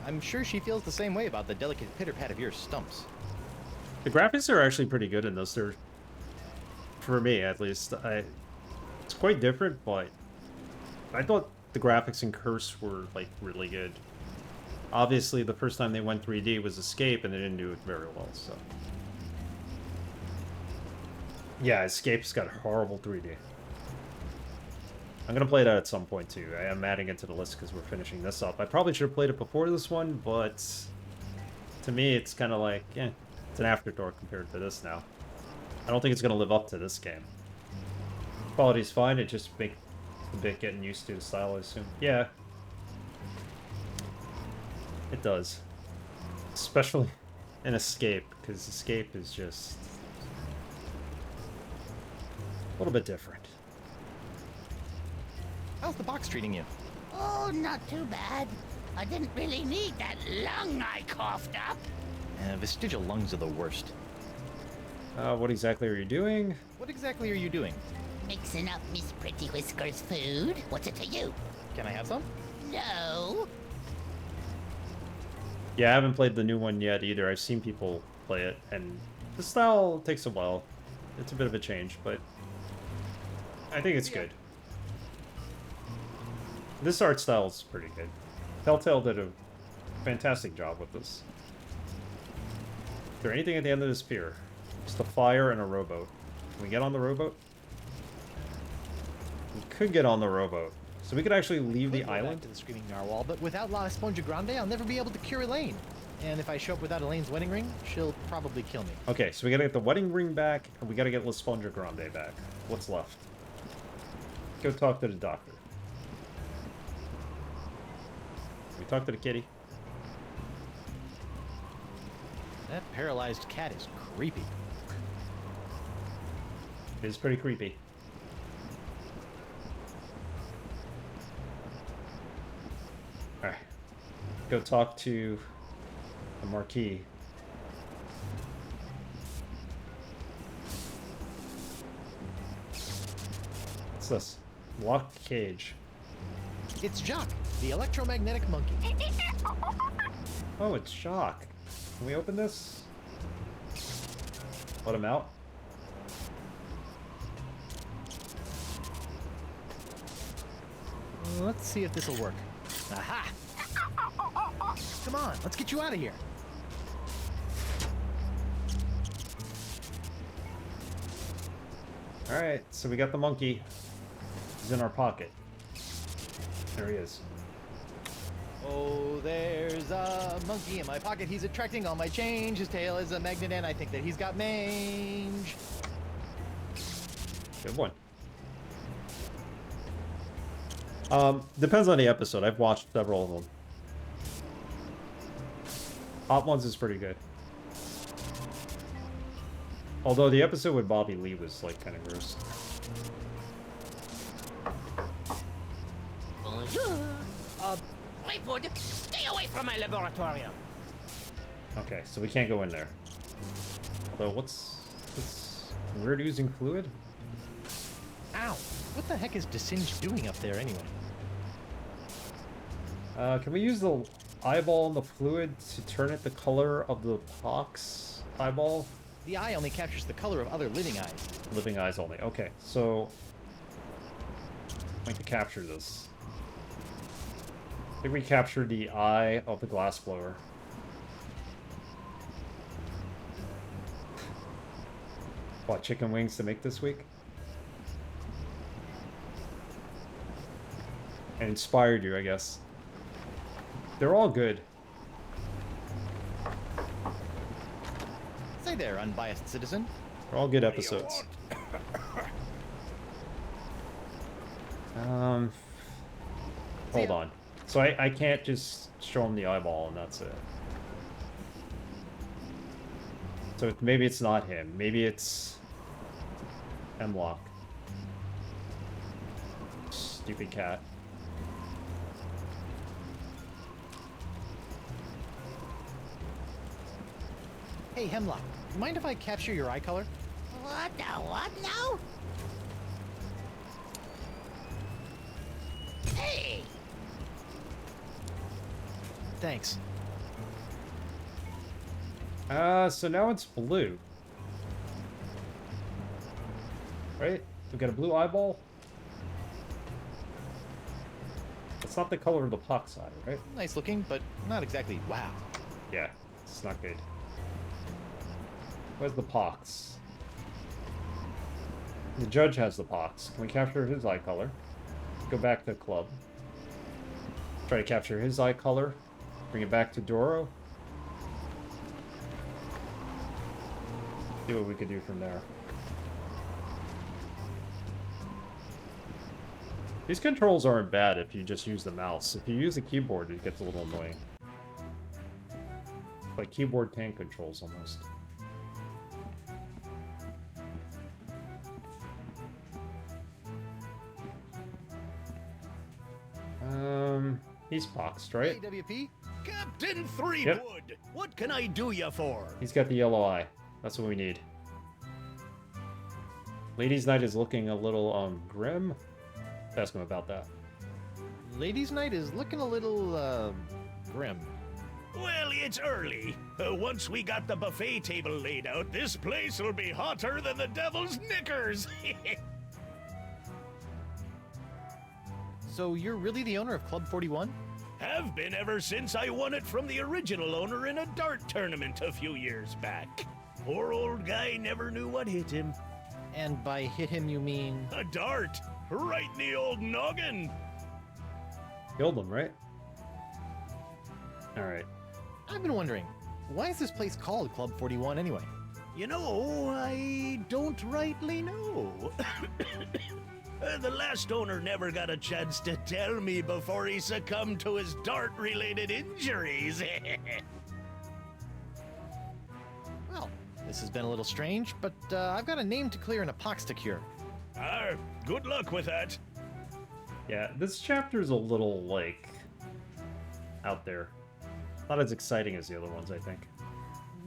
I'm sure she feels the same way about the delicate pitter-pat of your stumps. The graphics are actually pretty good in this. They're, for me at least, it's quite different, but I thought the graphics in Curse were, like, really good. Obviously, the first time they went 3D was Escape, and they didn't do it very well, so... Yeah, Escape's got horrible 3D. I'm gonna play that at some point, too. I am adding it to the list because we're finishing this up. I probably should have played it before this one, but... To me, it's kind of like, it's an afterthought compared to this now. I don't think it's gonna live up to this game. Quality's fine, it just makes a bit getting used to the style, I assume. Yeah. It does. Especially in Escape, because Escape is just... a little bit different. How's the box treating you? Oh, not too bad. I didn't really need that lung I coughed up. Vestigial lungs are the worst. What exactly are you doing? What exactly are you doing? Mixing up Miss Pretty Whiskers' food. What's it to you? Can I have some? No. Yeah, I haven't played the new one yet either. I've seen people play it, and the style takes a while. It's a bit of a change, but I think it's good. This art style is pretty good. Telltale did a fantastic job with this. Is there anything at the end of this pier? Just a fire and a rowboat. Can we get on the rowboat? We could get on the rowboat. So we could actually leave the island? To the Screaming Narwhal, but without La Esponja Grande, I'll never be able to cure Elaine. And if I show up without Elaine's wedding ring, she'll probably kill me. Okay, so we gotta get the wedding ring back, and we gotta get La Esponja Grande back. What's left? Go talk to the doctor. We talk to the kitty. That paralyzed cat is creepy. It is pretty creepy. Alright. Go talk to the Marquis. this? Lock cage. It's Jock, the electromagnetic monkey. Oh, it's Shock. Can we open this? Let him out. Let's see if this will work. Aha! Come on, let's get you out of here. Alright, so we got the monkey. He's in our pocket. There he is. Oh, there's a monkey in my pocket. He's attracting all my change. His tail is a magnet, and I think that he's got mange. Good one. Depends on the episode. I've watched several of them. Hot Ones is pretty good. Although the episode with Bobby Lee was, like, kind of gross. Threepwood, stay away from my laboratorium. Okay, so we can't go in there. Although, what's this weird oozing fluid? Ow! What the heck is Desinge doing up there anyway? Can we use the eyeball in the fluid to turn it the color of the pox eyeball? The eye only captures the color of other living eyes. Living eyes only. Okay, so I'm going to capture this. I think we captured the eye of the glass blower. What, chicken wings to make this week? And inspired you, I guess. They're all good. Say there, unbiased citizen. They're all good episodes. Hold on. So I can't just show him the eyeball and that's it. So maybe it's not him. Maybe it's Hemlock. Stupid cat. Hey, Hemlock, mind if I capture your eye color? What the what now? Hey! Thanks. So now it's blue. Right? We got a blue eyeball. It's not the color of the pox eye, right? Nice looking, but not exactly wow. Yeah, it's not good. Where's the pox? The judge has the pox. Can we capture his eye color? Go back to the club. Try to capture his eye color. Bring it back to Doro. See what we could do from there. These controls aren't bad if you just use the mouse. If you use the keyboard, it gets a little annoying. Like keyboard tank controls almost. He's boxed, right? Hey, WP? Captain Threepwood! Yep. What can I do you for? He's got the yellow eye. That's what we need. Ladies' Night is looking a little, grim. Ask him about that. Ladies' Night is looking a little, grim. Well, it's early. Once we got the buffet table laid out, this place will be hotter than the devil's knickers! So you're really the owner of Club 41? Have been ever since I won it from the original owner in a dart tournament a few years back. Poor old guy never knew what hit him. And by hit him, you mean? A dart! Right in the old noggin! Killed him, right? Alright. I've been wondering, why is this place called Club 41 anyway? You know, I don't rightly know. The last owner never got a chance to tell me before he succumbed to his dart-related injuries. Well, this has been a little strange, but I've got a name to clear and a pox to cure. Good luck with that. Yeah, this chapter's a little, like, out there. Not as exciting as the other ones, I think.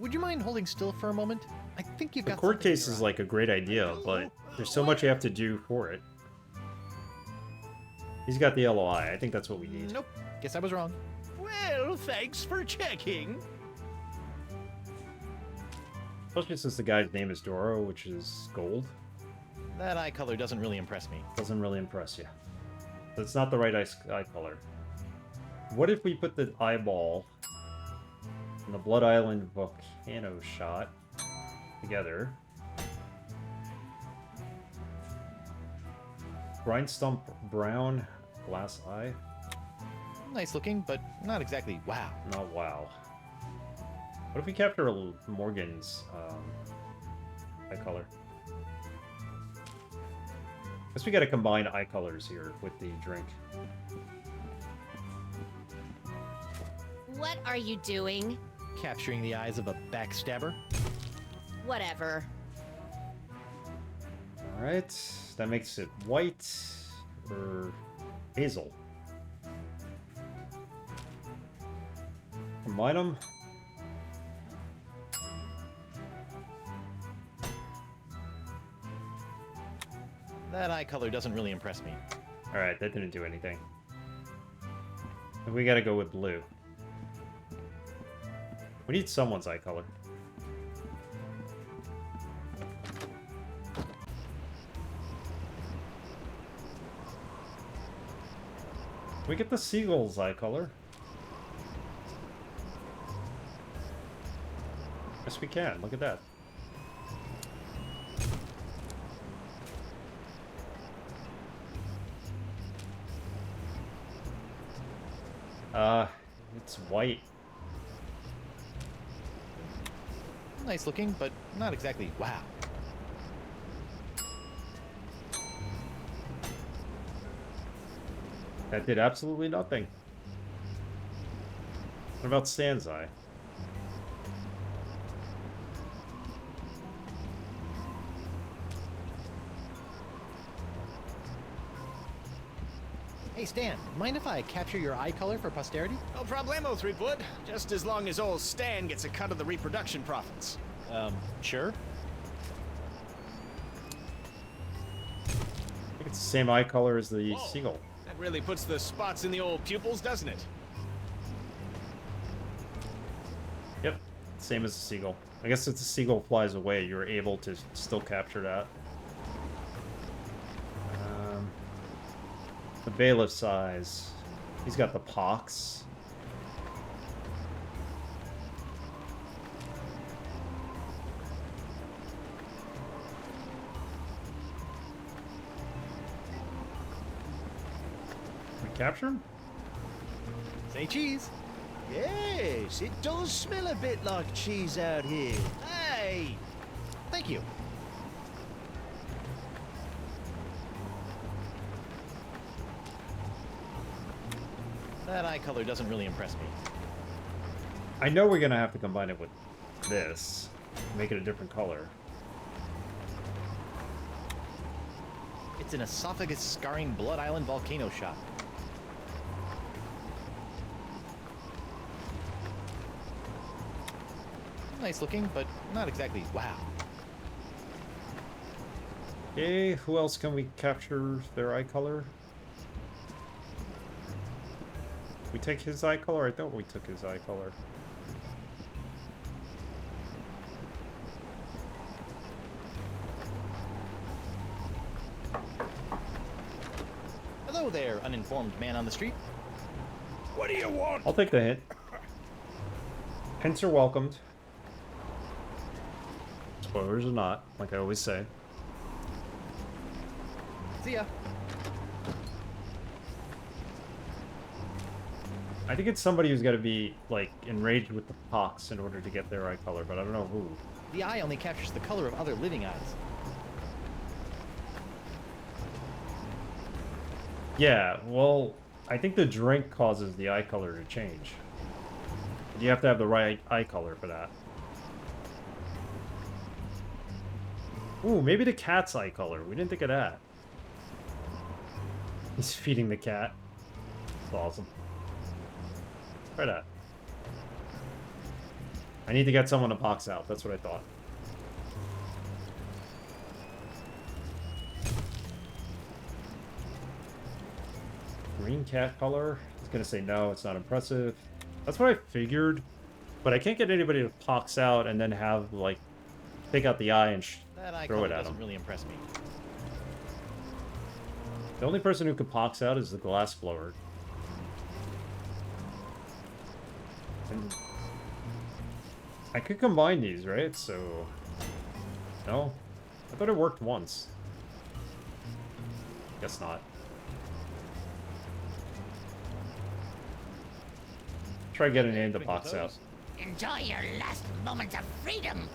Would you mind holding still for a moment? I think you've got the court case is like a great idea, but there's so much you have to do for it. He's got the yellow eye. I think that's what we need. Nope. Guess I was wrong. Well, thanks for checking. Especially since the guy's name is Doro, which is gold. That eye color doesn't really impress me. Doesn't really impress you. That's not the right eye color. What if we put the eyeball and the Blood Island volcano shot together? Grindstone brown glass eye. Nice looking, but not exactly wow. Not wow. What if we capture Morgan's eye color? Guess we gotta combine eye colors here with the drink. What are you doing? Capturing the eyes of a backstabber. Whatever. Alright, that makes it white or hazel. Combine them. That eye color doesn't really impress me. Alright, that didn't do anything. We gotta go with blue. We need someone's eye color. We get the seagull's eye color. Yes, we can. Look at that. It's white. Nice looking, but not exactly wow. That did absolutely nothing. What about Stan's eye? Hey Stan, mind if I capture your eye color for posterity? No problemo, Threepwood. Just as long as old Stan gets a cut of the reproduction profits. Sure. I think it's the same eye color as the seagull. That really puts the spots in the old pupils, doesn't it? Yep, same as the seagull. I guess if the seagull flies away, you're able to still capture that. The bailiff size. He's got the pox. We capture him? Say cheese. Yes, it does smell a bit like cheese out here. Hey! Thank you. That eye color doesn't really impress me. I know we're gonna have to combine it with this. Make it a different color. It's an esophagus scarring Blood Island volcano shot. Nice looking, but not exactly wow. Okay, who else can we capture their eye color? We take his eye color? I thought we took his eye color. Hello there, uninformed man on the street. What do you want? I'll take the hint. Hints are welcomed. Spoilers or not, like I always say. See ya. I think it's somebody who's got to be, like, enraged with the pox in order to get their eye color, but I don't know who. The eye only captures the color of other living eyes. Yeah, well, I think the drink causes the eye color to change. You have to have the right eye color for that. Ooh, maybe the cat's eye color. We didn't think of that. He's feeding the cat. That's awesome. Try that. I need to get someone to box out. That's what I thought. Green cat color. I was gonna say no, it's not impressive. That's what I figured. But I can't get anybody to pox out and then have, like, take out the eye and That eye throw color it at doesn't him. really impress me. The only person who could pox out is the glass blower. And I could combine these, right? So... No? I thought it worked once. Guess not. Try getting in to pox out. Enjoy your last moments of freedom,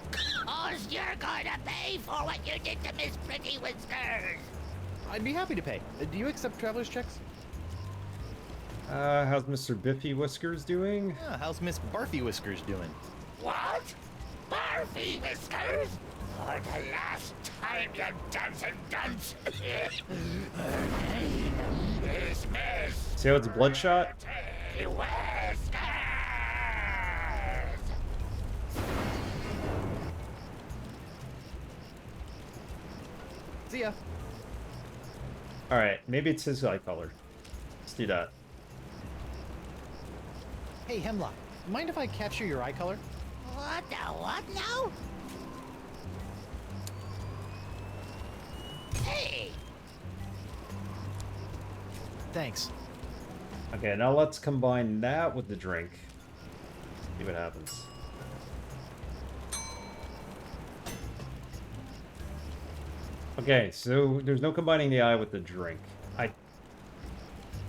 cause you're gonna pay for what you did to Miss Pretty Whiskers. I'd be happy to pay. Do you accept traveler's checks? How's Mr. Biffy Whiskers doing? Yeah, how's Miss Barfy Whiskers doing? What? Barfy Whiskers? For the last time, you dancing dunce. Her name is Miss See how it's bloodshot? Pretty Whiskers. See ya. Alright, maybe it's his eye color. Let's do that. Hey, Hemlock. Mind if I capture your eye color? What the what now? Hey! Thanks. Okay, now let's combine that with the drink. See what happens. Okay, so there's no combining the eye with the drink. I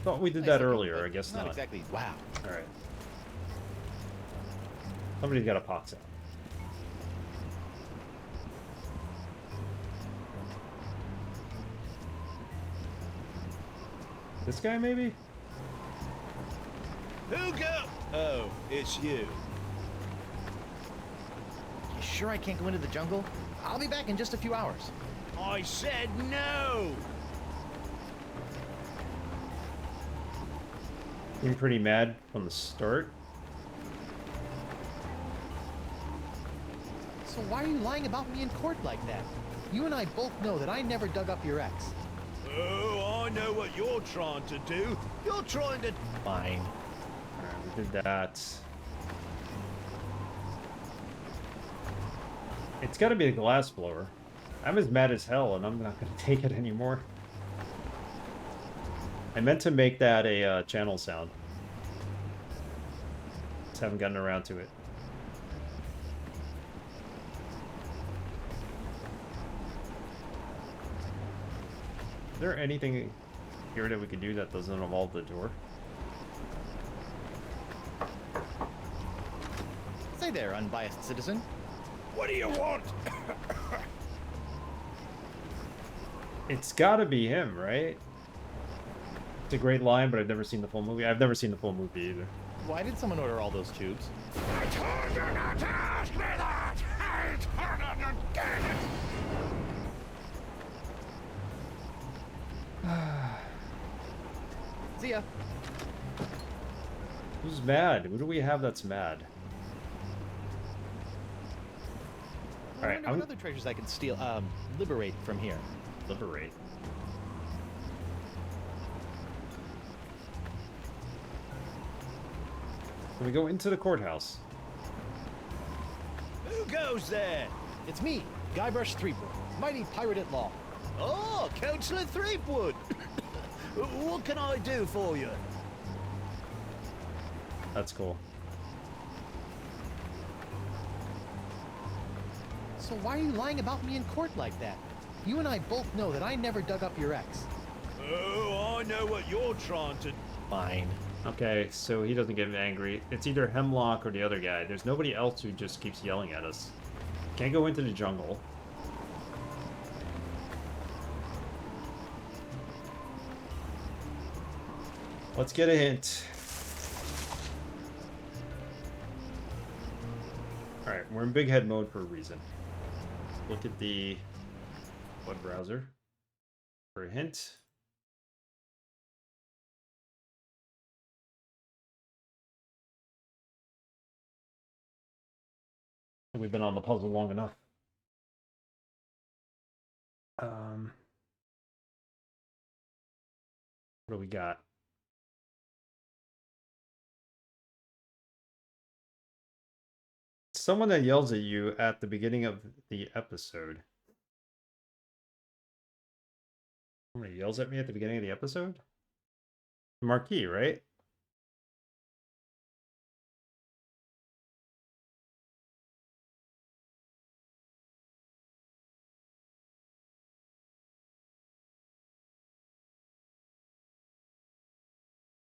thought we did that earlier, I guess not. Not exactly. Wow. Alright. Somebody's got a pox out. This guy, maybe? Who go? Oh, it's you. You sure I can't go into the jungle? I'll be back in just a few hours. I said no! You're pretty mad from the start. So why are you lying about me in court like that? You and I both know that I never dug up your ex. Oh, I know what you're trying to do. You're trying to... Fine. Alright, we did that. It's gotta be a glass blower. I'm as mad as hell, and I'm not gonna take it anymore. I meant to make that a channel sound. Just haven't gotten around to it. Is there anything here that we could do that doesn't involve the door? Say there, unbiased citizen. What do you want? It's gotta be him, right? It's a great line, but I've never seen the full movie. I've never seen the full movie either. Why did someone order all those tubes? I told you not to ask me that! I told you again! See ya. Who's mad? Who do we have that's mad? I Alright, wonder what other treasures I can steal, liberate from here. Liberate. Can we go into the courthouse? Who goes there? It's me, Guybrush Threepwood, mighty pirate at law. Oh, Councillor Threepwood. What can I do for you? That's cool. So why are you lying about me in court like that? You and I both know that I never dug up your ex. Oh, I know what you're trying to... Fine. Okay, so he doesn't get angry. It's either Hemlock or the other guy. There's nobody else who just keeps yelling at us. Can't go into the jungle. Let's get a hint. Alright, we're in big head mode for a reason. Look at the web browser for a hint. We've been on the puzzle long enough. What do we got? someone that yells at you at the beginning of the episode. Somebody yells at me at the beginning of the episode? Marquis, right?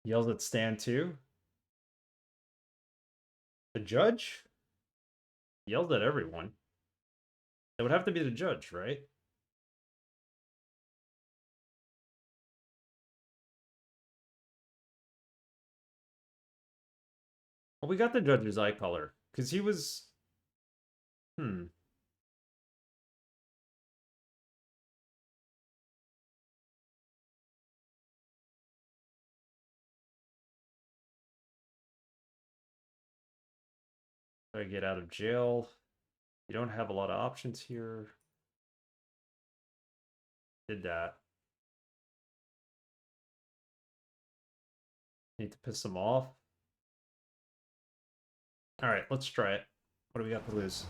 Yells at Stan too? The judge? Yelled at everyone. It would have to be the judge, right? Well, we got the judge's eye color, because he was... Try to get out of jail. You don't have a lot of options here. Did that. Need to piss them off. Alright, let's try it. What do we got to lose?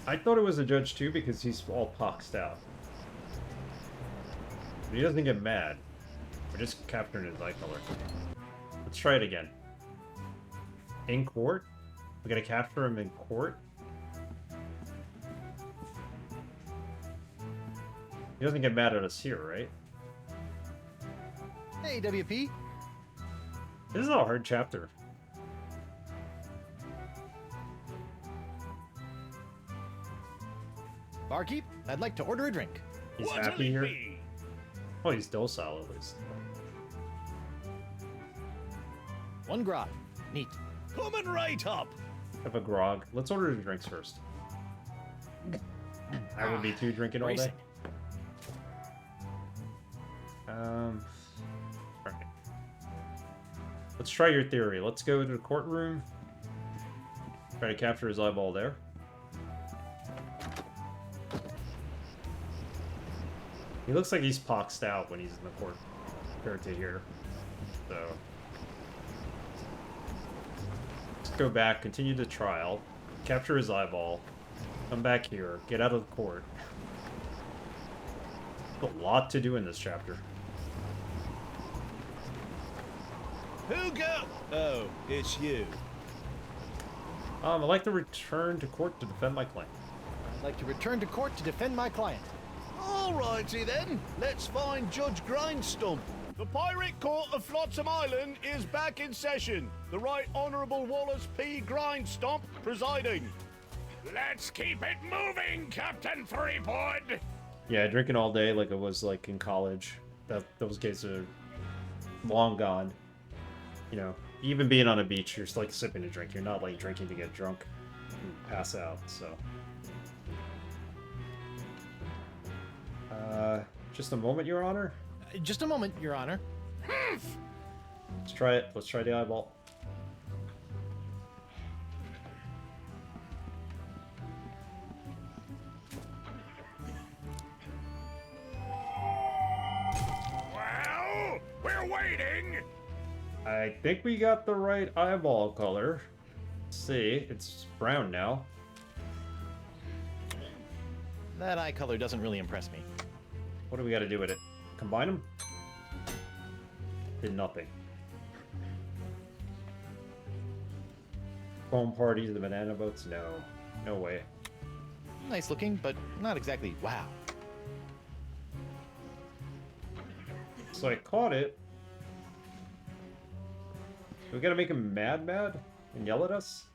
I thought it was a judge too because he's all poxed out. But he doesn't get mad. We're just capturing his eye color. Let's try it again. In court? We gotta capture him in court? He doesn't get mad at us here, right? Hey, WP. This is a hard chapter. Barkeep, I'd like to order a drink. He's happy here. Oh, he's docile at least. One grog. Neat. Coming right up. Have a grog. Let's order the drinks first. I would be too drinking all day. Right. Let's try your theory. Let's go to the courtroom. Try to capture his eyeball there. He looks like he's poxed out when he's in the court compared to here. So let's go back, continue the trial, capture his eyeball, come back here, get out of the court. There's a lot to do in this chapter. Who go? Oh, it's you. I'd like to return to court to defend my claim. I'd like to return to court to defend my client. Alrighty then, let's find Judge Grindstump. The Pirate Court of Flotsam Island is back in session. The Right Honourable Wallace P. Grindstump presiding. Let's keep it moving, Captain Threepwood! Yeah, drinking all day like it was like in college. Those days are long gone. You know, even being on a beach, you're like sipping a drink. You're not like drinking to get drunk and pass out, so. Just a moment, Your Honor. Just a moment, Your Honor. Let's try it. Let's try the eyeball. Well, we're waiting. I think we got the right eyeball color. Let's see, it's brown now. That eye color doesn't really impress me. What do we got to do with it? Combine them? Did nothing. Foam parties, the banana boats? No. No way. Nice looking, but not exactly wow. So I caught it. We gotta make him mad and yell at us?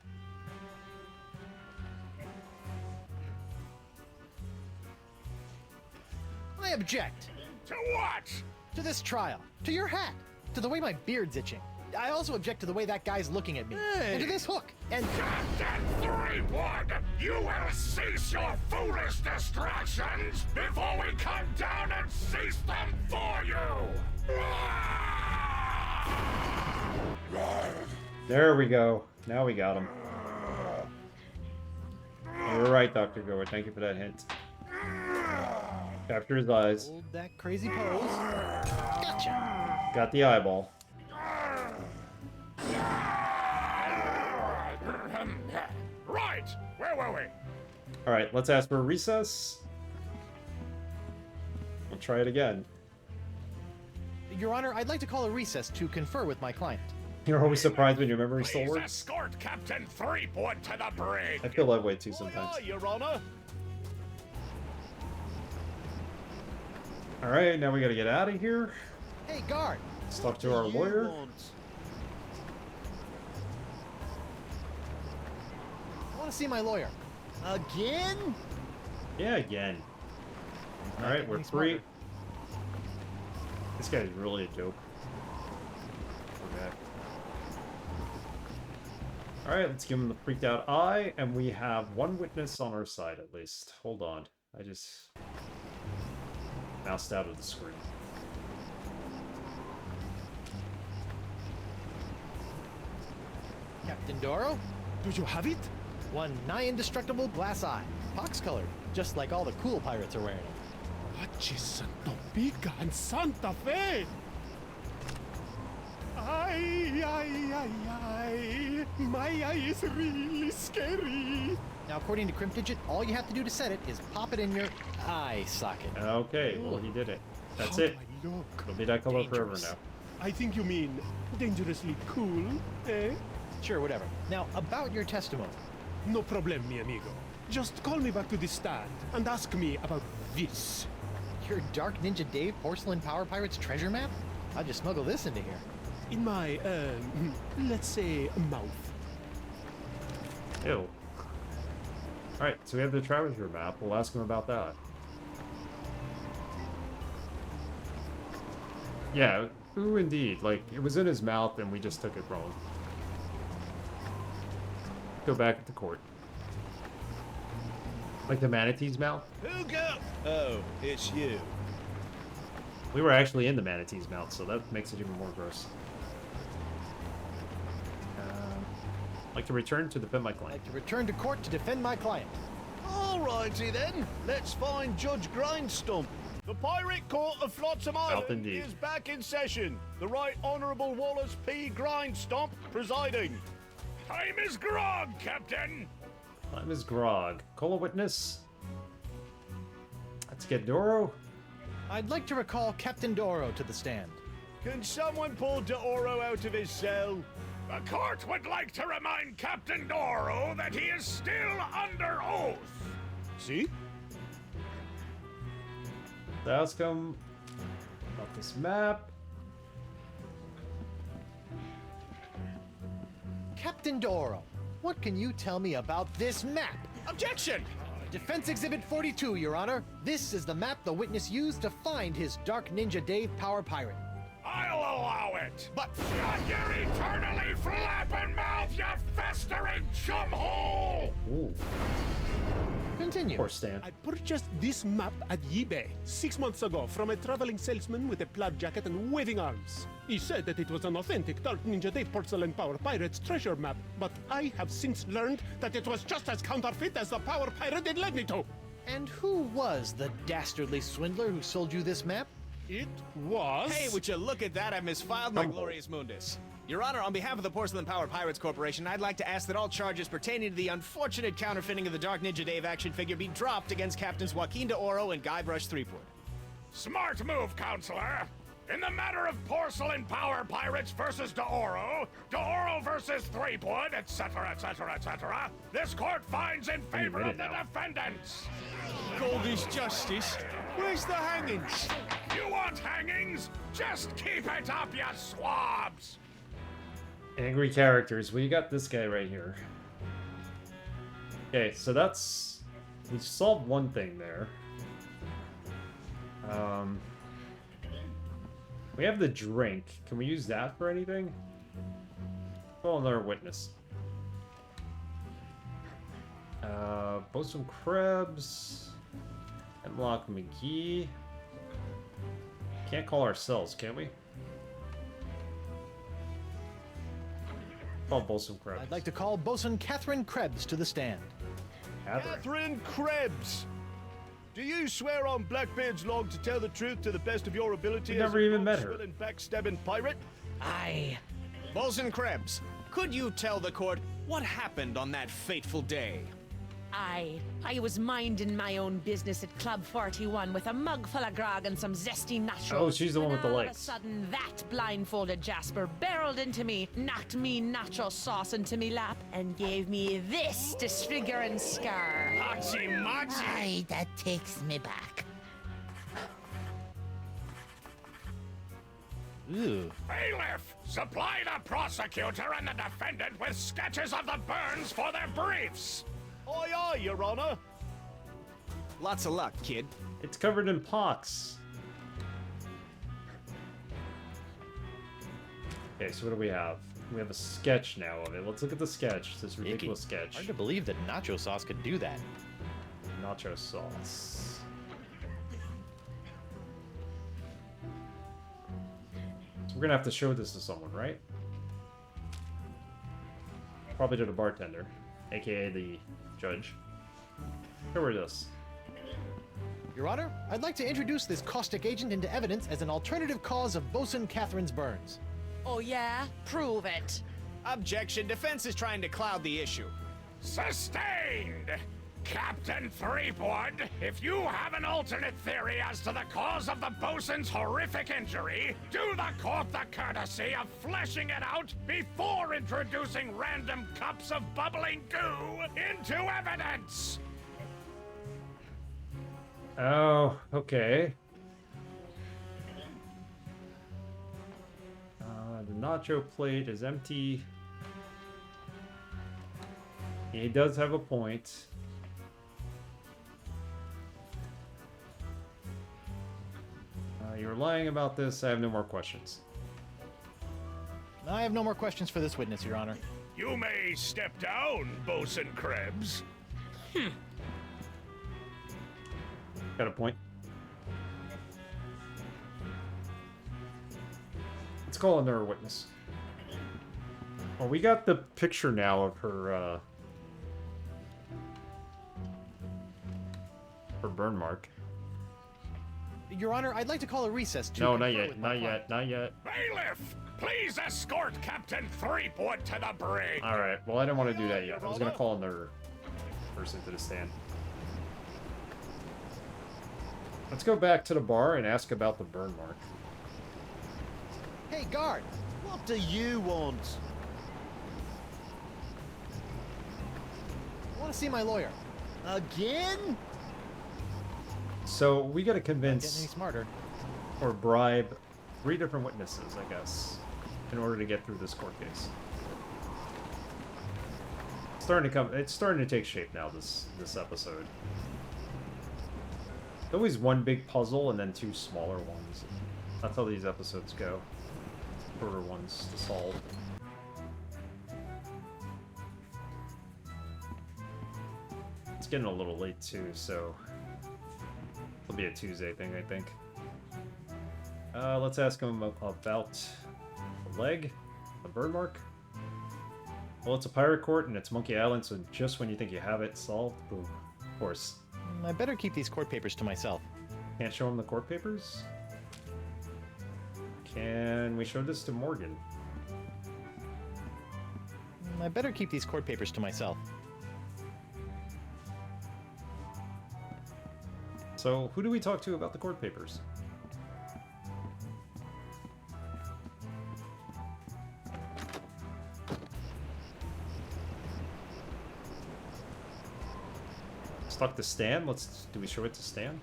I object. To what? To this trial. To your hat. To the way my beard's itching. I also object to the way that guy's looking at me. Hey. And to this hook. And... Captain Threepwood, you will cease your foolish distractions before we come down and cease them for you! There we go. Now we got him. You're right, Dr. Gower. Thank you for that hint. Capture his eyes. Hold that crazy pose. Gotcha. Got the eyeball. Right, where were we? Alright, let's ask for a recess. We'll try it again. Your Honor, I'd like to call a recess to confer with my client. You're always surprised when your memory still Please works. escort Captain Threepwood to the brig. I feel that way too sometimes. Your Honor. Alright, now we gotta get out of here. Hey, guard. Let's talk to our lawyer. I want to see my lawyer. Again? Yeah, again. Alright, we're free. This guy's really a joke. Okay. Alright, let's give him the freaked out eye, and we have one witness on our side at least. Hold on. I just moused out of the screen. Captain Doro? Do you have it? One nigh indestructible glass eye. Pox-colored, just like all the cool pirates are wearing it. Santo Pica and Santa Fe! Ay. My eye is really scary. Now, according to Crimp Digit, all you have to do to set it is pop it in your eye socket. Okay, well he did it. That's it. It'll be that color forever now. I think you mean dangerously cool, eh? Sure, whatever. Now, about your testimony. No problem, mi amigo. Just call me back to the stand and ask me about this. Your Dark Ninja Dave Porcelain Power Pirates treasure map? How'd you smuggle this into here? In my, let's say, mouth. Ew. Alright, so we have the treasure map. We'll ask him about that. Yeah, ooh, indeed. Like, it was in his mouth and we just took it wrong. Go back to court. Like the manatee's mouth? Who go? Oh, it's you. We were actually in the manatee's mouth, so that makes it even more gross. Like to return to defend my client. Like to return to court to defend my client. Alrighty then, let's find Judge Grindstump. The Pirate Court of Flotsam Island indeed. is back in session. The Right Honourable Wallace P. Grindstomp presiding. Time is grog, Captain. Time is grog. Call a witness. Let's get Doro. I'd like to recall Captain Doro to the stand. Can someone pull Doro out of his cell? The court would like to remind Captain Doro that he is still under oath. See? Let's ask him about this map. Captain Doro, what can you tell me about this map? Objection! Defense Exhibit 42, Your Honor. This is the map the witness used to find his Dark Ninja Dave Power Pirate. I'll allow it. But shut your eternally flapping mouth, you festering chumhole! Ooh. Continue. Poor Stan. I purchased this map at eBay 6 months ago from a traveling salesman with a plaid jacket and waving arms. He said that it was an authentic Dark Ninja Dave Porcelain Power Pirates treasure map, but I have since learned that it was just as counterfeit as the Power Pirate it led me to. And who was the dastardly swindler who sold you this map? It was... Hey, would you look at that? I've misfiled my glorious mundus. Your Honor, on behalf of the Porcelain Power Pirates Corporation, I'd like to ask that all charges pertaining to the unfortunate counterfeiting of the Dark Ninja Dave action figure be dropped against Captains Joaquin de Oro and Guybrush Threepwood. Smart move, Counselor. In the matter of Porcelain Power Pirates versus de Oro versus Threepwood, etc., etc., etc., this court finds in favor of the defendants. Goldie's justice. Where's the hangings? You want hangings? Just keep it up, you swabs! Angry characters. We got this guy right here. Okay, so that's... We solved one thing there. We have the drink. Can we use that for anything? Oh, another witness. Bosun Krebs. Hemlock McGee. Can't call ourselves, can we? Call Bosun Krebs. I'd like to call Bosun Catherine Krebs to the stand. Catherine Krebs. Do you swear on Blackbeard's log to tell the truth to the best of your ability We as never a even met her. rogue-swilling, backstabbing pirate? Aye. Bosun Krebs, could you tell the court what happened on that fateful day? I was minding my own business at Club 41 with a mug full of grog and some zesty nachos. Oh, she's the one with the All of a legs. sudden, that blindfolded Jasper barreled into me, knocked me nacho sauce into me lap, and gave me this disfiguring scar. Hachi-machi! Aye, that takes me back. Ooh. Bailiff, supply the prosecutor and the defendant with sketches of the burns for their briefs. Aye, aye, Your Honor. Lots of luck, kid. It's covered in pox. Okay, so what do we have? We have a sketch now of it. Let's look at the sketch. This ridiculous sketch. Hard to believe that nacho sauce could do that. Nacho sauce. So we're gonna have to show this to someone, right? Probably to the bartender, aka the judge. Show her this. Your Honor, I'd like to introduce this caustic agent into evidence as an alternative cause of Bosun Catherine's burns. Oh yeah? Prove it. Objection. Defense is trying to cloud the issue. Sustained! Captain Threepwood, if you have an alternate theory as to the cause of the bosun's horrific injury, do the court the courtesy of fleshing it out before introducing random cups of bubbling goo into evidence! Oh, okay. The nacho plate is empty. He does have a point. You're lying about this. I have no more questions. I have no more questions for this witness, Your Honor. You may step down, Bosun Krebs. Got a point. Let's call another witness. Well, we got the picture now of her burn mark. Your Honor, I'd like to call a recess to No, not confer yet, with my not client. yet, not yet. Bailiff, please escort Captain Threepwood to the brig. All right. Well, I didn't want to do that yet. I was gonna call another person to the stand. Let's go back to the bar and ask about the burn mark. Hey, guard! What do you want? I want to see my lawyer. Again? So we got to Not getting convince any smarter. or bribe 3 different witnesses, I guess, in order to get through this court case. It's starting to take shape now. This episode. There's always one big puzzle and then 2 smaller ones. That's how these episodes go. Shorter ones to solve. It's getting a little late too, so it'll be a Tuesday thing, I think. Let's ask him about the leg, the burn mark. Well, it's a pirate court and it's Monkey Island, so just when you think you have it solved, boom. Of course. I better keep these court papers to myself. Can't show him the court papers? Can we show this to Morgan? I better keep these court papers to myself. So, who do we talk to about the court papers? Stuck to Stan? Do we show it to Stan?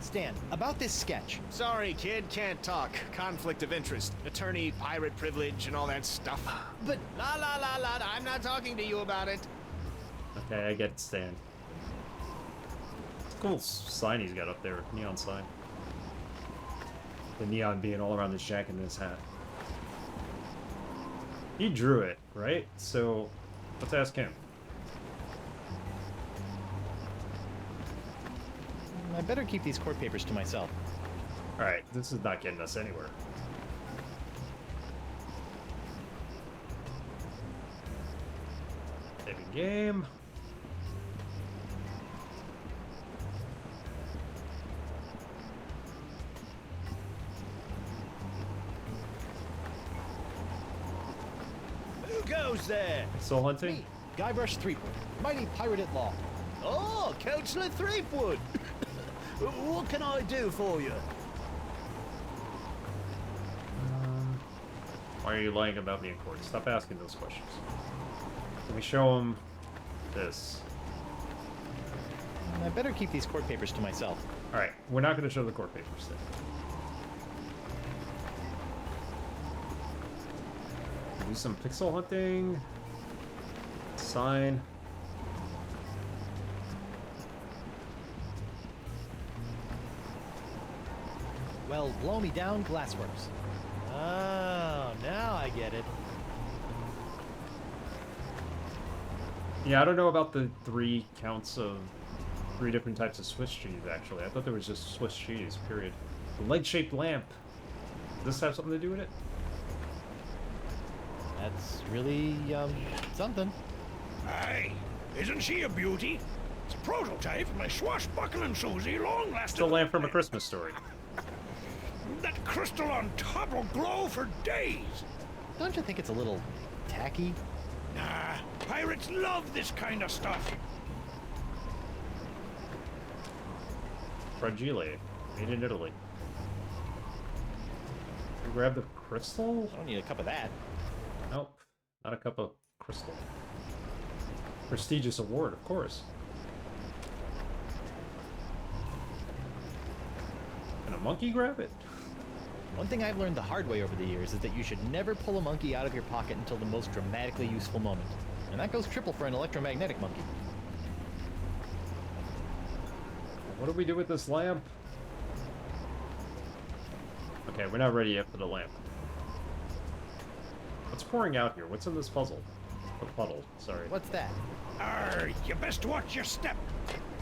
Stan, about this sketch. Sorry, kid, can't talk. Conflict of interest. Attorney, pirate privilege, and all that stuff. But... La la la la, I'm not talking to you about it. Okay, I get Stan. Cool sign he's got up there, neon sign. The neon being all around his jacket and his hat. He drew it, right? So, let's ask him. I better keep these court papers to myself. Alright, this is not getting us anywhere. Saving game. Who goes there? Soul hunting? Me, Guybrush Threepwood, mighty pirate at law. Oh, Councillor Threepwood. What can I do for you? Why are you lying about me in court? Stop asking those questions. Let me show him this. I better keep these court papers to myself. Alright, we're not going to show the court papers then. Do some pixel hunting. Sign. Well, blow me down, Glassworks. Oh, now I get it. Yeah, I don't know about the 3 counts of 3 different types of Swiss cheese, actually. I thought there was just Swiss cheese, period. The leg-shaped lamp. Does this have something to do with it? That's really, something. Aye, isn't she a beauty? It's a prototype of my swashbuckling Susie long lasting. It's a lamp from A Christmas Story. That crystal on top will glow for days. Don't you think it's a little tacky? Nah, pirates love this kind of stuff. Fragile, made in Italy. You grab the crystal? I don't need a cup of that. Nope, not a cup of crystal. Prestigious award, of course. Can a monkey grab it? One thing I've learned the hard way over the years is that you should never pull a monkey out of your pocket until the most dramatically useful moment. And that goes triple for an electromagnetic monkey. What do we do with this lamp? Okay, we're not ready yet for the lamp. What's pouring out here? What's in this puzzle? A puddle, sorry. What's that? You best watch your step.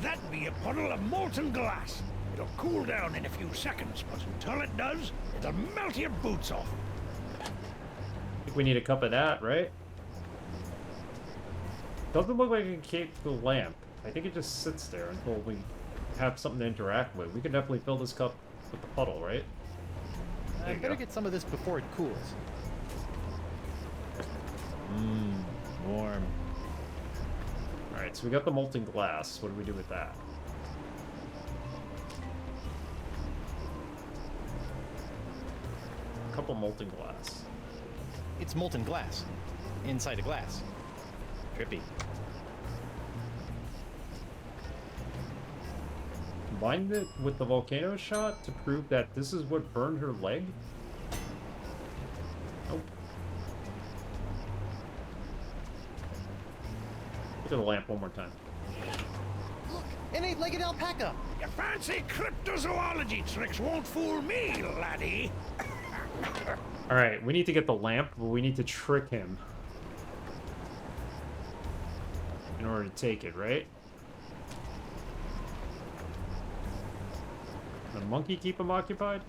That be a puddle of molten glass. It'll cool down in a few seconds, but until it does, it'll melt your boots off. I think we need a cup of that, right? Doesn't look like we can keep the lamp. I think it just sits there until we have something to interact with. We can definitely fill this cup with the puddle, right? I better get some of this before it cools. Warm. Alright, so we got the molten glass. What do we do with that? A couple molten glass. It's molten glass. Inside a glass. Trippy. Combine it with the volcano shot to prove that this is what burned her leg? Nope. Look at the lamp one more time. Look! An 8-legged alpaca! Your fancy cryptozoology tricks won't fool me, laddie. Alright, we need to get the lamp, but we need to trick him in order to take it, right? The monkey keep him occupied?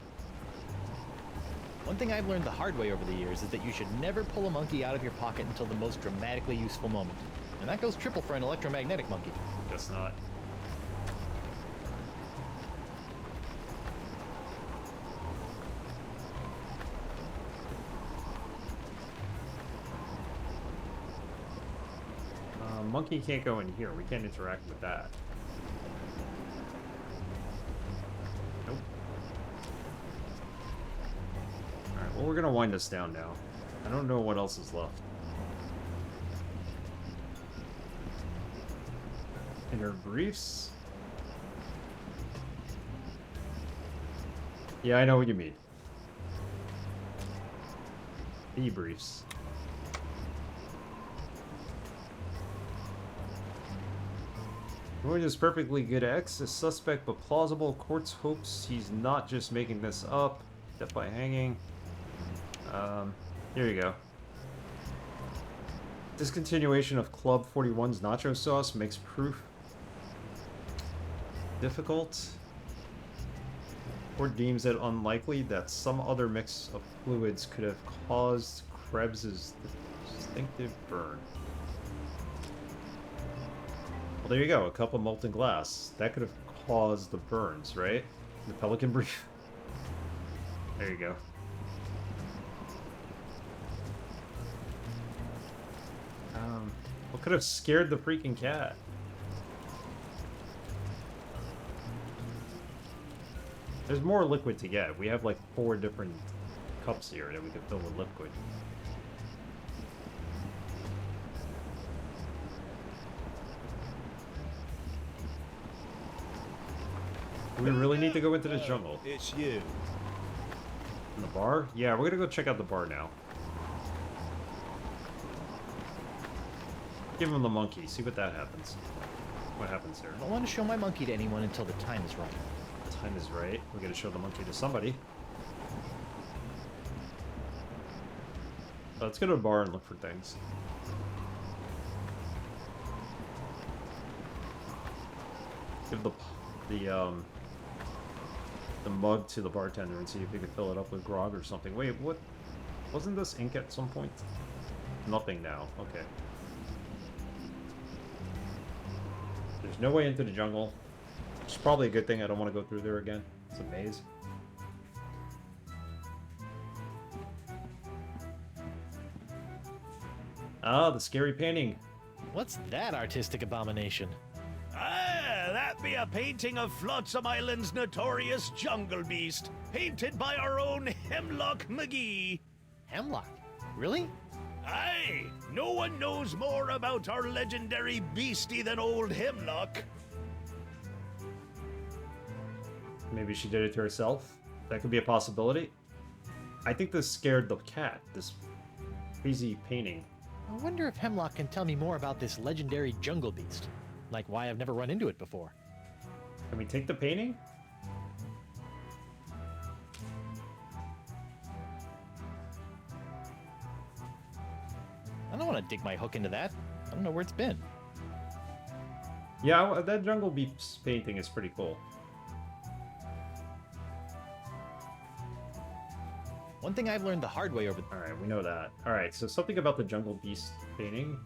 One thing I've learned the hard way over the years is that you should never pull a monkey out of your pocket until the most dramatically useful moment. And that goes triple for an electromagnetic monkey. Guess not. Monkey can't go in here. We can't interact with that. Nope. Alright, well, we're gonna wind this down now. I don't know what else is left. Inner briefs? Yeah, I know what you mean. E-briefs. Going is perfectly good X, a suspect but plausible. Courts hopes he's not just making this up. Death by hanging. Here you go. Discontinuation of Club 41's nacho sauce makes proof difficult. Court deems it unlikely that some other mix of fluids could have caused Krebs's distinctive burn. Well, there you go. A cup of molten glass. That could have caused the burns, right? The pelican brief. There you go. What could have scared the freaking cat? There's more liquid to get. We have like 4 different cups here that we could fill with liquid. Do we really need to go into this jungle? It's you. In the bar? Yeah, we're gonna go check out the bar now. Give him the monkey, see what that happens. What happens here? I don't want to show my monkey to anyone until the time is right. The time is right. We're gonna show the monkey to somebody. Let's go to a bar and look for things. Give the mug to the bartender and see if he can fill it up with grog or something. Wait, what? Wasn't this ink at some point? Nothing now. Okay. There's no way into the jungle. Which is probably a good thing. I don't want to go through there again. It's a maze. Ah, the scary painting. What's that artistic abomination? Ah, that be a painting of Flotsam Island's notorious jungle beast, painted by our own Hemlock McGee. Hemlock? Really? Aye, no one knows more about our legendary beastie than old Hemlock. Maybe she did it to herself. That could be a possibility. I think this scared the cat, this crazy painting. I wonder if Hemlock can tell me more about this legendary jungle beast. Like why I've never run into it before. Can we take the painting? I don't want to dig my hook into that. I don't know where it's been. Yeah, that jungle beast painting is pretty cool. One thing I've learned the hard way over... Alright, we know that. Alright, so something about the jungle beast painting.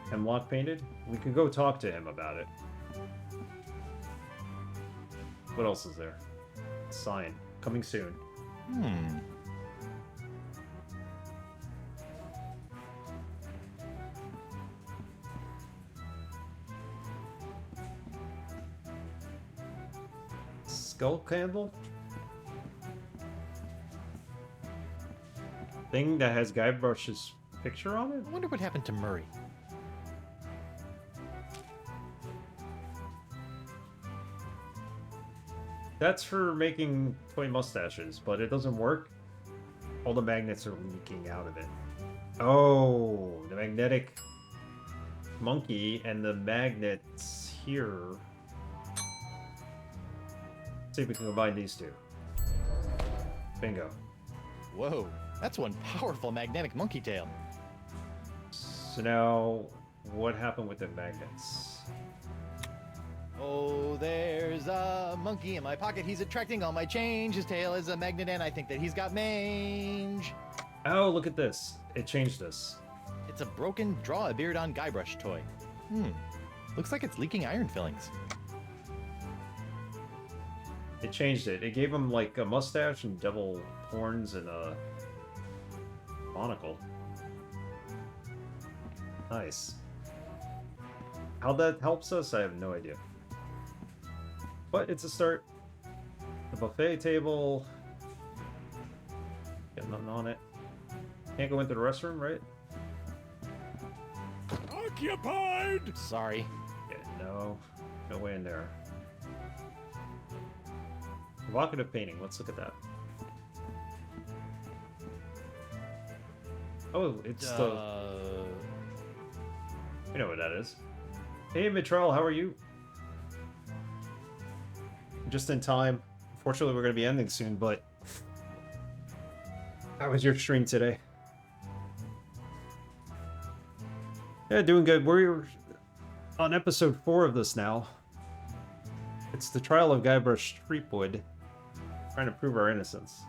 Hemlock painted. We could go talk to him about it. What else is there? Sign. Coming soon. Skull candle? Thing that has Guybrush's picture on it? I wonder what happened to Murray. That's for making toy mustaches, but it doesn't work. All the magnets are leaking out of it. Oh, the magnetic monkey and the magnets here. Let's see if we can combine these two. Bingo. Whoa, that's one powerful magnetic monkey tail. So now, what happened with the magnets? Oh, there's a monkey in my pocket. He's attracting all my change. His tail is a magnet, and I think that he's got mange. Oh, look at this. It changed this. It's a broken Draw a Beard on Guybrush toy. Looks like it's leaking iron fillings. It changed it. It gave him like a mustache and devil horns and a monocle. Nice. How that helps us, I have no idea. But it's a start. The buffet table. Got nothing on it. Can't go into the restroom, right? Occupied! Sorry. Yeah, no. No way in there. Evocative painting. Let's look at that. Oh, it's the... You know what that is. Hey, Mitral, how are you? Just in time. Unfortunately, we're going to be ending soon, but... How was your stream today? Yeah, doing good. We're on episode 4 of this now. It's the trial of Guybrush Threepwood. Trying to prove our innocence.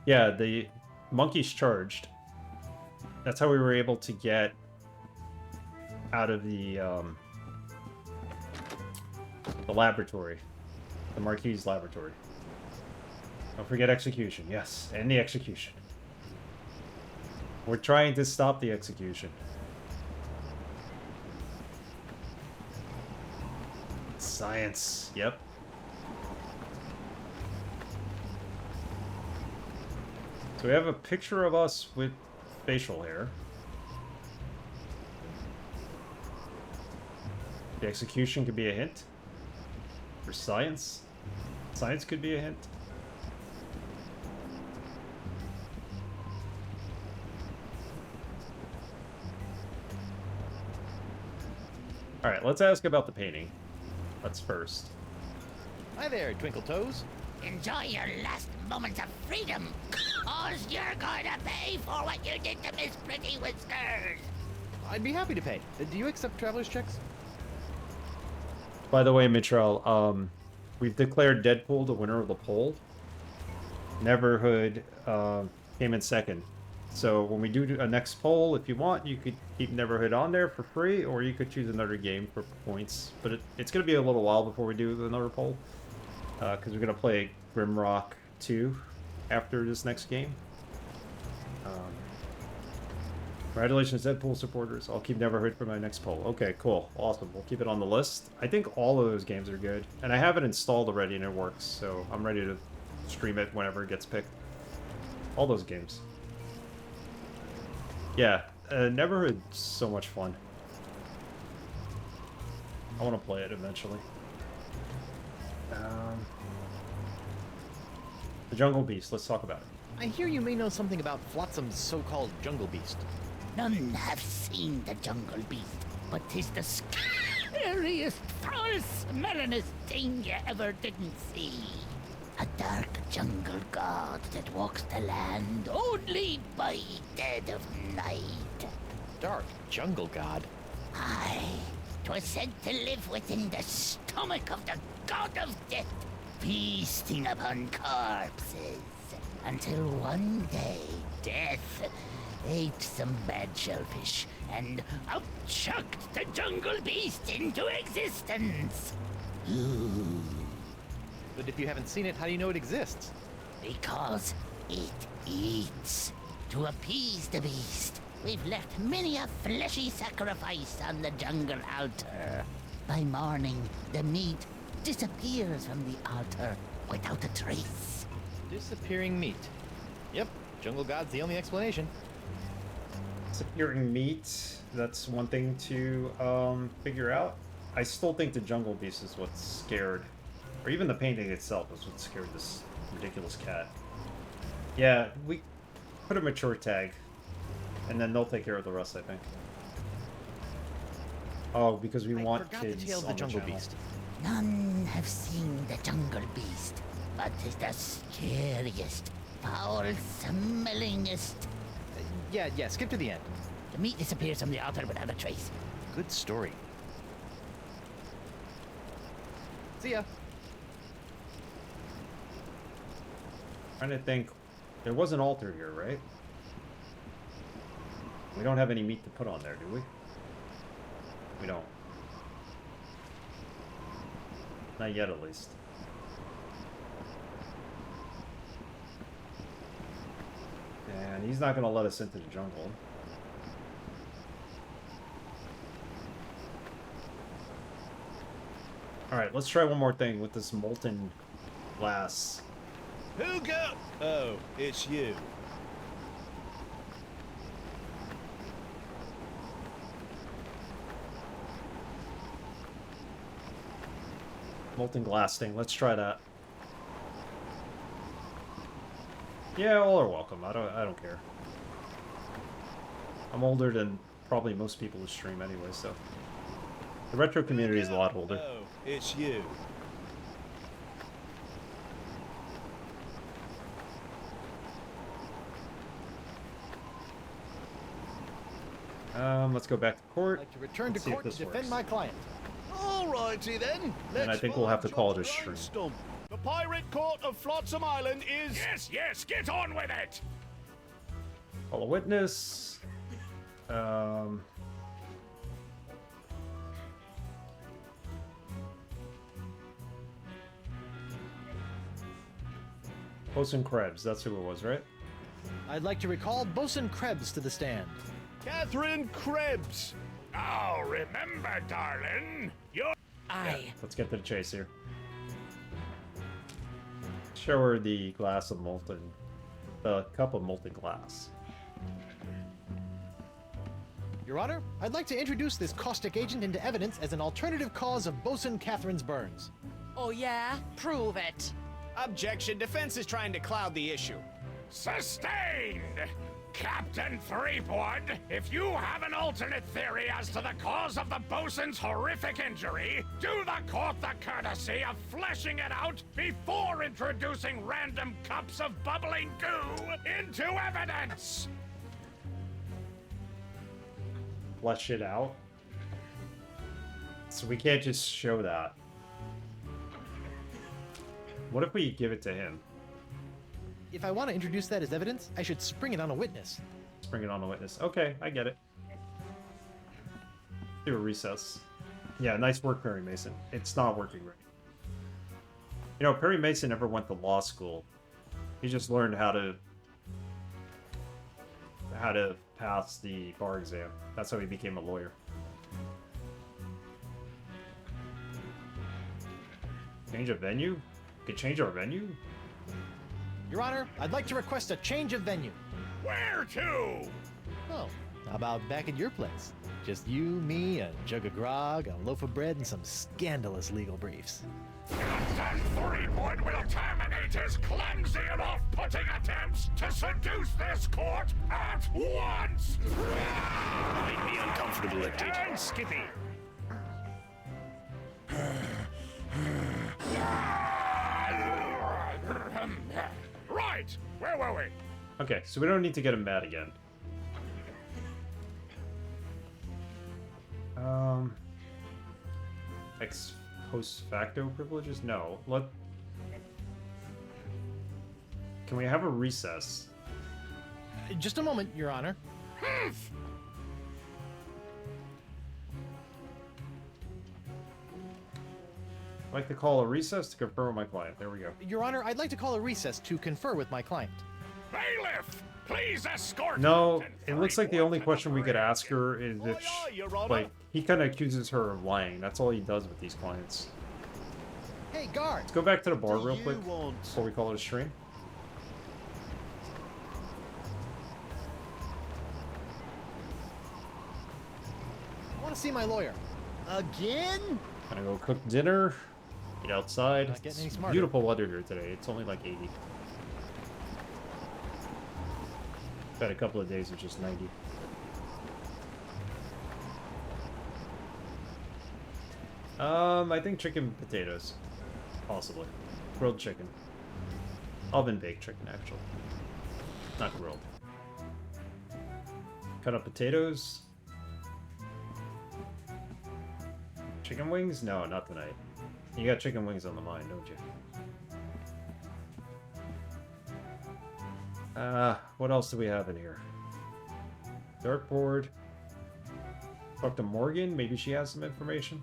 Yeah, the monkey's charged. That's how we were able to get out of the laboratory. The Marquis laboratory. Don't forget execution. Yes, and the execution. We're trying to stop the execution. Science. Yep. So we have a picture of us with facial hair. The execution could be a hint. For science. Science could be a hint. Alright, let's ask about the painting. That's first. Hi there, Twinkle Toes. Enjoy your last moments of freedom, cause you're going to pay for what you did to Miss Pretty Whiskers. I'd be happy to pay. Do you accept traveler's checks? By the way, Mitchell, we've declared Deadpool the winner of the poll. Neverhood came in second. So when we do a next poll, if you want, you could keep Neverhood on there for free, or you could choose another game for points. But it's going to be a little while before we do another poll, because we're going to play Grimrock 2 after this next game. Congratulations, Deadpool supporters. I'll keep Neverhood for my next poll. Okay, cool. Awesome. We'll keep it on the list. I think all of those games are good. And I have it installed already and it works, so I'm ready to stream it whenever it gets picked. All those games. Yeah, Neverhood's so much fun. I want to play it eventually. The Jungle Beast, let's talk about it. I hear you may know something about Flotsam's so-called Jungle Beast. None have seen the Jungle Beast, but 'tis the scariest, foul-smellingest thing you ever didn't see. A dark jungle god that walks the land only by dead of night. Dark jungle god? Aye, 'twas said to live within the stomach of the god of death, feasting upon corpses, until one day death ate some bad shellfish and out-chucked the jungle beast into existence. Ooh. But if you haven't seen it, how do you know it exists? Because it eats. To appease the beast, we've left many a fleshy sacrifice on the jungle altar. By morning, the meat disappears from the altar without a trace. Disappearing meat. Yep, jungle god's the only explanation. Disappearing meat, that's one thing to figure out. I still think the Jungle Beast is what's scared. Or even the painting itself is what scared this ridiculous cat. Yeah, we put a mature tag. And then they'll take care of the rest, I think. Oh, because we want kids the tale of the Jungle Beast. None have seen the Jungle Beast, but 'tis the scariest, foul-smellingest. Yeah, skip to the end. The meat disappears from the altar without a trace. Good story. See ya. Trying to think. There was an altar here, right? We don't have any meat to put on there, do we? We don't. Not yet, at least. And he's not going to let us into the jungle. Alright, let's try one more thing with this molten glass. Who got... Oh, it's you. Molten glass thing, let's try that. Yeah, all are welcome. I don't care. I'm older than probably most people who stream anyway, so the retro community is a lot older. Oh, it's you. Let's go back to court. I'd like to return Let's to see if court to this defend works. my client. Alrighty then. And I think we'll have to call it a stream. Stump. The pirate court of Flotsam Island is... Yes, get on with it! Call a witness. Bosun Krebs, that's who it was, right? I'd like to recall Bosun Krebs to the stand. Catherine Krebs! Now remember, darling, you're... Aye. Let's get to the chase here. Show her the glass of molten... the cup of molten glass. Your Honor, I'd like to introduce this caustic agent into evidence as an alternative cause of Bosun Catherine's burns. Oh yeah? Prove it. Objection. Defense is trying to cloud the issue. Sustained! Captain Threepwood, if you have an alternate theory as to the cause of the bosun's horrific injury, do the court the courtesy of fleshing it out before introducing random cups of bubbling goo into evidence! Flesh it out. So we can't just show that. What if we give it to him? If I want to introduce that as evidence, I should spring it on a witness. Spring it on a witness. Okay, I get it. Do a recess. Yeah, nice work, Perry Mason. It's not working right. You know, Perry Mason never went to law school. He just learned how to pass the bar exam. That's how he became a lawyer. Change of venue? We could change our venue? Your Honor, I'd like to request a change of venue. Where to? Oh, how about back at your place? Just you, me, a jug of grog, a loaf of bread, and some scandalous legal briefs. Captain Threepwood will terminate his clumsy and off-putting attempts to seduce this court at once! Make me uncomfortable at date. And Skippy! Right! Where were we? Okay, so we don't need to get him mad again. Ex post facto privileges? No. Can we have a recess? Just a moment, Your Honor. I'd like to call a recess to confer with my client. There we go. Your Honor, I'd like to call a recess to confer with my client. Bailiff, please escort. No, it looks like the only question we could ask her is if, like, he kind of accuses her of lying. That's all he does with these clients. Hey, guard. Let's go back to the bar real quick before we call it a stream. I want to see my lawyer. Again? Gonna go cook dinner. Eat outside. Not getting any It's smarter. beautiful weather here today. It's only like 80. Had a couple of days of just 90. I think chicken potatoes. Possibly. Grilled chicken. Oven baked chicken, actually. Not grilled. Cut up potatoes. Chicken wings? No, not tonight. You got chicken wings on the mind, don't you? What else do we have in here? Dartboard. Talk to Morgan. Maybe she has some information.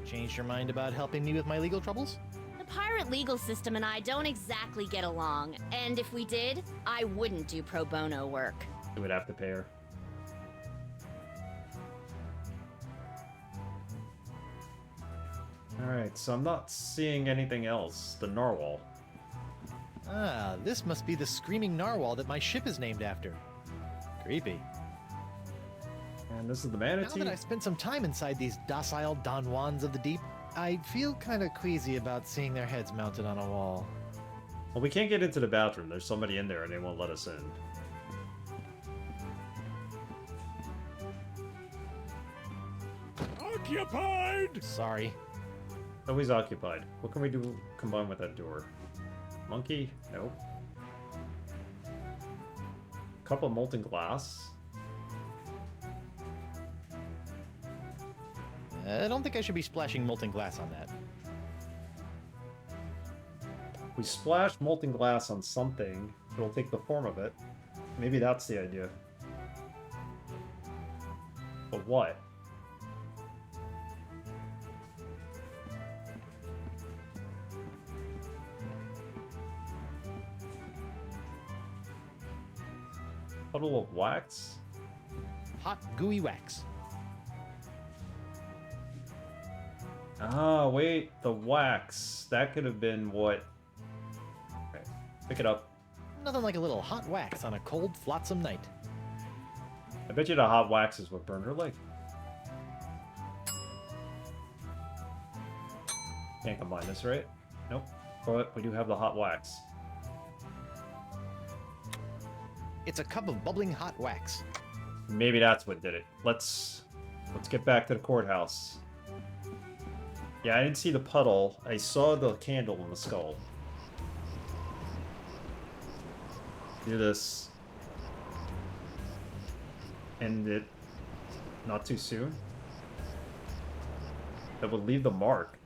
Changed your mind about helping me with my legal troubles? The pirate legal system and I don't exactly get along, and if we did, I wouldn't do pro bono work. You would have to pay her. Alright, so I'm not seeing anything else. The narwhal. Ah, this must be the screaming narwhal that my ship is named after. Creepy. And this is the Now manatee. that I've spent some time inside these docile Don Juans of the deep, I feel kind of queasy about seeing their heads mounted on a wall. Well, we can't get into the bathroom. There's somebody in there and they won't let us in. Occupied! Sorry. Always occupied. What can we do combined with that door? Monkey? Nope. Cup of molten glass? I don't think I should be splashing molten glass on that. We splash molten glass on something, it'll take the form of it. Maybe that's the idea. But what? Puddle of wax? Hot, gooey wax. Ah, wait, the wax. That could have been what... Okay, pick it up. Nothing like a little hot wax on a cold, flotsam night. I bet you the hot wax is what burned her leg. Can't combine this, right? Nope. But we do have the hot wax. It's a cup of bubbling hot wax. Maybe that's what did it. Let's get back to the courthouse. Yeah, I didn't see the puddle. I saw the candle in the skull. Do this. End it not too soon. That would leave the mark.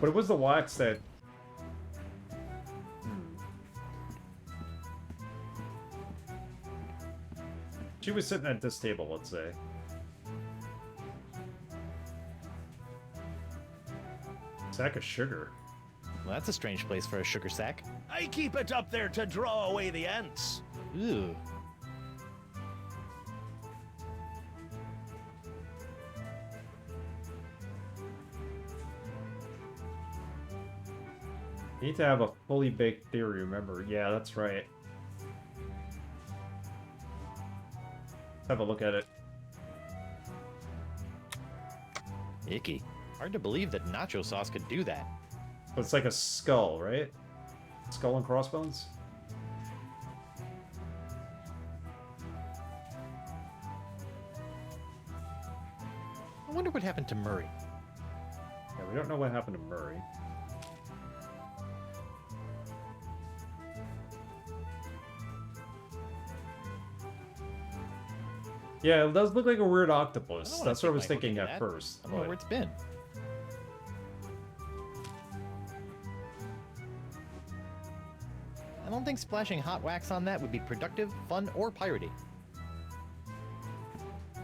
But it was the wax that... She was sitting at this table, let's say. Sack of sugar. Well, that's a strange place for a sugar sack. I keep it up there to draw away the ants. Ooh. You need to have a fully baked theory, remember. Yeah, that's right. Let's have a look at it. Icky. Hard to believe that nacho sauce could do that. But it's like a skull, right? Skull and crossbones? I wonder what happened to Murray. Yeah, we don't know what happened to Murray. Yeah, it does look like a weird octopus. That's what I was thinking at first. I don't know where it's been. I don't think splashing hot wax on that would be productive, fun, or piratey.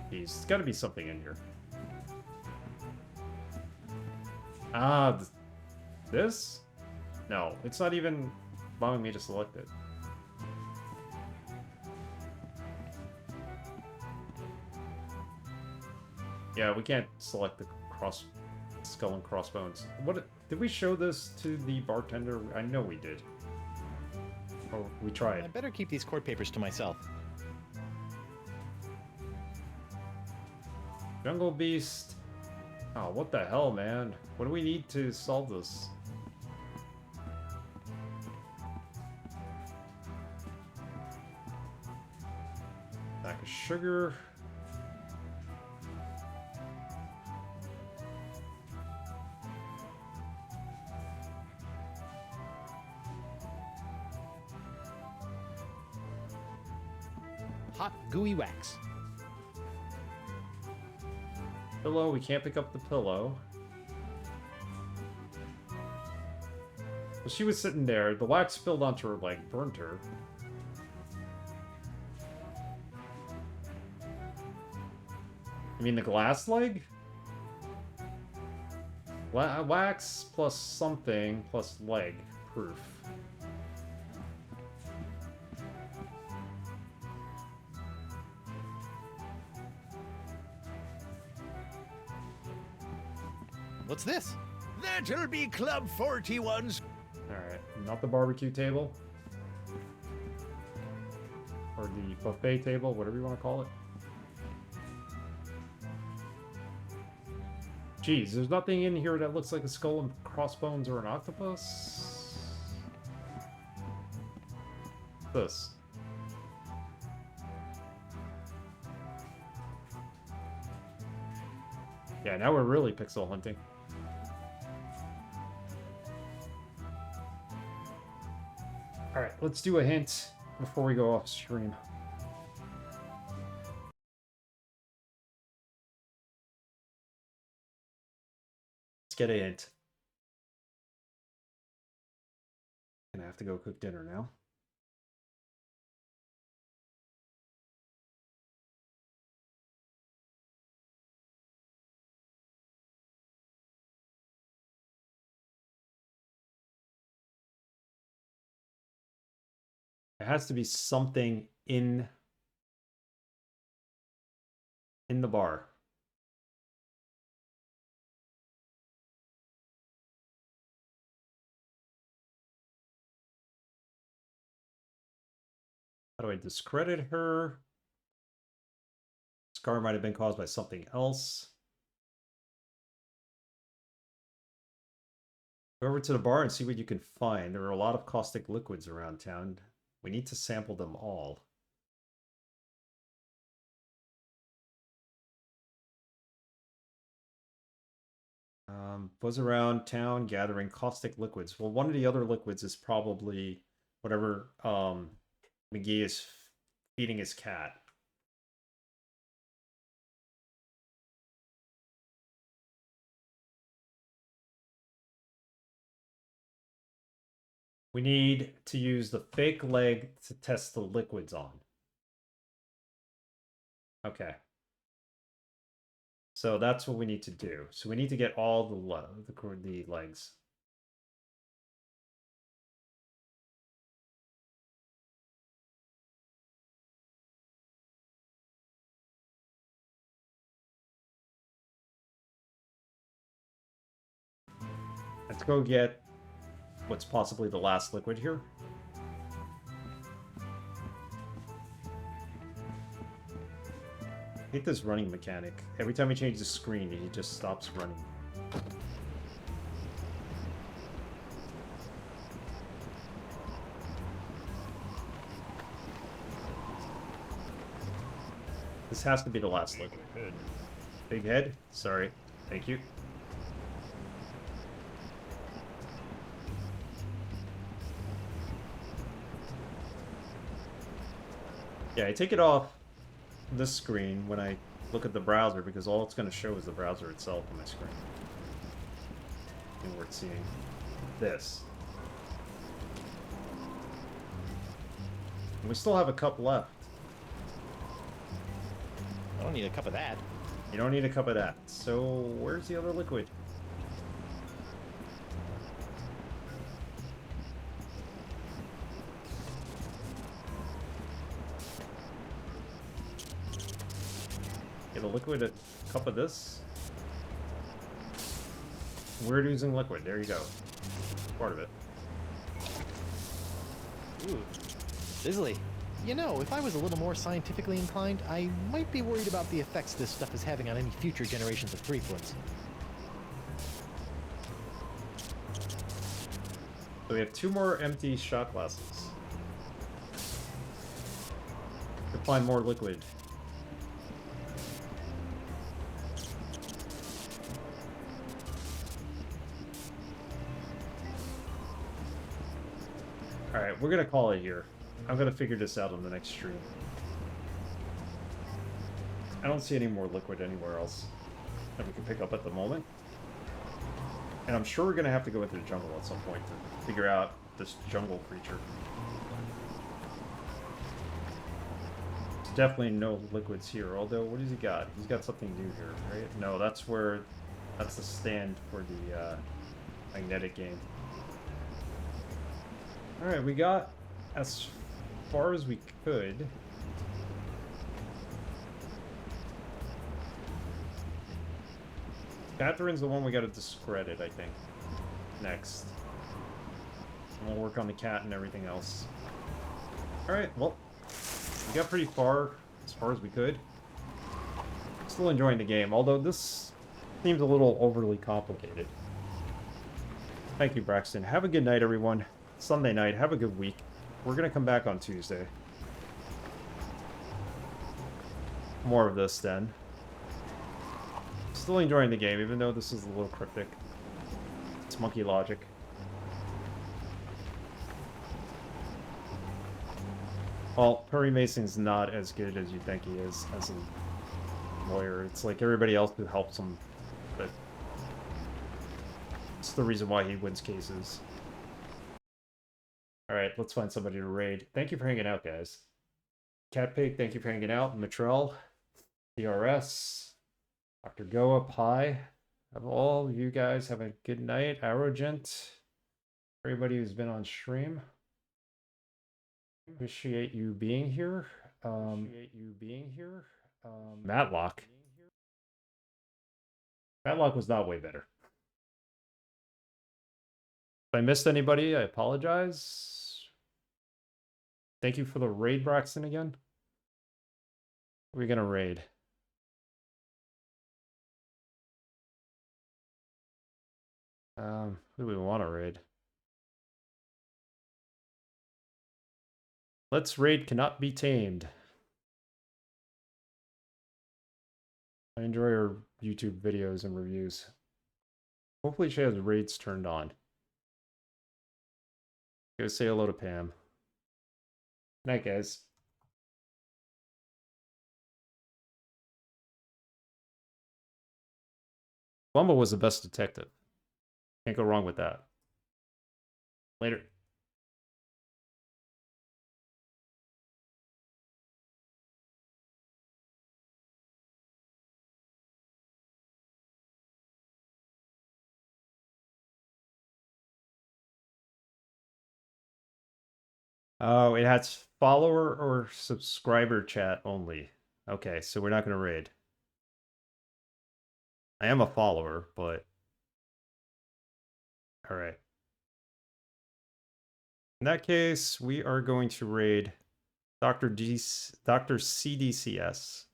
There's got to be something in here. Ah, this? No, it's not even allowing me to select it. Yeah, we can't select the skull and crossbones. What did we show this to the bartender? I know we did. Oh, we tried. I better keep these court papers to myself. Jungle Beast. Oh, what the hell, man? What do we need to solve this? Sack of sugar. Hot, gooey wax. Pillow, we can't pick up the pillow. Well, she was sitting there. The wax spilled onto her leg, burnt her. You mean the glass leg? Wax plus something plus leg proof. What's this? That'll be Club 41's. Alright, not the barbecue table. Or the buffet table, whatever you want to call it. Jeez, there's nothing in here that looks like a skull and crossbones or an octopus. This. Yeah, now we're really pixel hunting. Alright, let's do a hint before we go off stream. Let's get a hint. Gonna have to go cook dinner now. It has to be something in the bar. How do I discredit her? Scar might have been caused by something else. Go over to the bar and see what you can find. There are a lot of caustic liquids around town. We need to sample them all. Buzz around town gathering caustic liquids. Well, one of the other liquids is probably whatever McGee is feeding his cat. We need to use the fake leg to test the liquids on. Okay. So that's what we need to do. So we need to get all the legs. Let's go get what's possibly the last liquid here. I hate this running mechanic. Every time we change the screen, he just stops running. This has to be the last liquid. Big head? Sorry. Thank you. Yeah, I take it off this screen when I look at the browser because all it's going to show is the browser itself on my screen. And we're seeing this. And we still have a cup left. I don't need a cup of that. You don't need a cup of that. So where's the other liquid? Get a liquid, a cup of this. We're using liquid. There you go. Part of it. Ooh. Sizzly. You know, if I was a little more scientifically inclined, I might be worried about the effects this stuff is having on any future generations of Threepwoods. So we have 2 more empty shot glasses. To find more liquid. Alright, we're gonna call it here. I'm gonna figure this out on the next stream. I don't see any more liquid anywhere else that we can pick up at the moment. And I'm sure we're gonna have to go into the jungle at some point to figure out this jungle creature. There's definitely no liquids here, although what has he got? He's got something new here, right? No, that's the stand for the magnetic game. Alright, we got as far as we could. Catherine's the one we gotta discredit, I think. Next. And we'll work on the cat and everything else. Alright, well, we got pretty far as we could. Still enjoying the game, although this seems a little overly complicated. Thank you, Braxton. Have a good night, everyone. Sunday night, have a good week. We're gonna come back on Tuesday. More of this, then. Still enjoying the game, even though this is a little cryptic. It's monkey logic. Well, Perry Mason's not as good as you think he is as a lawyer. It's like everybody else who helps him. But It's the reason why he wins cases. Alright, let's find somebody to raid. Thank you for hanging out, guys. Catpig, thank you for hanging out. Matrell, DRS, Dr. Go Up, hi. Have all you guys have a good night. Arrogant, everybody who's been on stream. Appreciate you being here. Matlock. Matlock was not way better. If I missed anybody, I apologize. Thank you for the raid, Braxton, again. We're gonna raid. Who do we want to raid? Let's raid Cannot Be Tamed. I enjoy her YouTube videos and reviews. Hopefully she has raids turned on. Go say hello to Pam. Night, guys. Bumble was the best detective. Can't go wrong with that. Later. Oh, it has follower or subscriber chat only. Okay, so we're not going to raid. I am a follower, but... Alright. In that case, we are going to raid Dr. CDCS.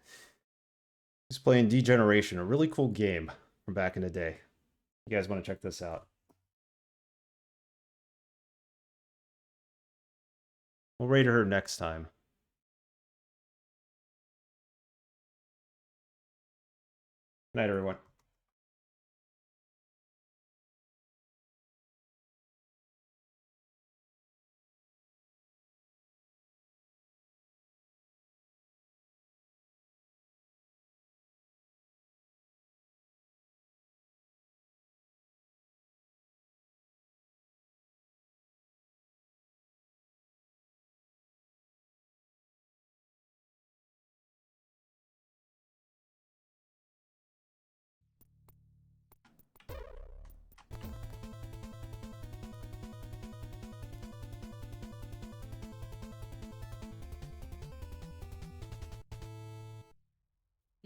He's playing Degeneration, a really cool game from back in the day. You guys want to check this out? We'll raid her next time. Good night, everyone.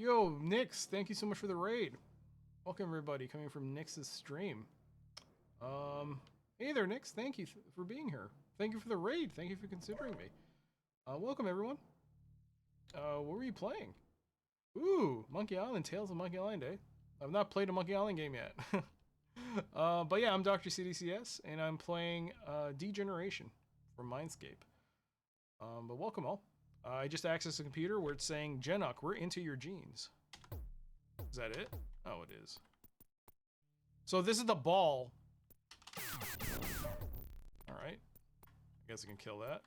Yo, Nix, thank you so much for the raid. Welcome everybody coming from Nix's stream. Hey there, Nix. Thank you for being here. Thank you for the raid. Thank you for considering me. Welcome everyone. What were you playing? Ooh, Monkey Island, Tales of Monkey Island, eh? I've not played a Monkey Island game yet. But yeah, I'm Dr. CDCS, and I'm playing Degeneration from Mindscape. But welcome all. I just accessed a computer where it's saying, Genok, we're into your genes. Is that it? Oh, it is. So this is the ball. Alright. I guess I can kill that.